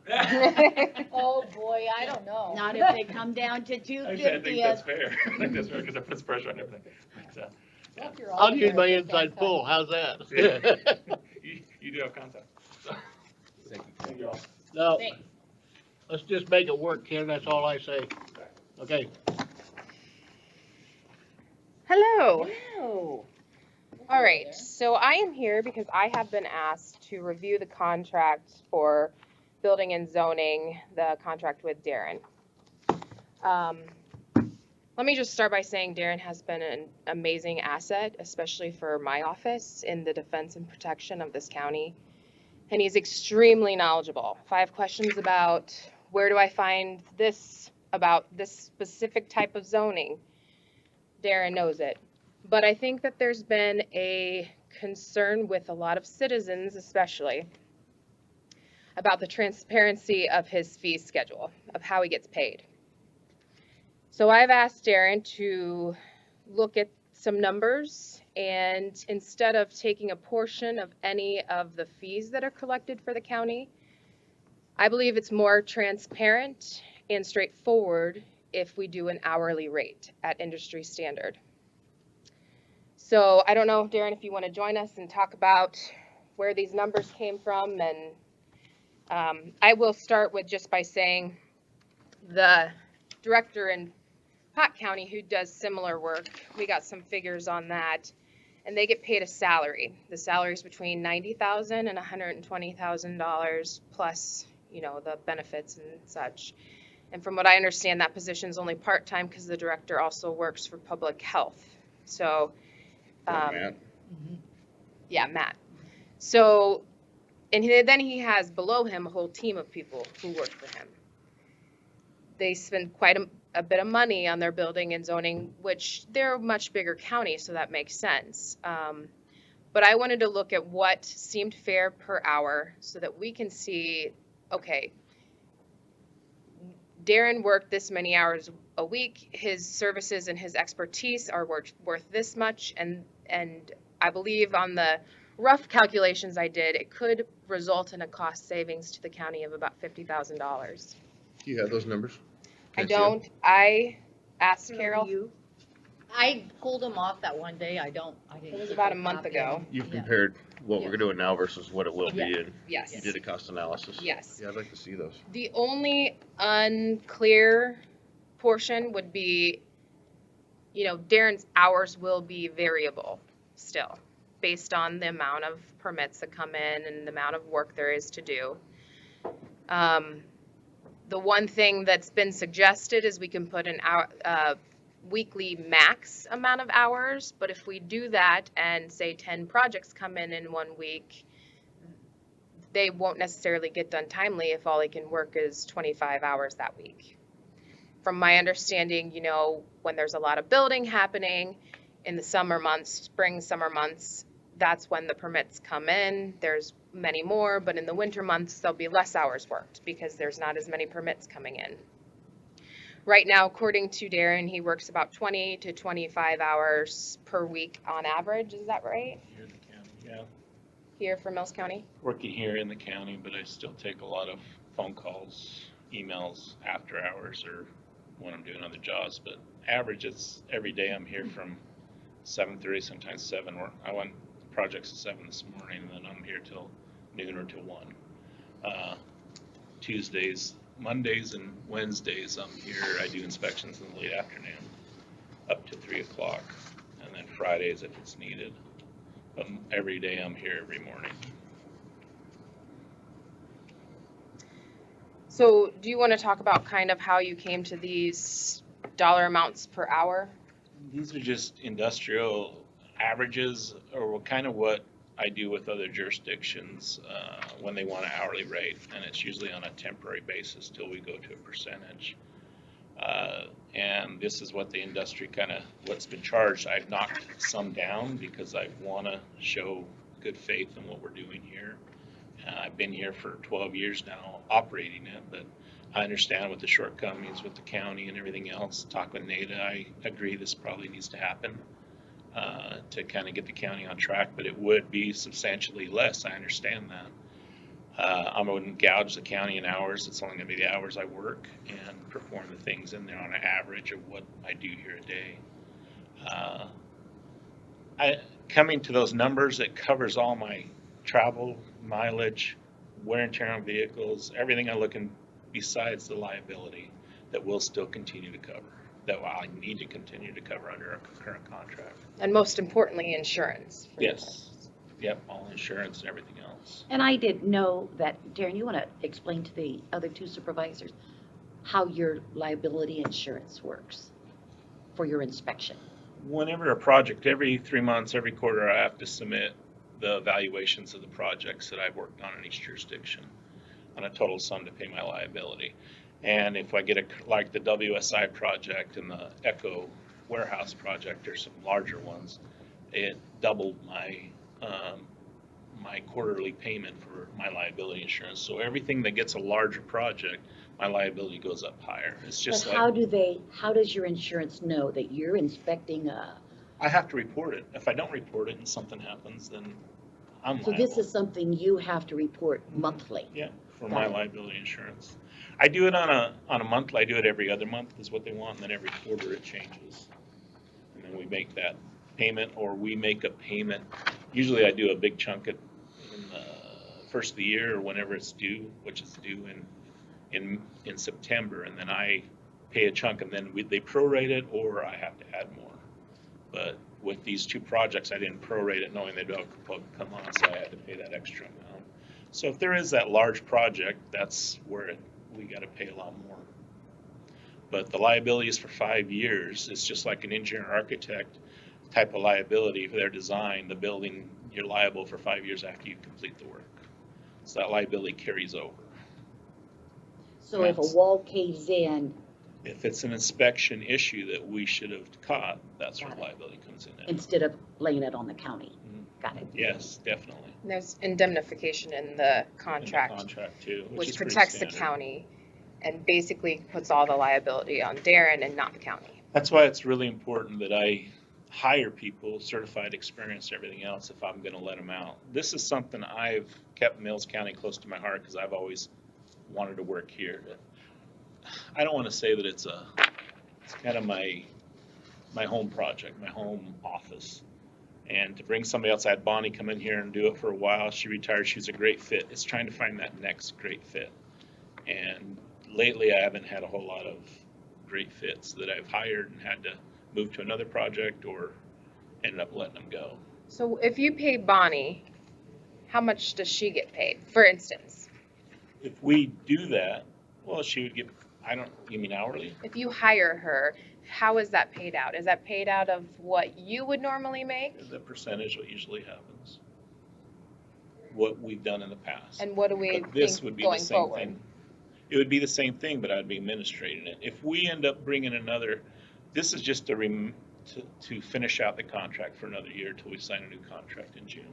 Oh, boy, I don't know. Not if they come down to two I think fifty. that's fair. I think that's fair because that puts pressure on everything. But, Well, if you're all I'll use here, my then inside that's pull. How's that? you do have contact. So. Thank you all. No, Thanks. let's just make it work, Ken. That's all I say. Okay. Hello. Oh. All right, so I am here because I have been asked to review the contract for building and zoning, the contract with Darren. Let me just start by saying Darren has been an amazing asset, especially for my office in the defense and protection of this county. And he's extremely knowledgeable. If I have questions about where do I find this, about this specific type of zoning, Darren knows it. But I think that there's been a concern with a lot of citizens, especially, about the transparency of his fee schedule, of how he gets paid. So I've asked Darren to look at some numbers, and instead of taking a portion of any of the fees that are collected for the county, I believe it's more transparent and straightforward if we do an hourly rate at industry standard. So I don't know, Darren, if you want to join us and talk about where these numbers came from. And I will start with just by saying the director in Pot County who does similar work, we got some figures on that, and they get paid a salary. The salary is between $90,000 and $120,000 plus, you know, the benefits and such. And from what I understand, that position is only part-time because the director also works for public health. So Matt. yeah, Matt. So, and then he has below him a whole team of people who work for him. They spend quite a bit of money on their building and zoning, which they're a much bigger county, so that makes sense. But I wanted to look at what seemed fair per hour so that we can see, okay, Darren worked this many hours a week, his services and his expertise are worth this much, and I believe on the rough calculations I did, it could result in a cost savings to the county of about $50,000. Do you have those numbers? I Can see 'em? don't, I asked Carol, I pulled them off that one day, I didn't. it was about a month ago. You've Yeah. compared what Yeah. we're doing now versus what it will be, Yeah. and Yes. you did a cost analysis? Yes. Yeah, I'd like to see those. The only unclear portion would be, you know, Darren's hours will be variable still, based on the amount of permits that come in and the amount of work there is to do. The one thing that's been suggested is we can put an hour, weekly max amount of hours, but if we do that and say 10 projects come in 1 week, they won't necessarily get done timely if all they can work is 25 hours that week. From my understanding, you know, when there's a lot of building happening in the summer months, spring, summer months, that's when the permits come in. There's many more, but in the winter months, there'll be less hours worked because there's not as many permits coming in. Right now, according to Darren, he works about 20 to 25 hours per week on average. Is that right? Here in the county, yeah. Here for Mills County? Working here in the county, but I still take a lot of phone calls, emails after hours or when I'm doing other jobs. But average, it's every day I'm here from 7:30, sometimes 7. Or I went projects at 7 this morning, and then I'm here till noon or till 1. Tuesdays, Mondays, and Wednesdays I'm here. I do inspections in the late afternoon, up to 3 o'clock, and then Fridays if it's needed. But every day I'm here every morning. So do you want to talk about kind of how you came to these dollar amounts per hour? These are just industrial averages, or kind of what I do with other jurisdictions when they want an hourly rate, and it's usually on a temporary basis till we go to a percentage. And this is what the industry what's been charged. I've knocked some down because I want to show good faith in what we're doing here. I've been here for 12 years now operating it, but I understand what the shortcomings with the county and everything else. Talk with NADA, I agree this probably needs to happen to kind of get the county on track, but it would be substantially less. I understand that. I wouldn't gouge the county in hours. It's only going to be the hours I work and perform the things in there on an average of what I do here a day. Coming to those numbers, it covers all my travel, mileage, wear and tear on vehicles, everything I look in besides the liability that we'll still continue to cover, that I need to continue to cover under our current contract. And most importantly, insurance. Yes. Yep, all insurance and everything else. And I didn't know that, Darren, you want to explain to the other two supervisors how your liability insurance works for your inspection? Whenever a project, every 3 months, every quarter, I have to submit the evaluations of the projects that I've worked on in each jurisdiction on a total sum to pay my liability. And if I get like the WSI project and the Echo warehouse project, or some larger ones, it doubled my my quarterly payment for my liability insurance. So everything that gets a larger project, my liability goes up higher. It's just But like, how does your insurance know that you're inspecting I have to report it. If I don't report it and something happens, then I'm so liable. this is something you have to report monthly? Yeah, for Got my it. liability insurance. I do it on a monthly. I do it every other month is what they want, and then every quarter it changes. And then we make that payment, or we make a payment. Usually I do a big chunk in the first of the year or whenever it's due, which is due in September, and then I pay a chunk, and then they prorate it, or I have to add more. But with these two projects, I didn't prorate it knowing they'd come on, so I had to pay that extra amount. So if there is that large project, that's where we got to pay a lot more. But the liability is for 5 years. It's just like an engineer architect type of liability for their design. The building, you're liable for 5 years after you complete the work. So that liability carries over. So if a wall caves in, If it's an inspection issue that we should have caught, that's where Got it. liability comes in at. instead of laying it on the county? Mhm. Got it. Yes, definitely. And there's indemnification in the contract, In the contract too, which is pretty protects the standard. county and basically puts all the liability on Darren and not the county. That's why it's really important that I hire people, certified, experienced, everything else, if I'm gonna let them out. This is something I've kept Mills County close to my heart because I've always wanted to work here. I don't wanna say that it's kind of my home project, my home office. And to bring somebody else, I had Bonnie come in here and do it for a while. She retired, she was a great fit. It's trying to find that next great fit. And lately I haven't had a whole lot of great fits that I've hired and had to move to another project or ended up letting them go. So if you pay Bonnie, how much does she get paid, for instance? If we do that, well, she would get, you mean hourly? If you hire her, how is that paid out? Is that paid out of what you would normally make? The percentage what usually happens. what we've done in the past. And what do we But this think would be the going same forward? thing. It would be the same thing, but I'd be administrating it. If we end up bringing another, this is just to finish out the contract for another year till we sign a new contract in June.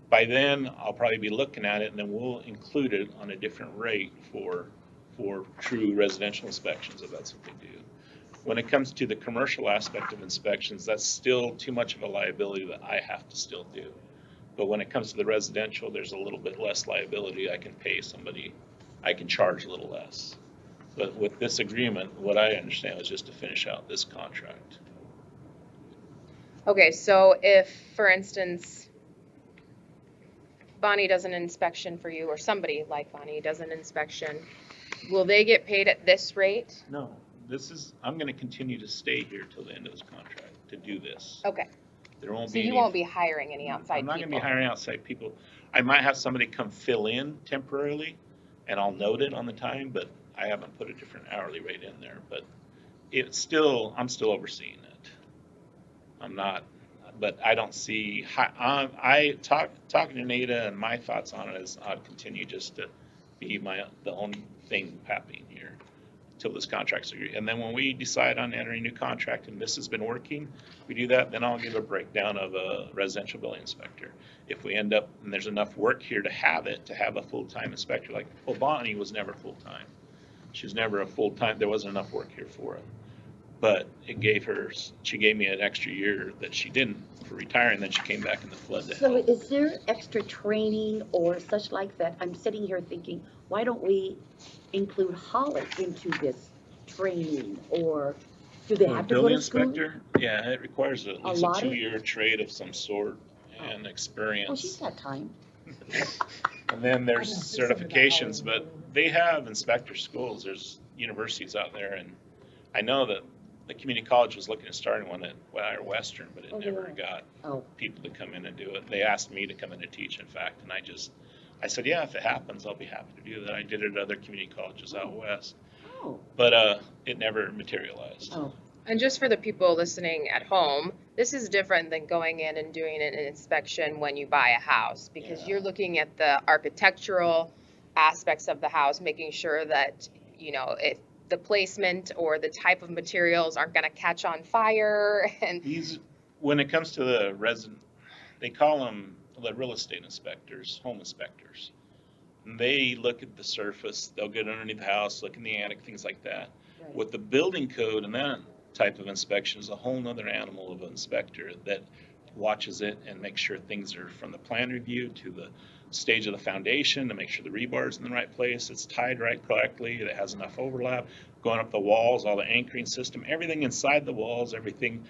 By then, I'll probably be looking at it, and then we'll include it on a different rate for true residential inspections, if that's what they do. When it comes to the commercial aspect of inspections, that's still too much of a liability that I have to still do. But when it comes to the residential, there's a little bit less liability. I can pay somebody, I can charge a little less. But with this agreement, what I understand is just to finish out this contract. Okay, so if, for instance, Bonnie does an inspection for you, or somebody like Bonnie does an inspection, will they get paid at this rate? No, I'm gonna continue to stay here till the end of this contract to do this. Okay, There won't so be you any. won't be hiring any outside I'm not people? gonna be hiring outside people. I might have somebody come fill in temporarily, and I'll note it on the time, but I haven't put a different hourly rate in there. But I'm still overseeing it. I'm not, but I don't see, talking to Nita, and my thoughts on it is I'd continue just to be the only thing happening here till this contract's agreed. And then when we decide on entering a new contract and this has been working, we do that, then I'll give a breakdown of a residential building inspector. If we end up, and there's enough work here to have a full-time inspector, like, well, Bonnie was never full-time. She was never a full-time, there wasn't enough work here for it. But she gave me an extra year that she didn't for retiring, then she came back in the flood to So help. is there extra training or such like that? I'm sitting here thinking, why don't we include Holly into this training, or do they For a have to go building to school? inspector, yeah, it requires at least a lot of- 2-year trade of some sort and experience. Oh, she's got time. And then there's certifications, but they have inspector schools. There's universities out there, and I know that the community college was looking at starting one at Western, but it never got people to come in and do it. They asked me to come in and teach, in fact, and I said, yeah, if it happens, I'll be happy to do that. I did it at other community colleges out west, but it never materialized. And just for the people listening at home, this is different than going in and doing an inspection when you buy a house, because you're looking at the architectural aspects of the house, making sure that, if the placement or the type of materials aren't going to catch on fire. And When it comes to the resident, they call them the real estate inspectors, home inspectors. And they look at the surface, they'll get underneath the house, look in the attic, things like that. Right. With the building code and that type of inspection is a whole nother animal of an inspector that watches it and makes sure things are from the plan review to the stage of the foundation to make sure the rebar's in the right place, it's tied right correctly, it has enough overlap, going up the walls, all the anchoring system, everything inside the walls, everything,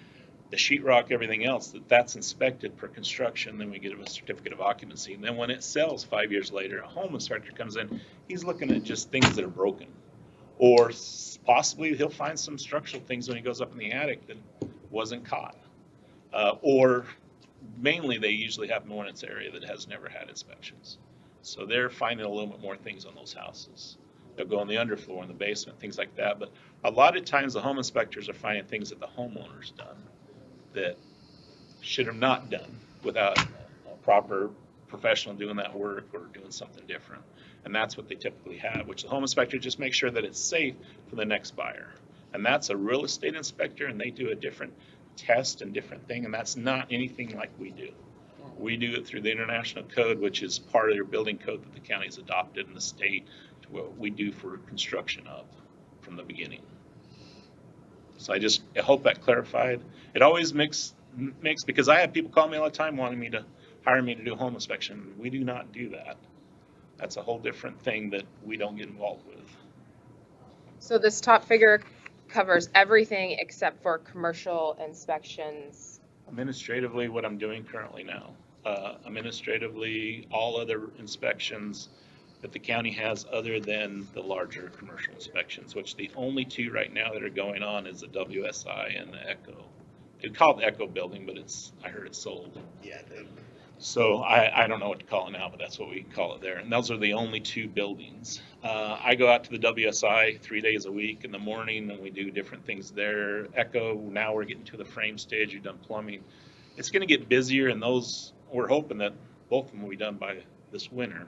the sheetrock, everything else, that's inspected per construction. Then we get a certificate of occupancy. And then when it sells 5 years later, a home inspector comes in, he's looking at just things that are broken. Or possibly he'll find some structural things when he goes up in the attic that wasn't caught. Or mainly they usually happen when it's an area that has never had inspections. So they're finding a little bit more things on those houses. They'll go in the underfloor, in the basement, things like that. But a lot of times the home inspectors are finding things that the homeowner's done that should have not done without a proper professional doing that work or doing something different. And that's what they typically have, which the home inspector just makes sure that it's safe for the next buyer. And that's a real estate inspector, and they do a different test and different thing, and that's not anything like we do. We do it through the international code, which is part of their building code that the county's adopted in the state to what we do for construction of from the beginning. So I hope that clarified. It always makes, because I have people call me all the time wanting me to hire me to do a home inspection. We do not do that. That's a whole different thing that we don't get involved with. so this top figure covers everything except for commercial inspections. Administratively, what I'm doing currently now. Administratively, all other inspections that the county has other than the larger commercial inspections, which the only two right now that are going on is the WSI and the Echo. They call it the Echo building, but I heard it's sold. Yeah. So I don't know what to call it now, but that's what we call it there. And those are the only two buildings. I go out to the WSI 3 days a week in the morning, and we do different things there. Echo, now we're getting to the frame stage. We've done plumbing. It's going to get busier, and those, we're hoping that both of them will be done by this winter.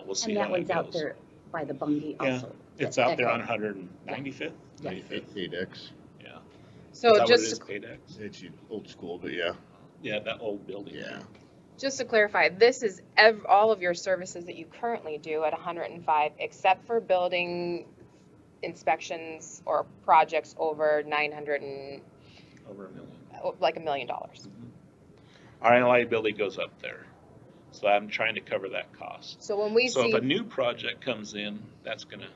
We'll see And how that that one's out goes. there by the Bungie Yeah, also. it's the out there Echo. on 195th. Yeah. 8X. Yeah. So Is that just what it is, Paydex? It's old school, but yeah. Yeah, that old building. Yeah. Just to clarify, this is all of your services that you currently do at 105, except for building inspections or projects over 900 and Over $1 million. like $1 million. Our liability goes up there. So I'm trying to cover that cost. So when we So see if a new project comes in, that's gonna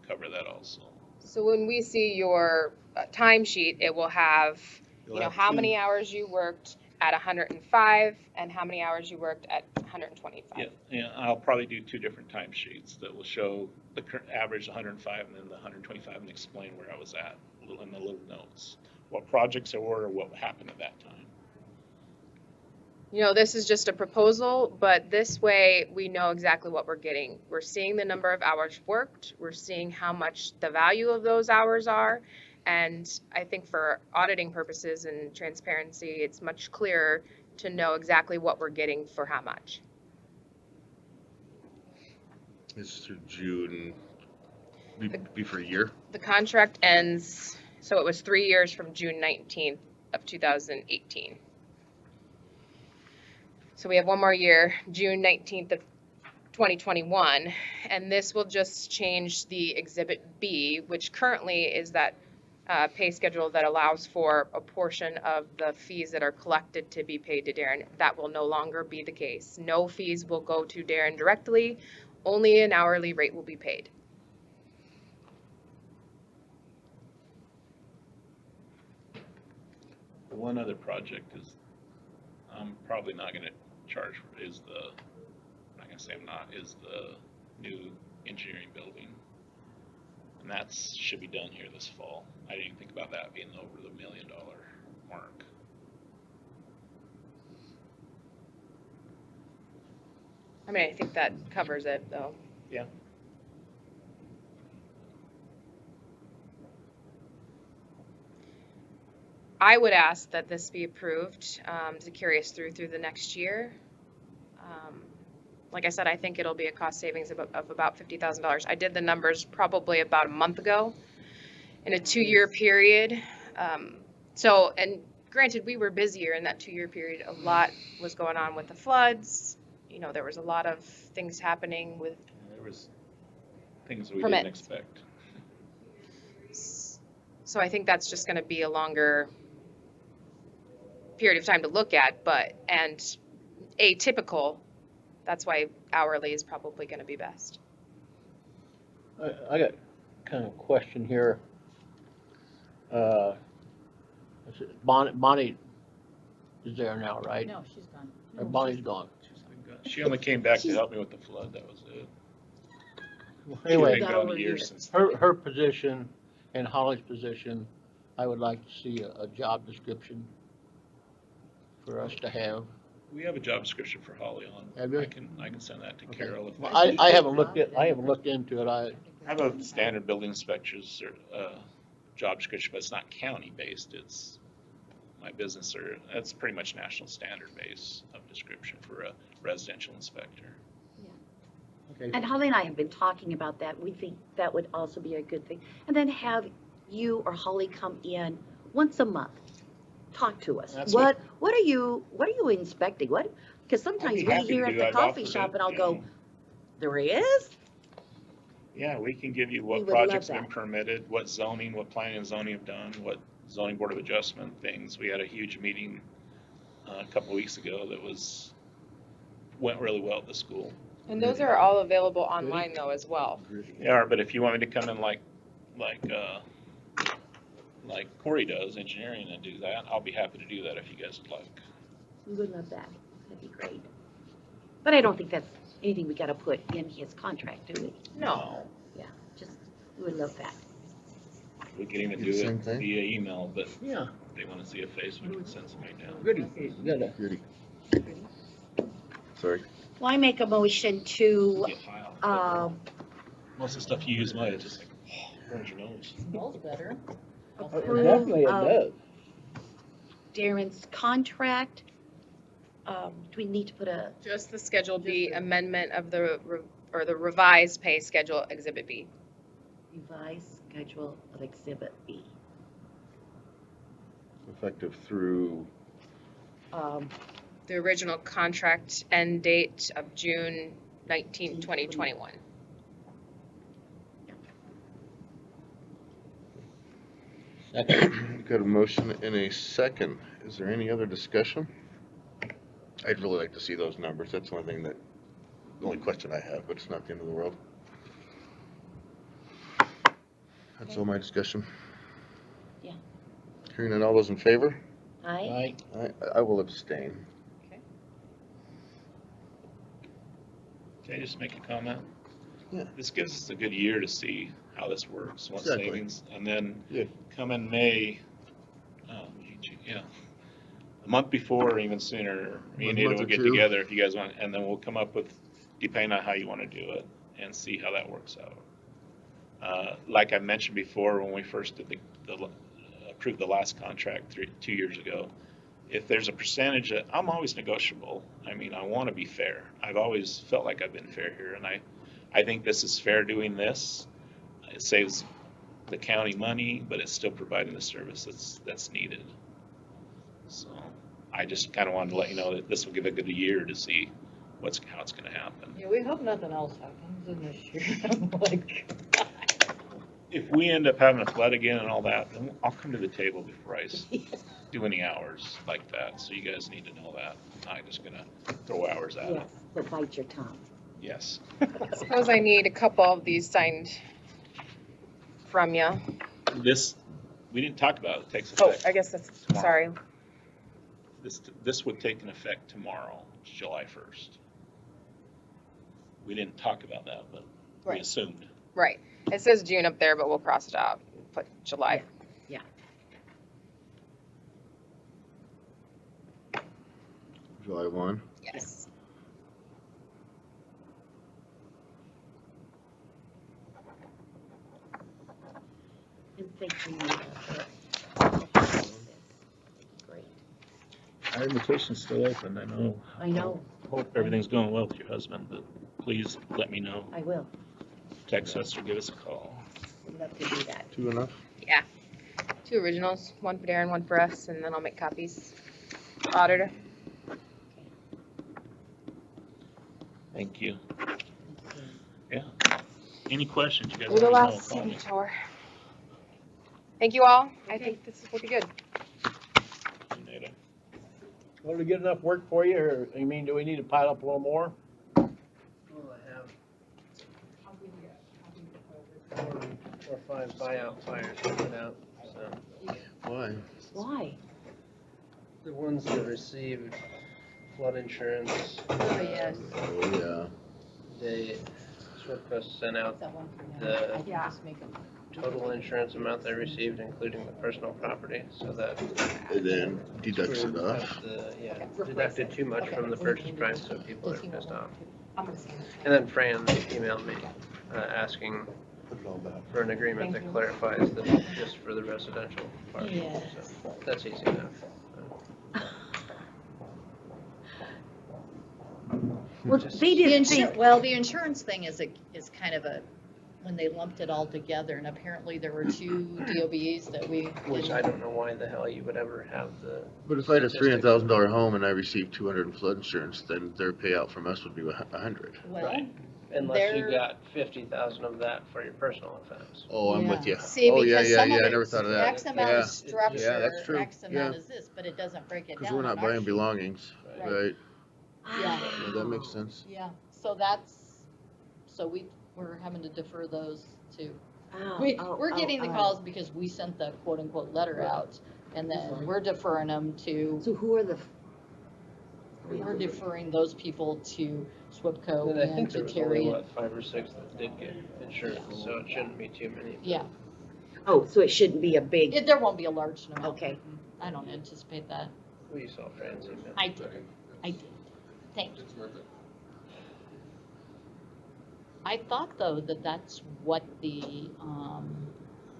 cover that also. So when we see your timesheet, it will have, You'll you know, have how two- many hours you worked at 105 and how many hours you worked at 125. Yeah, yeah, I'll probably do 2 different timesheets that will show the current average 105 and then the 125 and explain where I was at in the little notes. What projects there were or what happened at that time. You know, this is just a proposal, but this way we know exactly what we're getting. We're seeing the number of hours worked, we're seeing how much the value of those hours are, and I think for auditing purposes and transparency, it's much clearer to know exactly what we're getting for how much. It's through June, be for a year. The contract ends, so it was 3 years from June 19th of 2018. So we have one more year, June 19th of 2021, and this will just change the Exhibit B, which currently is that pay schedule that allows for a portion of the fees that are collected to be paid to Darren. That will no longer be the case. No fees will go to Darren directly, only an hourly rate will be paid. One other project is, I'm probably not gonna charge for, is the, I'm not gonna say I'm not, is the new engineering building. And that's, should be done here this fall. I didn't even think about that being over the $1 million mark. I mean, I think that covers it, though. Yeah. I would ask that this be approved to carry us through the next year. Like I said, I think it'll be a cost savings of about $50,000. I did the numbers probably about a month ago in a 2-year period. And granted, we were busier in that 2-year period. A lot was going on with the floods. You know, there was a lot of things happening with There was things we permits. didn't expect. So I think that's just going to be a longer period of time to look at, and atypical. That's why hourly is probably going to be best. I got kind of a question here. Bonnie is there now, right? No, she's gone. Or Bonnie's gone. She only came back to help me with the flood, that was it. Anyway, She's been gone a year since. her position and Holly's position, I would like to see a job description for us to have. We have a job description for Holly on. Have you? I can send that to Carol if. I haven't looked into it. I have a standard building inspector's job description, but it's not county-based, it's my business, or that's pretty much national standard base of description for a residential inspector. Okay. And Holly and I have been talking about that. We think that would also be a good thing. And then have you or Holly come in once a month, talk to us. That's What are you inspecting? Because sometimes be we happy to hear do at that. the I've coffee offered shop it, and I'll you go, know. there is? Yeah, we can give you We what would love projects have been that. permitted, what zoning, what planning and zoning have done, what zoning board of adjustment things. We had a huge meeting a couple weeks ago that went really well at the school. And those are all available online though as well. Yeah, but if you want me to come in like Corey does, engineering, and do that, I'll be happy to do that if you guys would like. We would love that. That'd be great. But I don't think that's anything we gotta put in his contract, do we? No. Yeah, just, we would love that. We can even Do do the same it thing? via email, but Yeah. if they want to see a face, we can send somebody down. Goody. Goody. Sorry. Well, I make a motion to, Get high off it. um, Most of the stuff you use mine, it's just like, burns your nose. Smells better. approve Definitely it of does. Darren's contract Do we need to put a Just the Schedule B amendment of the, or the revised pay schedule, Exhibit B. revised schedule of Exhibit B? Effective through, The original contract end date of June 19, 2021. got a motion and a second. Is there any other discussion? I'd really like to see those numbers. That's the only question I have, but it's not the end of the world. That's all my discussion. Yeah. Hearing none, all those in favor? Aye. I will abstain. Can I just make a comment? Yeah. This gives us a good year to see how this works, what Exactly. savings, and then Yeah. come in May, a month before or even sooner, me and A month Nita will or get two. together if you guys want, and then we'll come up with, depending on how you want to do it, and see how that works out. Like I mentioned before, when we first did approved the last contract 2 years ago, if there's a percentage that, I'm always negotiable. I mean, I want to be fair. I've always felt like I've been fair here, and I think this is fair doing this. It saves the county money, but it's still providing the service that's needed. So I just kind of wanted to let you know that this will give a good year to see how it's going to happen. Yeah, we hope nothing else happens in this year. I'm like, If we end up having a flood again and all that, then I'll come to the table before I do any hours like that. So you guys need to know that. I'm not just going to throw hours at it. Yes, but bite your tongue. Yes. Suppose I need a couple of these signed from you. We didn't talk about it. It takes Oh, effect. I guess that's, tomorrow. sorry. This would take an effect tomorrow, July 1st. We didn't talk about that, but we Right. assumed. Right. It says June up there, but we'll cross it out. Put July. Yeah. July 1. Yes. And thank you, Nita, for great. Our invitation's still open, I know. I know. Hope everything's going well with your husband, but please let me know. I will. Text us or give us a call. I'd love to do that. 2 enough? Yeah. 2 originals, one for Darren, one for us, and then I'll make copies. Auditor. Thank you. Yeah. Any questions, you guys You're the let me know. last Call me. signator. Thank you all. I think this will be good. Nita. Will we get enough work for you, or, I mean, do we need to pile up a little more? Well, I have 4 or 5 buyout fires to put out, so. Why? Why? The ones that received flood insurance. oh, yes. Oh, They, SWIFCO sent out That one for now. the I can just make them. total insurance amount they received, including the personal property, so that. yeah. And then deducts it off. Yeah, deducted too much from the purchase price, so people are pissed off. I'm gonna scan it. And then Fran emailed me, asking Put it all back. for an agreement that clarifies that just for the residential part. Yes. So that's easy enough. Well, Just- they The didn't think, well, the insurance thing is kind of when they lumped it all together, and apparently there were 2 DOBs that we. Which I don't know why the hell you would ever have the. But if I had a statistic. $300,000 home and I received 200 in flood insurance, then their payout from us would be 100. Well, Right. Unless you they're- got 50,000 of that for your personal offense. Oh, I'm with you. See, Oh, yeah, because yeah, some yeah, of I never thought of that. X amount Yeah. is structure, Yeah, that's true. X amount Yeah. is this, but it doesn't break it down. Because we're not on our buying sheet. belongings, Right. right? Yeah. Yeah, that makes sense. Yeah, so we're having to defer those too. We're getting the calls because we sent the quote unquote letter out, and then we're deferring them to, so who are the, we're deferring those people to SWIPCO And I and think to there was only, Terry. what, 5 or 6 that did get insurance, so it shouldn't be too many. Yeah, oh, so it shouldn't be a big, there won't be a large amount. okay. I don't anticipate that. We saw Fran's email. I did, thank you. I thought though that that's what the, I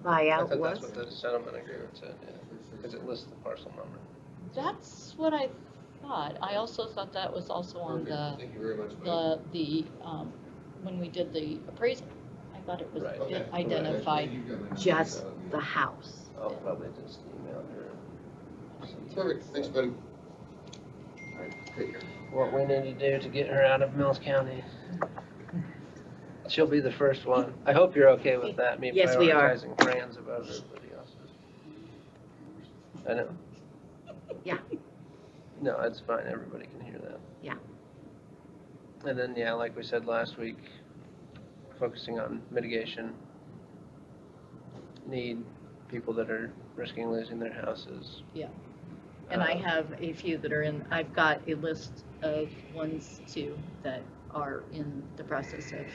buyout thought that's was? what the settlement agreement said, yeah, because it lists the parcel number. that's what I thought, I also thought that was also on the, Thank you very much, Mike. when we did the appraisal. I thought it was, Right. it identified, Just the house. I'll probably just email her. Perfect, thanks, buddy. All right, take care. What we need to do to get her out of Mills County. She'll be the first one. I hope you're okay with that, me Yes, we are. prioritizing Fran's above everybody else's. I know. Yeah. No, it's fine, everybody can hear that. Yeah. And then, yeah, like we said last week, focusing on mitigation. Need people that are risking losing their houses. yeah. And I have a few that are in, I've got a list of ones too that are in the process of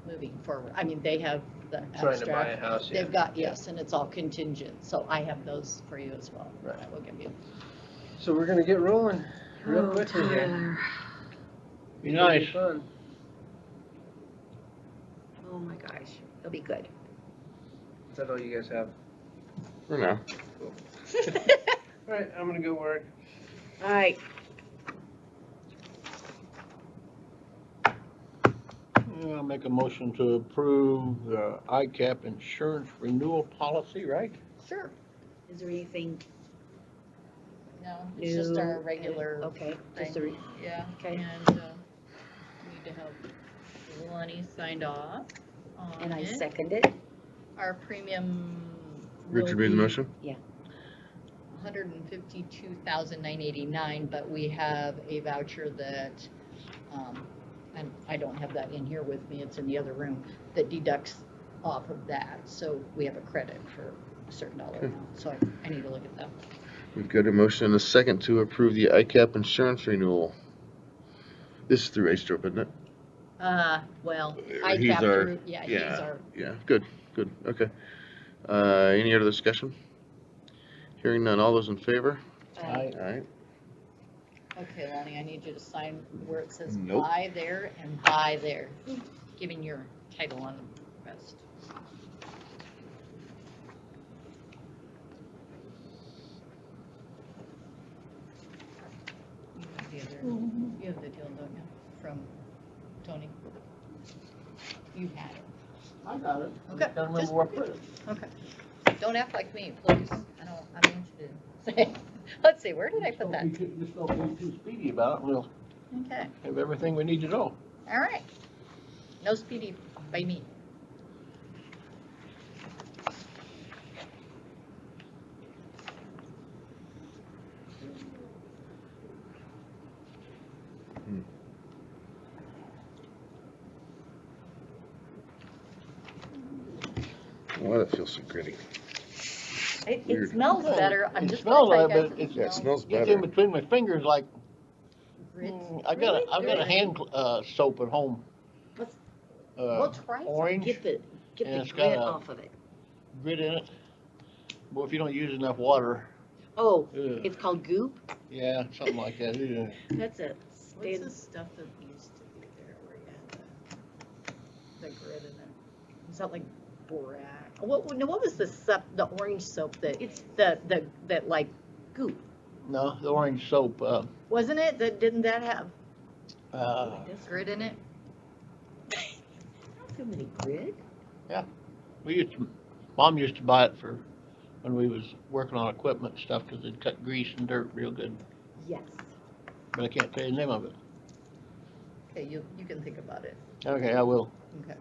moving forward. I mean, they have the abstract. Trying to buy a house, yeah. They've got, yes, and it's all contingent, so I have those for you as well. Right. I will give you. So we're gonna get rolling real quickly here. Be nice. It'll be fun. Oh my gosh, it'll be good. Is that all you guys have? For now. All right, I'm gonna go work. All right. I'll make a motion to approve the ICAP insurance renewal policy, right? Sure. Is there anything No, it's just our new? regular. Okay, just thing. the, Yeah, okay. and, need to have Lonnie signed off on and I it. second it. Our premium. Richard made the motion? $152,989, but we have a voucher that, and I don't have that in here with me, it's in the other room, that deducts off of that, so we have a credit for a certain dollar amount, so I need to look at that. We've got a motion and a second to approve the ICAP insurance renewal. This is through ASTROP, isn't it? Well, He's I capped our- through, yeah, he's our, Yeah, good, okay. Any other discussion? Hearing none, all those in favor? Aye. Alright, okay, Lonnie, I need you to sign where it says Nope. buy there and buy there, giving your title on the rest. You have the deal, don't you, from Tony? You had it. I got it. Okay, Can't remember just- where I put it. Okay. Don't act like me, please. I don't want you to say, let's see, where did I put that? Just don't be too speedy about it, we'll Okay, have everything we need to know. all right. No speedy by me. Why that feels so gritty? It Weird. smells better. I'm It just smells gonna like, tell you but guys it's, Yeah, it smells it's in better. between my fingers like, Grit. I got a hand, soap at home. Let's- Uh, We'll try some, orange, get the and it's grit got a- off of it. grit in it. Well, if you don't use enough water, Oh, ugh, it's called goop? yeah, something like that. Ugh. That's it. What's the stuff that used to be there where you had the grit in it? Is that like borax? What was the soap, the orange soap that, It's- that like Goop. No, the orange soap, wasn't it? Didn't that have grit in it? I don't feel any grit. Mom used to buy it for when we was working on equipment and stuff, cause it cut grease and dirt real good, Yes. but I can't tell you the name of it. Okay, you can think about it. Okay, I will. Okay.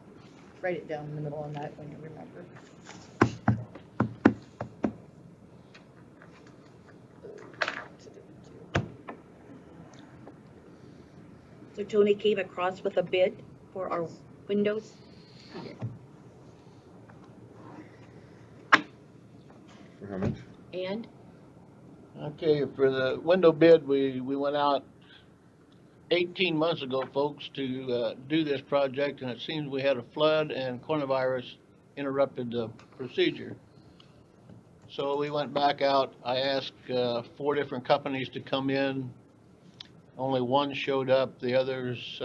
Write it down in the middle on that when you remember. So Tony came across with a bid for our windows? For how much? And Okay, for the window bid, we went out 18 months ago, folks, to do this project, and it seems we had a flood and coronavirus interrupted the procedure. So we went back out. I asked 4 different companies to come in. Only one showed up. The others,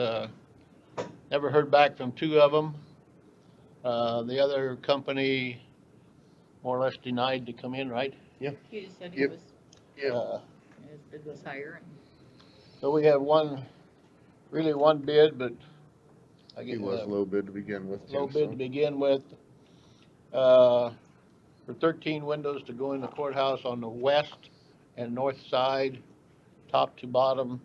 never heard back from 2 of them. The other company more or less denied to come in, right? You just said he Yep. was, Yeah. his bid was higher. So we have really one bid, but I He get was low bid to begin with, low too, bid to so. begin with. For 13 windows to go in the courthouse on the west and north side, top to bottom,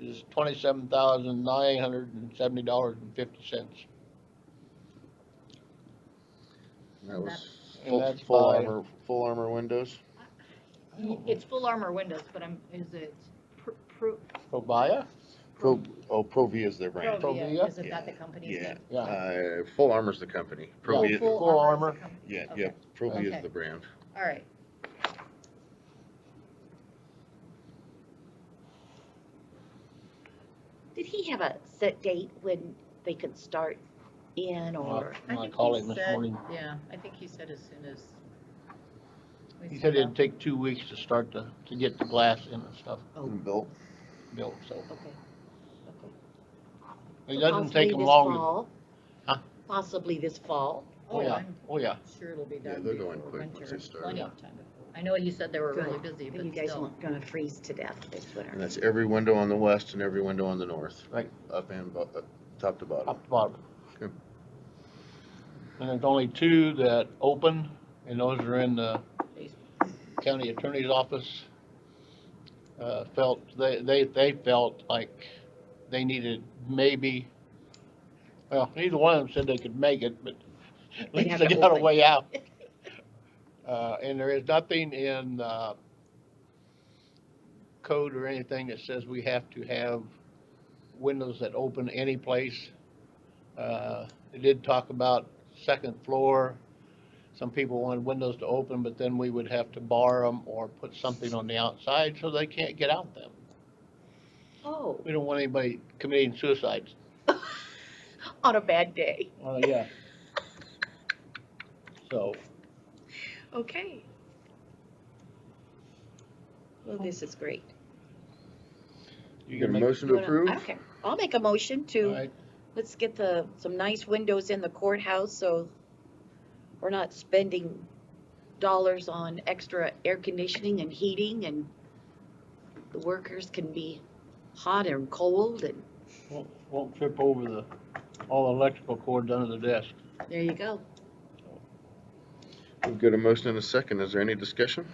is $27,970.50. That was And that's full by- full armor windows. It's full armor windows, but is it Probia? Provi is their brand. Provia? Isn't that the company? Yeah, Full Armor's the company. Provi, Full armor. yeah, Okay. Provi Okay. is the brand. All right. Did he have a set date when they could start in, or? I called him this morning. Yeah, I think he said as soon as. He said it'd take 2 weeks to start to get the glass in and stuff Built. built, so. Okay. It So doesn't possibly take them this long. fall? Huh? Possibly this fall? Oh, yeah, I'm oh, yeah. sure it'll be Yeah, done they're going before quick once winter. they start. Plenty of time. I know you said they were really Good. busy, And but you guys still. aren't gonna freeze to death this winter. And that's every window on the west and every window on the north. Right. Up and top to bottom. Top to bottom. Okay. And there's only 2 that open, and those are in the county attorney's office. They felt like they needed maybe, well, neither one of them said they could make it, but at They'd least have they to got a open. way out. And there is nothing in code or anything that says we have to have windows that open any place. They did talk about second floor. Some people wanted windows to open, but then we would have to bar them or put something on the outside so they can't get out them. Oh, We don't want anybody committing suicides. on a bad day. Yeah. So, Okay. Well, this is great. You got a make- motion You to wanna- approve? I don't care. I'll make a motion all to, right, let's get some nice windows in the courthouse so we're not spending dollars on extra air conditioning and heating, and the workers can be hot and cold, and won't trip over all the electrical cords under the desk. there you go. We've got a motion and a second. Is there any discussion?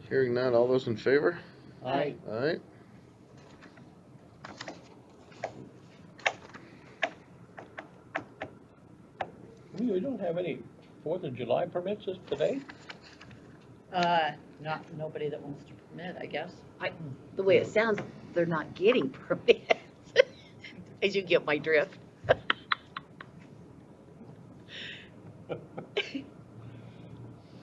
Hearing none, all those in favor? Aye. All right. We don't have any 4th of July permits today? Nobody that wants to permit, I guess. The way it sounds, they're not getting permits. As you get my drift.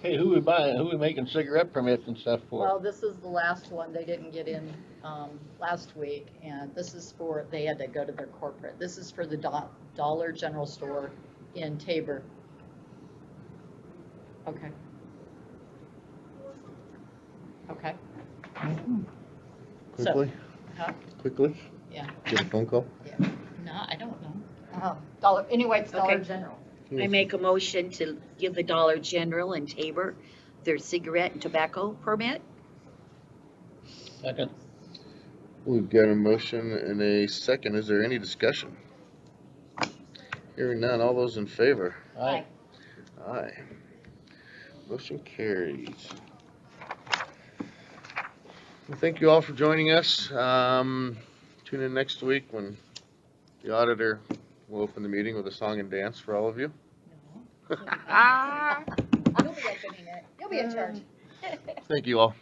Hey, who we making cigarette permits and stuff for? Well, this is the last one. They didn't get in, last week, and this is for, they had to go to their corporate. This is for the Dollar General Store in Tabor. Okay. Okay. So- Quickly? Huh? Quickly? Yeah. Get a phone call? No, I don't know. Anyway, it's Dollar Okay. General. I make a motion to give the Dollar General in Tabor their cigarette and tobacco permit. Second. We've got a motion and a second. Is there any discussion? Hearing none, all those in favor? Aye. Aye. Motion carries. Well, thank you all for joining us. Tune in next week when the auditor will open the meeting with a song and dance for all of you. You'll be opening it. You'll be in charge. Thank you all.